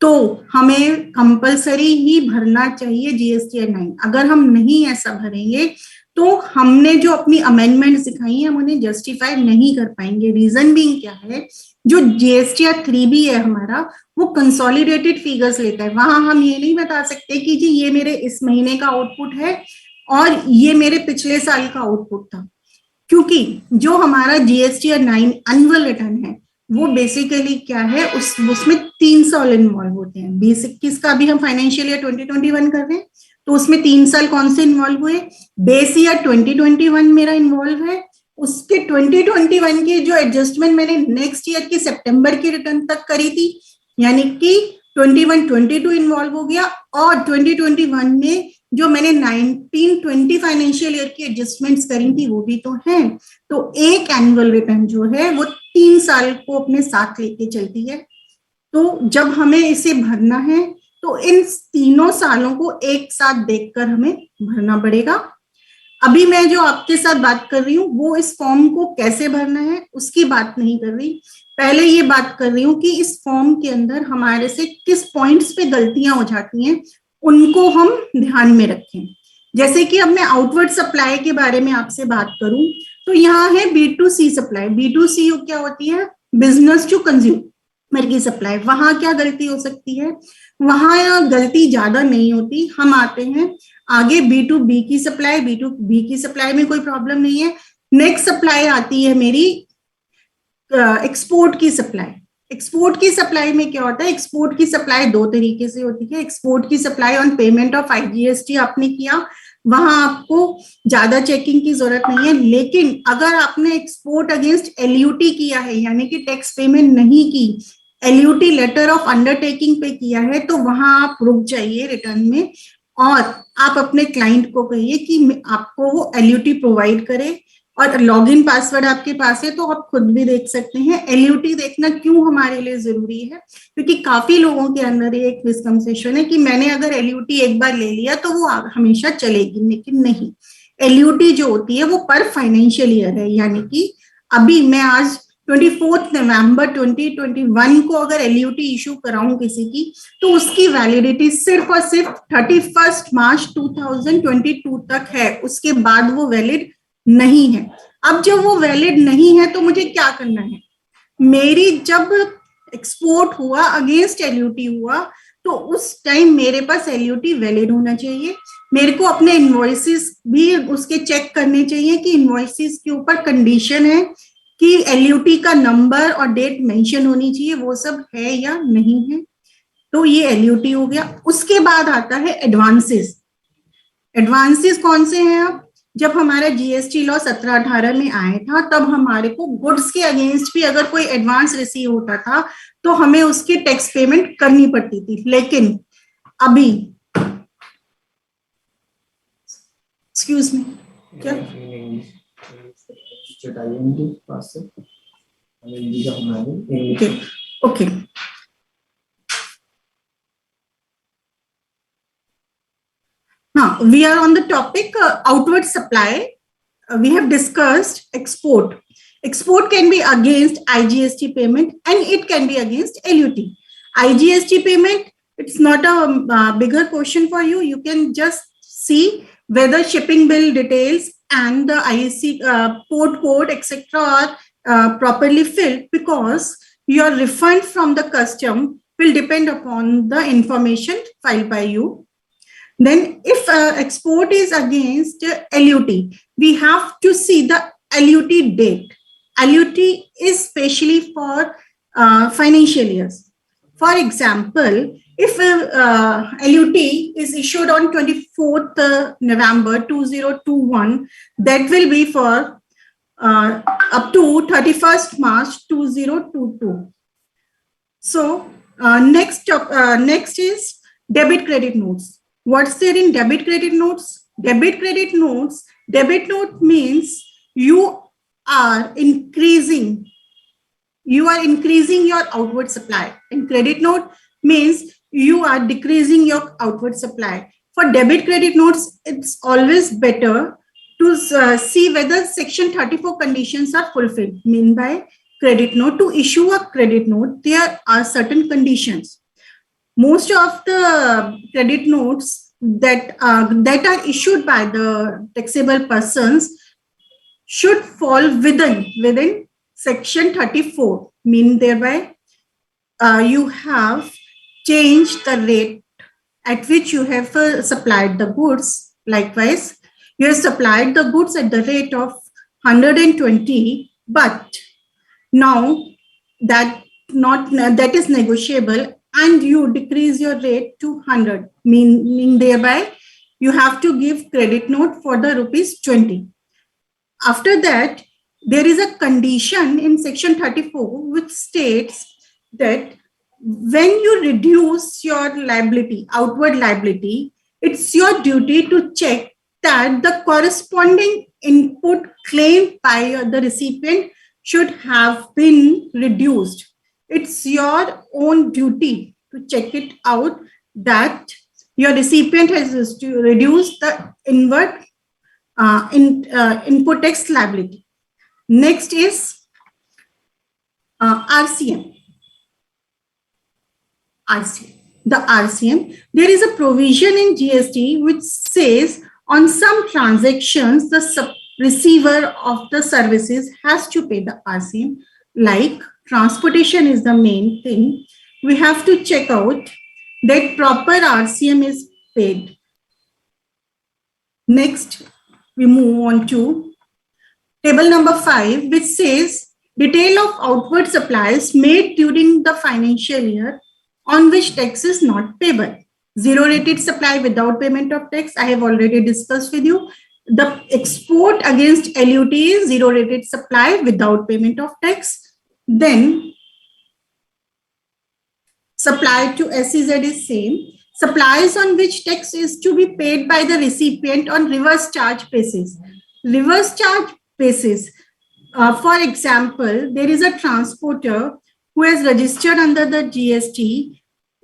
तो हमें कंपलसरी ही भरना चाहिए जीएसटीआर 9। अगर हम नहीं ऐसा भरेंगे तो हमने जो अपनी अमेंडमेंट दिखाई है हम उन्हें जस्टिफाई नहीं कर पाएंगे। रीजन भी क्या है, जो जीएसटीआर 3B है हमारा वो कंसोलिडेटेड फिगर्स लेता है। वहां हम ये नहीं बता सकते कि जी ये मेरे इस महीने का आउटपुट है और ये मेरे पिछले साल का आउटपुट था, क्योंकि जो हमारा जीएसटीआर 9 एनुअल रिटर्न है वो बेसिकली क्या है, उसमें 3 साल इन्वॉल्व होते हैं। 2021 का भी हम फाइनेंशियल ईयर 2021 कर रहे हैं तो उसमें 3 साल कौन से इन्वॉल्व हुए, बेस ईयर 2021 मेरा इन्वॉल्व है, उसके 2021 की जो एडजस्टमेंट मैंने नेक्स्ट ईयर की सितंबर की रिटर्न तक करी थी, यानी कि 21-22 इन्वॉल्व हो गया, और 2021 में जो मैंने 19-20 फाइनेंशियल ईयर की एडजस्टमेंट्स करी थी वो भी तो है। तो एक एनुअल रिटर्न जो है वो 3 साल को अपने साथ लेके चलती है। तो जब हमें इसे भरना है तो इन तीनों सालों को एक साथ देखकर हमें भरना पड़ेगा। अभी मैं जो आपके साथ बात कर रही हूँ वो इस फॉर्म को कैसे भरना है उसकी बात नहीं कर रही, पहले ये बात कर रही हूँ कि इस फॉर्म के अंदर हमारे से किस पॉइंट्स पे गलतियां हो जाती हैं उनको हम ध्यान में रखें। जैसे कि अब मैं आउटवर्ड सप्लाई के बारे में आपसे बात करूं तो यहाँ है B2C सप्लाई। B2C क्या होती है, बिजनेस टू कंज्यूमर की सप्लाई। वहां क्या गलती हो सकती है, वहां गलती ज्यादा नहीं होती। हम आते हैं आगे B2B की सप्लाई। B2B की सप्लाई में कोई प्रॉब्लम नहीं है। नेक्स्ट सप्लाई आती है मेरी एक्सपोर्ट की सप्लाई। एक्सपोर्ट की सप्लाई में क्या होता है, एक्सपोर्ट की सप्लाई 2 तरीके से होती है। एक्सपोर्ट की supply on payment of IGST आपने किया, वहां आपको ज्यादा चेकिंग की जरूरत नहीं है। लेकिन अगर आपने एक्सपोर्ट अगेंस्ट LUT किया है, यानी कि टैक्स पेमेंट नहीं की, LUT लेटर ऑफ अंडरटेकिंग पे किया है, तो वहां आप रुक जाइए रिटर्न में और आप अपने क्लाइंट को कहिए कि आपको वो LUT प्रोवाइड करे। और लॉगिन पासवर्ड आपके पास है तो आप खुद भी देख सकते हैं। LUT देखना क्यों हमारे लिए जरूरी है, क्योंकि काफी लोगों के अंदर एक मिसकंसेप्शन है कि मैंने अगर LUT एक बार ले लिया तो वो हमेशा चलेगी, लेकिन नहीं। LUT जो होती है वो पर फाइनेंशियल ईयर है, यानी कि अभी मैं आज 24 नवंबर 2021 को अगर LUT इशू कराऊं किसी की तो उसकी वैलिडिटी सिर्फ और सिर्फ 31 मार्च 2022 तक है, उसके बाद वो वैलिड नहीं है। अब जब वो वैलिड नहीं है तो मुझे क्या करना है, मेरी जब एक्सपोर्ट हुआ अगेंस्ट LUT हुआ तो उस टाइम मेरे पास LUT वैलिड होना चाहिए। मेरे को अपने इनवॉइसेस भी उसके चेक करने चाहिए कि इनवॉइसेस के ऊपर कंडीशन है कि LUT का नंबर और डेट मेंशन होनी चाहिए, वो सब है या नहीं है। तो ये LUT हो गया। उसके बाद आता है एडवांसेस। एडवांसेस कौन से हैं? अब जब हमारा GST लॉ 1718 में आया था, तब हमारे को गुड्स के अगेंस्ट भी अगर कोई एडवांस रिसीव होता था तो हमें उसकी टैक्स पेमेंट करनी पड़ती थी। लेकिन अभी, एक्सक्यूज मी, क्या okay, we are on the topic outward supply. We have discussed export. Export can be against IGST payment and it can be against LUT. IGST payment, it's not a bigger question for you. You can just see whether shipping bill details and the IEC port code, etc. are properly filled, because your refund from the custom will depend upon the information filed by you. Then if export is against LUT, we have to see the LUT date. LUT is specially for financial years. For example, if LUT is issued on 24th November 2021, that will be for up to 31st March 2022. So next is debit credit notes. What's there in debit credit notes? Debit credit notes, debit note means you are increasing your outward supply, and credit note means you are decreasing your outward supply. For debit credit notes, it's always better to see whether section 34 conditions are fulfilled. Mean by credit note, to issue a credit note, there are certain conditions. Most of the credit notes that are issued by the taxable persons should fall within section 34. Mean thereby you have changed the rate at which you have supplied the goods. Likewise, you have supplied the goods at the rate of 120, but now that is negotiable, and you decrease your rate to 100, meaning thereby you have to give credit note for the ₹20. After that, there is a condition in section 34 which states that when you reduce your liability, outward liability, it's your duty to check that the corresponding input claimed by the recipient should have been reduced. It's your own duty to check it out that your recipient has to reduce the input tax liability. Next is RCM. The RCM, there is a provision in GST which says on some transactions, the receiver of the services has to pay the RCM. Like transportation is the main thing. We have to check out that proper RCM is paid. Next, we move on to table number 5, which says detail of outward supplies made during the financial year on which tax is not payable. Zero rated supply without payment of tax, I have already discussed with you. The export against LUT is zero rated supply without payment of tax. Then supply to SEZ is same. Supplies on which tax is to be paid by the recipient on reverse charge basis. Reverse charge basis. For example, there is a transporter who has registered under the GST.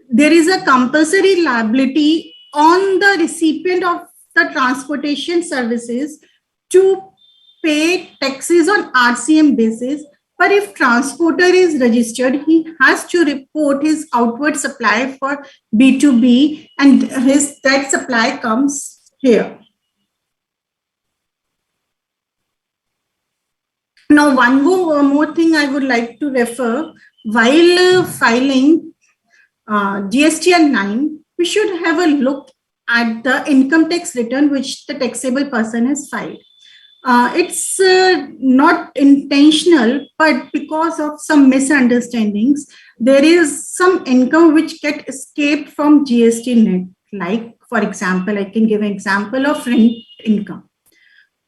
There is a compulsory liability on the recipient of the transportation services to pay taxes on RCM basis. But if transporter is registered, he has to report his outward supply for B2B, and that supply comes here. Now, one more thing I would like to refer, while filing GSTR 9, we should have a look at the income tax return which the taxable person has filed. It's not intentional, but because of some misunderstandings, there is some income which get escaped from GST net. Like, for example, I can give an example of rent income.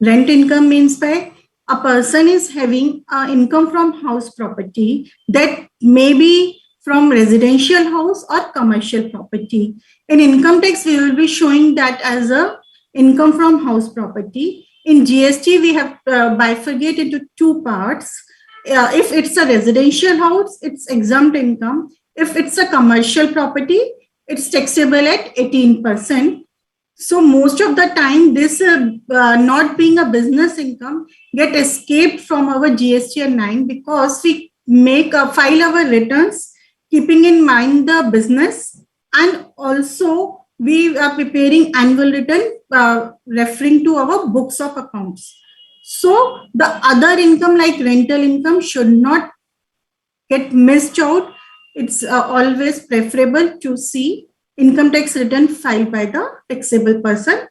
Rent income means by a person is having income from house property that may be from residential house or commercial property. In income tax, we will be showing that as a income from house property. In GST, we have bifurcated into two parts. If it's a residential house, it's exempt income. If it's a commercial property, it's taxable at 18%. So most of the time, this not being a business income get escaped from our GSTR 9 because we file our returns keeping in mind the business, and also we are preparing annual return referring to our books of accounts. So the other income like rental income should not get missed out. It's always preferable to see income tax return filed by the taxable person.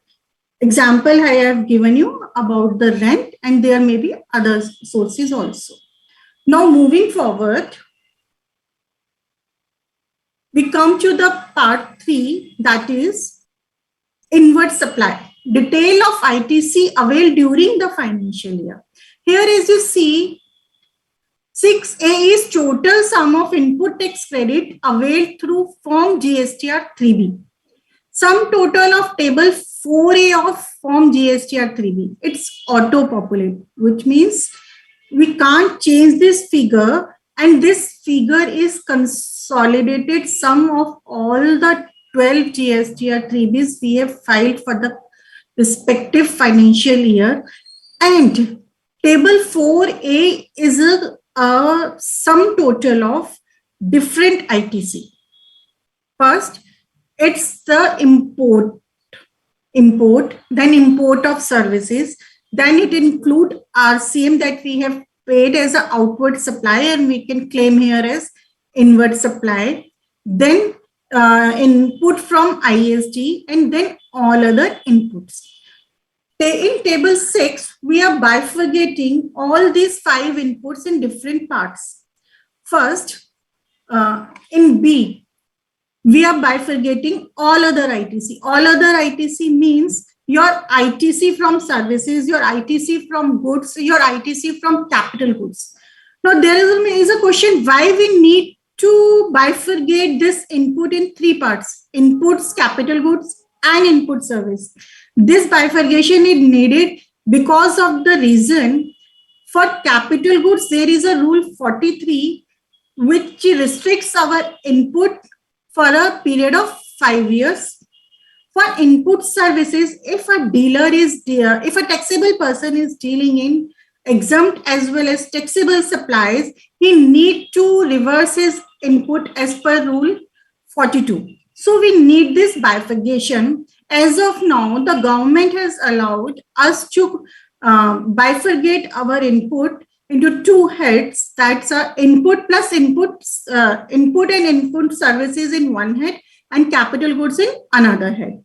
Example I have given you about the rent, and there may be other sources also. Now moving forward, we come to the part 3, that is inward supply. Detail of ITC availed during the financial year. Here, as you see, 6A is total sum of input tax credit availed through Form GSTR 3B. Sum total of table 4A of Form GSTR 3B. It's auto-populate, which means we can't change this figure, and this figure is consolidated sum of all the 12 GSTR 3Bs we have filed for the respective financial year. And table 4A is a sum total of different ITC. First, it's the import, then import of services. Then it includes RCM that we have paid as an outward supply, and we can claim here as inward supply. Then input from ISD, and then all other inputs. In table 6, we are bifurcating all these 5 inputs in different parts. First, in B, we are bifurcating all other ITC. All other ITC means your ITC from services, your ITC from goods, your ITC from capital goods. Now, there is a question why we need to bifurcate this input in 3 parts: inputs, capital goods, and input service. This bifurcation is needed because of the reason for capital goods, there is a rule 43 which restricts our input for a period of 5 years. For input services, if a dealer is there, if a taxable person is dealing in exempt as well as taxable supplies, he need to reverse his input as per rule 42. So we need this bifurcation. As of now, the government has allowed us to bifurcate our input into 2 heads. That's input plus input and input services in one head, and capital goods in another head.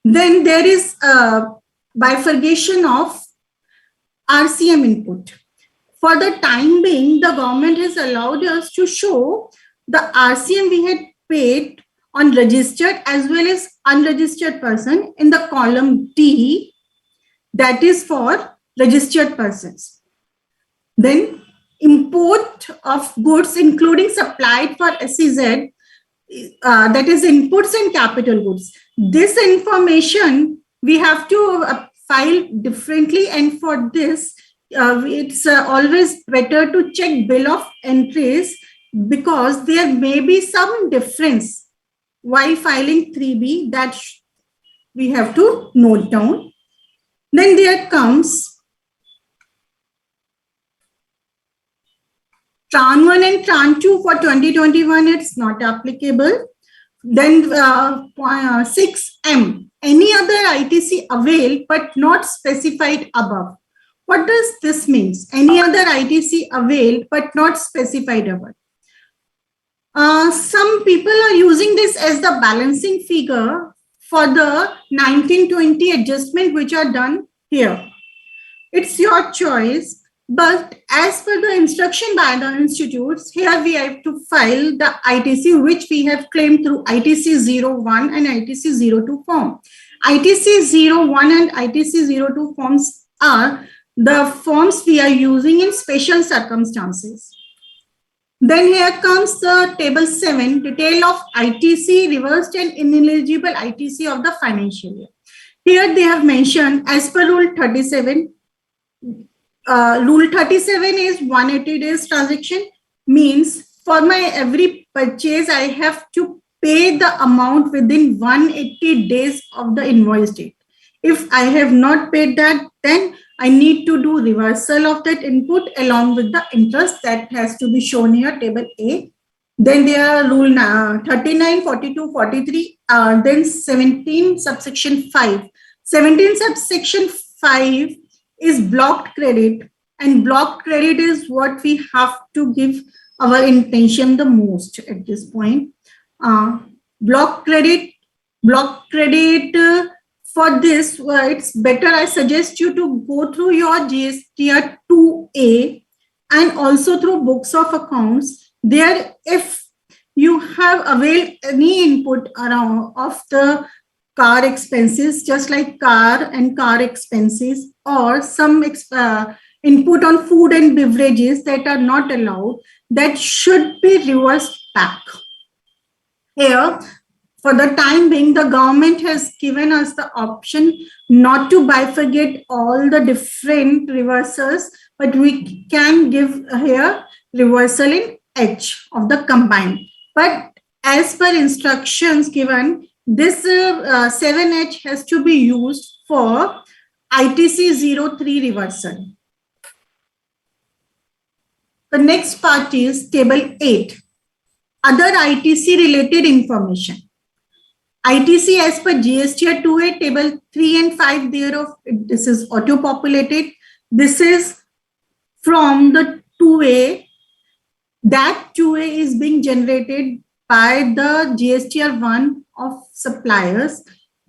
Then there is a bifurcation of RCM input. For the time being, the government has allowed us to show the RCM we had paid on registered as well as unregistered person in the column D, that is for registered persons. Then import of goods including supplied for SEZ, that is inputs and capital goods. This information we have to file differently, and for this it's always better to check bill of entries because there may be some difference while filing 3B that we have to note down. Then there comes Tran 1 and Tran 2 for 2021, it's not applicable. Then 6M, any other ITC availed but not specified above. What does this mean? Any other ITC availed but not specified above. Some some people are using this as the balancing figure for the 1920 adjustment which are done here. It's your choice, but as per the instruction by the institutes, here we have to file the ITC which we have claimed through ITC 01 and ITC 02 form. ITC 01 and ITC 02 forms are the forms we are using in special circumstances. Then here comes the table 7, detail of ITC, reversed and ineligible ITC of the financial year. Here they have mentioned as per Rule 37, Rule 37 is 180 days transaction, means for my every purchase, I have to pay the amount within 180 days of the invoice date. If I have not paid that, then I need to do reversal of that input along with the interest that has to be shown here, table A. Then there are rule 39, 42, 43, then 17 subsection 5. 17 subsection 5 is blocked credit, and blocked credit is what we have to give our intention the most at this point. Block credit, for this, it's better I suggest you to go through your GSTR 2A and also through books of accounts. There, if you have availed any input around of the car expenses, just like car and car expenses, or some input on food and beverages that are not allowed, that should be reversed back. Here, for the time being, the government has given us the option not to bifurcate all the different reversals, but we can give here reversal in H of the combined. But as per instructions given, this 7H has to be used for ITC 03 reversal. The next part is table 8, other ITC related information. ITC as per GSTR 2A, table 3 and 5 thereof, this is auto-populated. This is from the 2A. That 2A is being generated by the GSTR 1 of suppliers.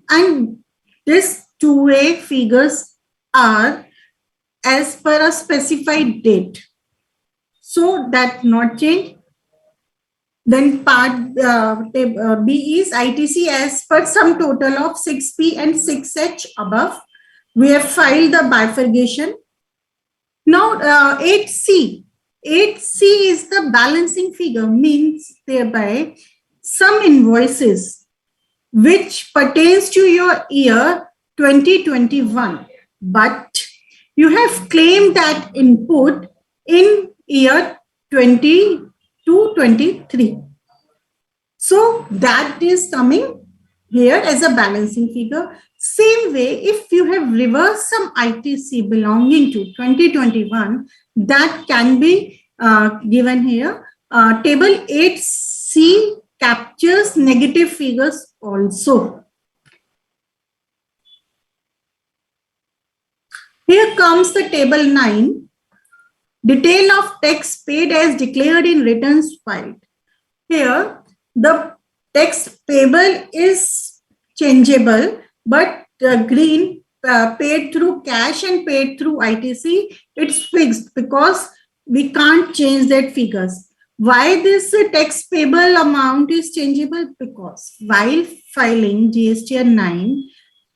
And this 2A figures are as per a specified date. So that not change. Then part B is ITC as per sum total of 6P and 6H above. We have filed the bifurcation. Now 8C. 8C is the balancing figure, means thereby some invoices which pertains to your year 2021, but you have claimed that input in year 2023. So that is coming here as a balancing figure. Same way, if you have reversed some ITC belonging to 2021, that can be given here. Table 8C captures negative figures also. Here comes the table 9. Detail of tax paid as declared in returns filed. Here, the tax payable is changeable, but green paid through cash and paid through ITC, it's fixed because we can't change that figures. Why this tax payable amount is changeable? Because while filing GSTR 9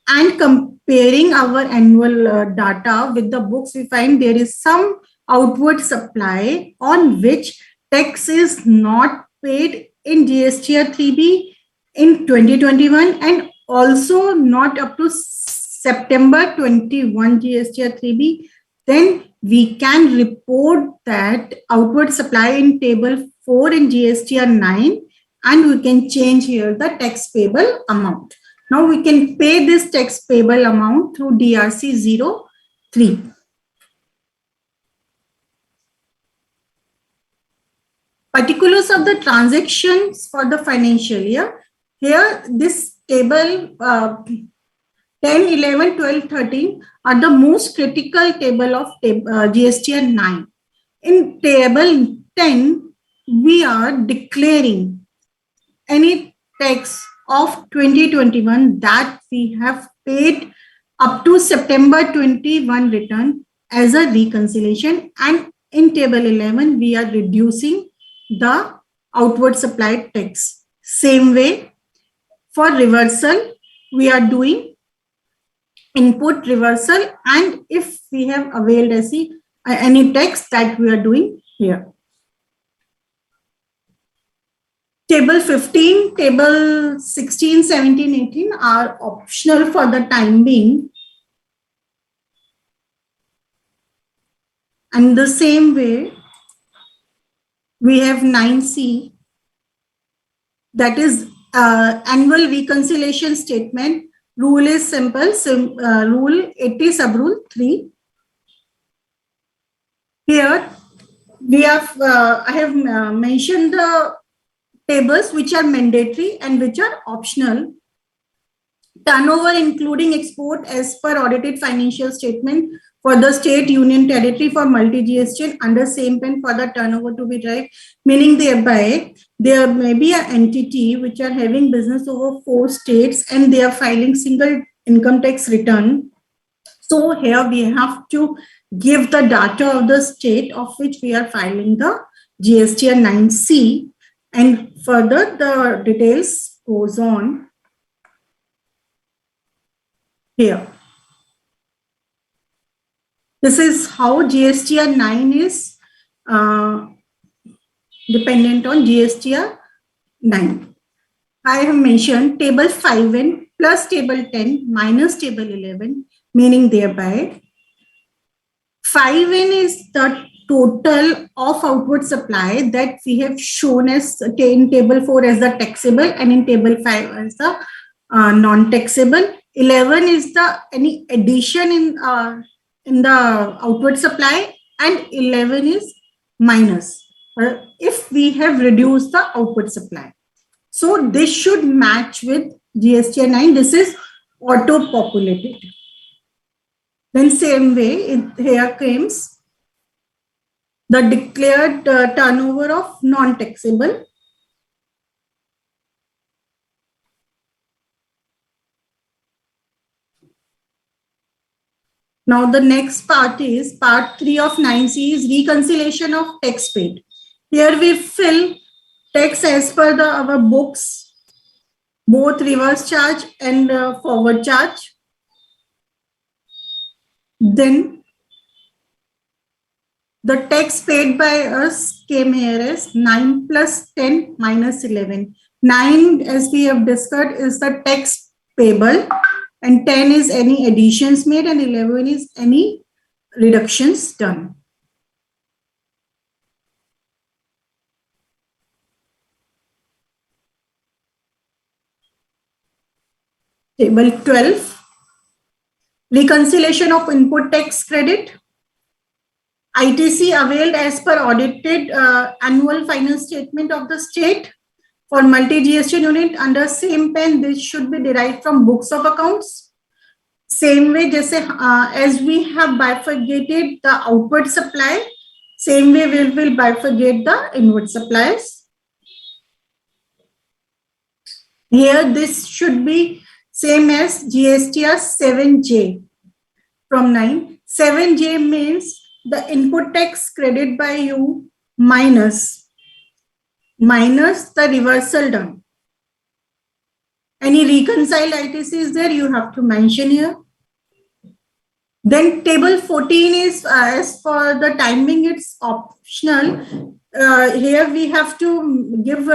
and comparing our annual data with the books, we find there is some outward supply on which tax is not paid in GSTR 3B in 2021 and also not up to September 21 GSTR 3B, then we can report that outward supply in table 4 in GSTR 9 and we can change here the tax payable amount. Now we can pay this tax payable amount through DRC 03. Particulars of the transactions for the financial year. Here, this table 10, 11, 12, 13 are the most critical table of GSTR 9. In table 10, we are declaring any tax of 2021 that we have paid up to September 21 return as a reconciliation, and in table 11 we are reducing the outward supplied tax. Same way for reversal we are doing input reversal, and if we have availed any tax that we are doing here. Table 15, table 16, 17, 18 are optional for the time being. And the same way, we have 9C, that is annual reconciliation statement. Rule is simple, rule 80 sub rule 3. Here, we have, I have mentioned the tables which are mandatory and which are optional. Turnover including export as per audited financial statement for the state, union, territory for multi-GST under same pen for the turnover to be derived, meaning thereby there may be an entity which are having business over 4 states and they are filing single income tax return. So here we have to give the data of the state of which we are filing the GSTN 9C, and further the details goes on here. This is how GSTR 9 is dependent on GSTR 9. I have mentioned table 5N plus table 10 minus table 11, meaning thereby 5N is the total of outward supply that we have shown as in table 4 as the taxable and in table 5 as the non-taxable. 11 is the any addition in the outward supply, and 11 is minus if we have reduced the outward supply. So this should match with GSTN 9. This is auto-populated. Then same way, here comes the declared turnover of non-taxable. Now the next part is part 3 of 9C is reconciliation of tax paid. Here we fill tax as per our books, both reverse charge and forward charge. Then the tax paid by us came here as 9 plus 10 minus 11. 9, as we have discussed, is the tax payable, and 10 is any additions made, and 11 is any reductions done. Table 12, reconciliation of input tax credit. ITC availed as per audited annual final statement of the state for multi-GST unit under same pen. This should be derived from books of accounts. Same way, as we have bifurcated the outward supply, same way we will bifurcate the inward supplies. Here, this should be same as GSTR 7J from 9. 7J means the input tax credit by you minus the reversal done. Any reconciled ITC is there, you have to mention here. Then table 14 is as for the timing, it's optional. Here we have to give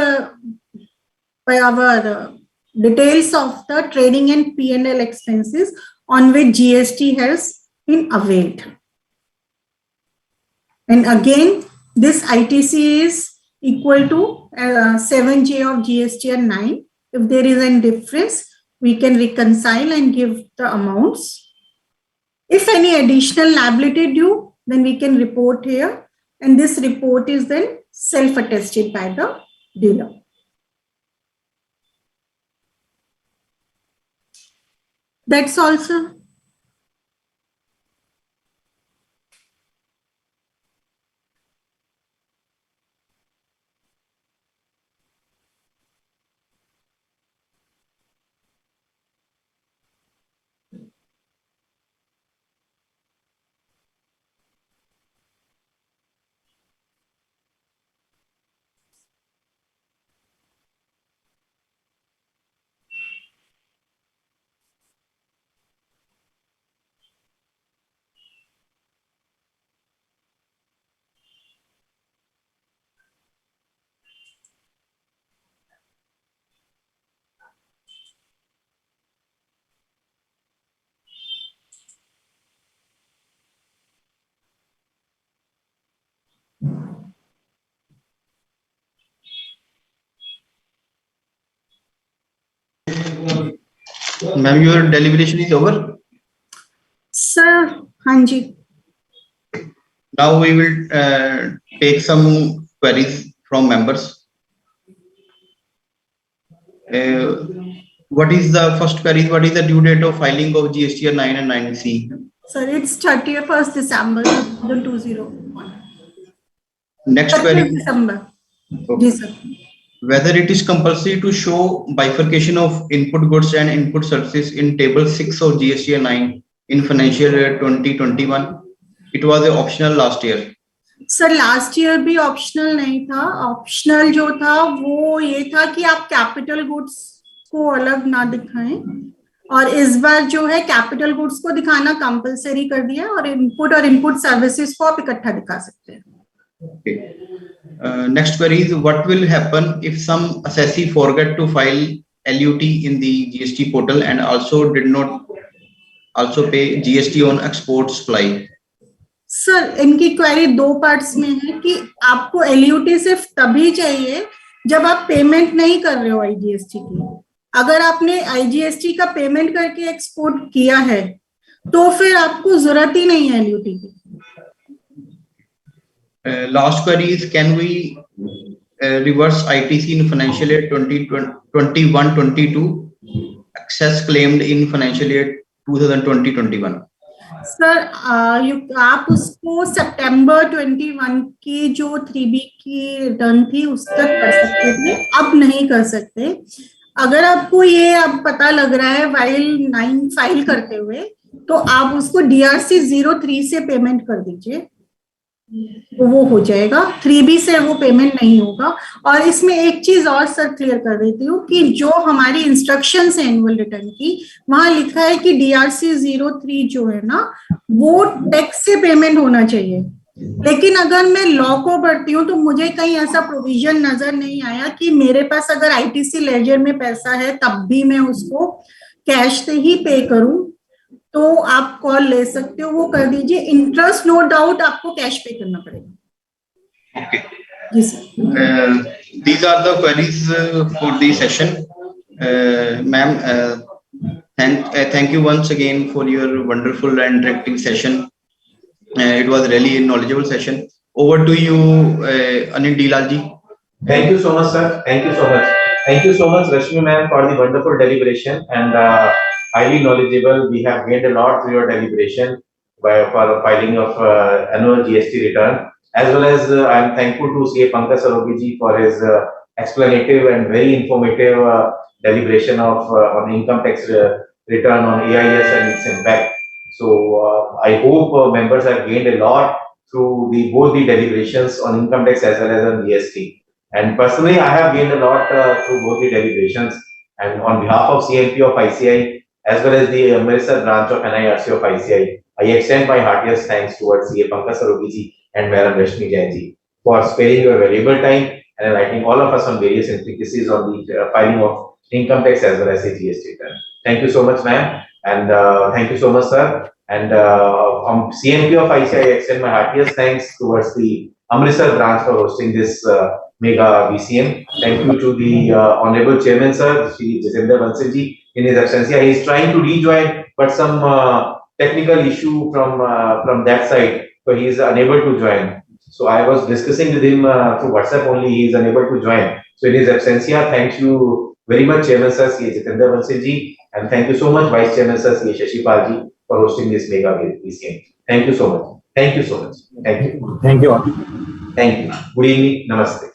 our details of the trading and P&L expenses on which GST has been availed. And again, this ITC is equal to 7J of GSTR 9. If there is a difference, we can reconcile and give the amounts. If any additional liability due, then we can report here. And this report is then self-attested by the dealer. That's also. Ma'am, your deliberation is over. Sir हाँ जी. Now we will take some queries from members. What is the first query? What is the due date of filing of GSTR 9 and 9C? Sir, it's 31st December 2021. Next 30th query. December. Okay. जी sir. Whether it is compulsory to show bifurcation of input goods and input services in table 6 of GSTR 9 in financial year 2021. It was optional last year. Sir last year भी ऑप्शनल नहीं था. ऑप्शनल जो था वो ये था कि आप कैपिटल गुड्स को अलग ना दिखाएं, और इस बार जो है कैपिटल गुड्स को दिखाना कंपलसरी कर दिया, और इनपुट सर्विसेज को आप इकट्ठा दिखा सकते हैं. Okay. Next query is what will happen if some assessee forget to file LUT in the GST portal and also did not also pay GST on export supply? Sir इनकी क्वेरी दो पार्ट्स में है कि आपको एलयूटी सिर्फ तभी चाहिए जब आप पेमेंट नहीं कर रहे हो आईजीएसटी की. अगर आपने आईजीएसटी का पेमेंट करके एक्सपोर्ट किया है तो फिर आपको जरूरत ही नहीं है एलयूटी की. Last query is can we reverse ITC in financial year 2021-22 excess claimed in financial year 2020-21? Sir आप उसको सितंबर 21 की जो 3B की रिटर्न थी उस तक कर सकते थे, अब नहीं कर सकते. अगर आपको ये अब पता लग रहा है वाइल 9 फाइल करते हुए, तो आप उसको DRC 03 से पेमेंट कर दीजिए, तो वो हो जाएगा. 3B से वो पेमेंट नहीं होगा. और इसमें एक चीज और सर क्लियर कर देती हूँ कि जो हमारी इंस्ट्रक्शंस है एनुअल रिटर्न की, वहां लिखा है कि DRC 03 जो है ना वो टैक्स से पेमेंट होना चाहिए. लेकिन अगर मैं लॉ को पढ़ती हूँ तो मुझे कहीं ऐसा प्रोविजन नजर नहीं आया कि मेरे पास अगर ITC लेजर में पैसा है तब भी मैं उसको कैश से ही पे करूं. तो आप कॉल ले सकते हो, वो कर दीजिए. इंटरेस्ट नो डाउट आपको कैश पे करना पड़ेगा. Okay. जी सर. These are the queries for the session. Ma'am, thank you once again for your wonderful and interactive session. It was really a knowledgeable session. Over to you, Anil Dilal ji. Thank you so much, sir. Thank you so much. Thank you so much, Rashmi ma'am, for the wonderful deliberation and highly knowledgeable. We have gained a lot through your deliberation for filing of annual GST return, as well as I am thankful to CA Pankaj Sarogi ji for his explanative and very informative deliberation of on income tax return on AIS and its impact. So I hope members have gained a lot through both the deliberations on income tax as well as on GST. And personally, I have gained a lot through both the deliberations. And on behalf of CMP of ICI, as well as the Amritsar branch of NIRC of ICI, I extend my heartiest thanks towards CA Pankaj Sarogi ji and Madam Rashmi Jain ji for sparing your valuable time and enlightening all of us on various intricacies on the filing of income tax as well as the GST return. Thank you so much, ma'am, and thank you so much, sir. And on CMP of ICI, I extend my heartiest thanks towards the Amritsar branch for hosting this mega VCM. Thank you to the Honorable Chairman, sir, Shri Jitendra Bansal ji. In his absence, he is trying to rejoin, but some technical issue from that side, so he is unable to join. So I was discussing with him through WhatsApp only. He is unable to join. So in his absence, thank you very much, Chairman sir, Shri Jitendra Bansal ji, and thank you so much, Vice Chairman sir, Shri Shashi Pal ji, for hosting this mega VCM. Thank you so much. Thank you so much. Thank you. Thank you all. Thank you. Good evening. Namaste.